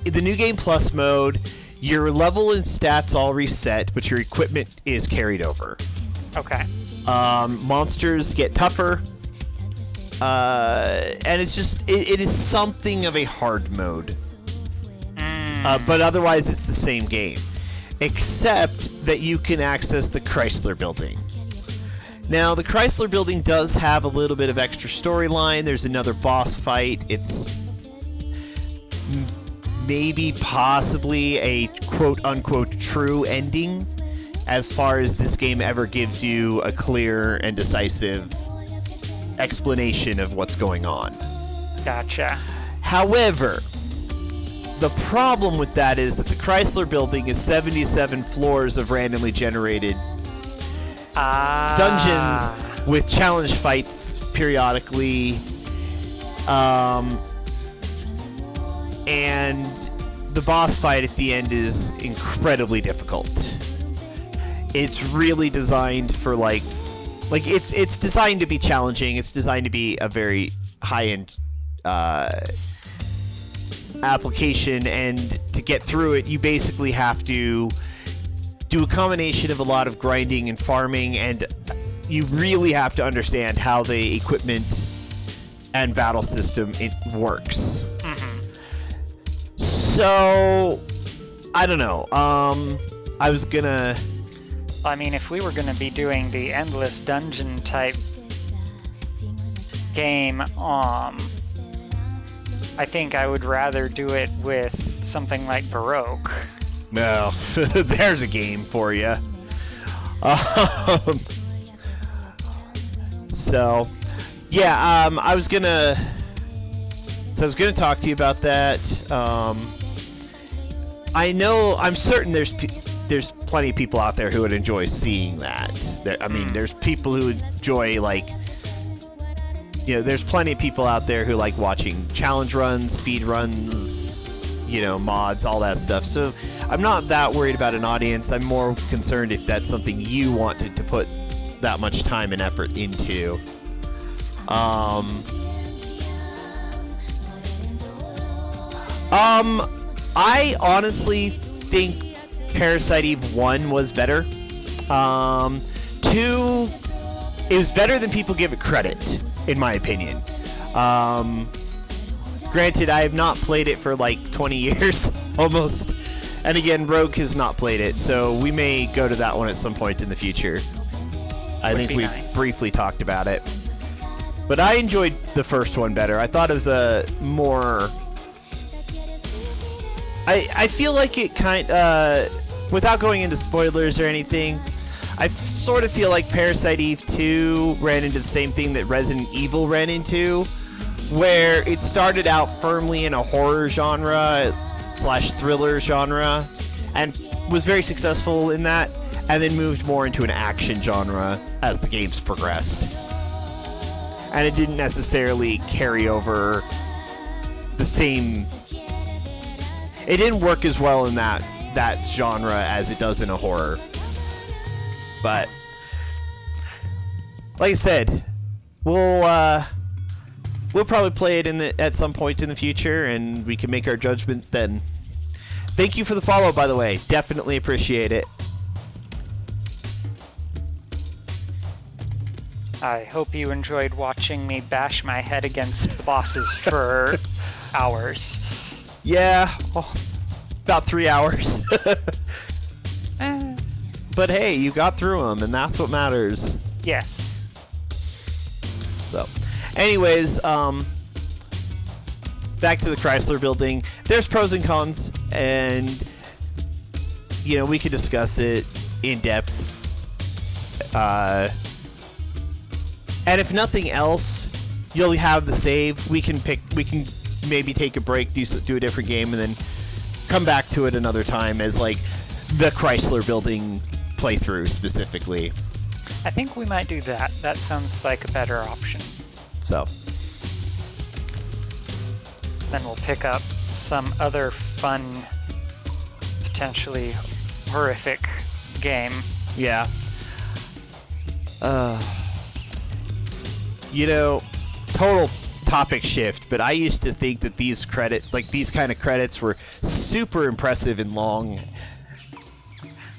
the New Game Plus mode, your level and stats all reset, but your equipment is carried over. Okay. Monsters get tougher. And it's just, it is something of a hard mode. But otherwise it's the same game. Except that you can access the Chrysler Building. Now, the Chrysler Building does have a little bit of extra storyline. There's another boss fight. It's maybe possibly a quote-unquote true ending, as far as this game ever gives you a clear and decisive explanation of what's going on. Gotcha. However, the problem with that is that the Chrysler Building is 77 floors of randomly generated dungeons with challenge fights periodically, and the boss fight at the end is incredibly difficult. It's really designed for it's designed to be challenging. It's designed to be a very high-end application, and to get through it, you basically have to do a combination of a lot of grinding and farming, and you really have to understand how the equipment and battle system works. So, I don't know. I was gonna... I mean, if we were going to be doing the endless dungeon type game, I think I would rather do it with something like Baroque. Well, there's a game for you. So, yeah, I was gonna talk to you about that. I'm certain there's plenty of people out there who would enjoy seeing that. There's people who enjoy, there's plenty of people out there who like watching challenge runs, speed runs, mods, all that stuff. So I'm not that worried about an audience. I'm more concerned if that's something you wanted to put that much time and effort into. I honestly think Parasite Eve 1 was better. 2, it was better than people give it credit, in my opinion. Granted, I have not played it for like 20 years, almost. And again, Rogue has not played it, so we may go to that one at some point in the future. I think we briefly talked about it. But I enjoyed the first one better. I thought it was a more... I feel like it without going into spoilers or anything, I sort of feel like Parasite Eve 2 ran into the same thing that Resident Evil ran into, where it started out firmly in a horror genre / thriller genre and was very successful in that, and then moved more into an action genre as the games progressed. And it didn't necessarily carry over the same... It didn't work as well in that genre as it does in a horror. But like I said, we'll probably play it at some point in the future, and we can make our judgment then. Thank you for the follow, by the way. Definitely appreciate it. I hope you enjoyed watching me bash my head against the bosses for hours. Yeah, about 3 hours. But hey, you got through them, and that's what matters. Yes. So, anyways, back to the Chrysler Building. There's pros and cons, and we could discuss it in depth. And if nothing else, you'll have the save. We can maybe take a break, do a different game, and then come back to it another time as like the Chrysler Building playthrough specifically. I think we might do that. That sounds like a better option. So then we'll pick up some other fun, potentially horrific game. Yeah. Total topic shift, but I used to think that these kind of credits were super impressive and long.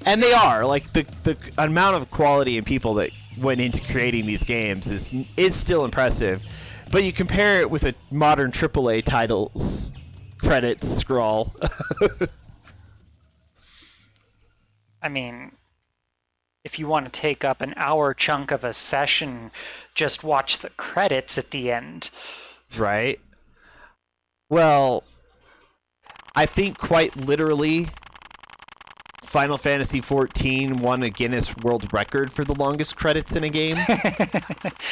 And they are. Like the amount of quality and people that went into creating these games is still impressive. But you compare it with a modern AAA title's credits scroll. I mean, if you want to take up an hour chunk of a session, just watch the credits at the end. Right. Well, I think quite literally Final Fantasy XIV won a Guinness World Record for the longest credits in a game.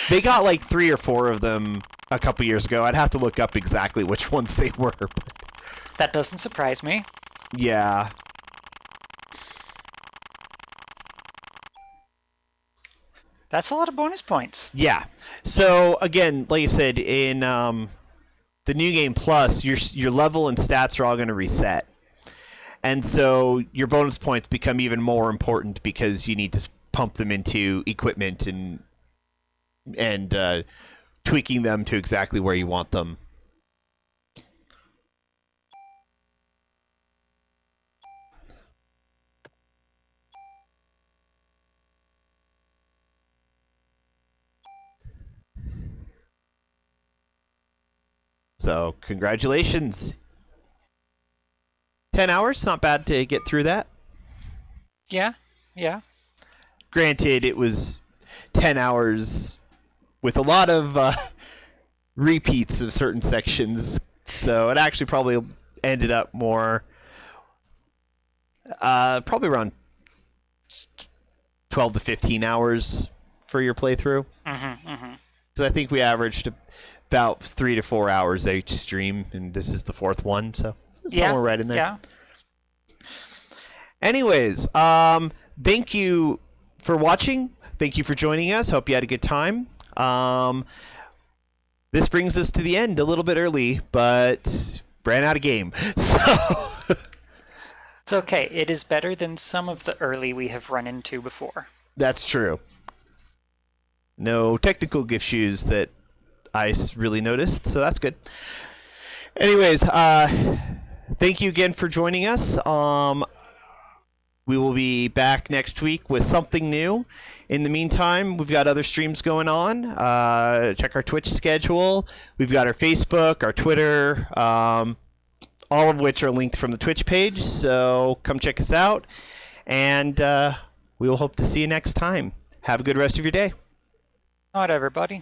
They got like 3 or 4 of them a couple years ago. I'd have to look up exactly which ones they were. But that doesn't surprise me. Yeah. That's a lot of bonus points. Yeah. So again, like I said, in the New Game Plus, your level and stats are all going to reset. And so your bonus points become even more important because you need to pump them into equipment and tweaking them to exactly where you want them. So, congratulations. 10 hours, not bad to get through that. Yeah. Granted, it was 10 hours with a lot of repeats of certain sections, so it actually probably ended up more, probably around 12 to 15 hours for your playthrough. So I think we averaged about 3 to 4 hours each stream, and this is the 4th one, so somewhere right in there. Yeah. Anyways, thank you for watching. Thank you for joining us. Hope you had a good time. This brings us to the end a little bit early, but ran out of game. So It's okay. It is better than some of the early we have run into before. that's true. No technical issues that I really noticed, so that's good. Anyways, thank you again for joining us. We will be back next week with something new. In the meantime, we've got other streams going on. Check our Twitch schedule. We've got our Facebook, our Twitter, all of which are linked from the Twitch page. So come check us out, and we will hope to see you next time. Have a good rest of your day. Not everybody.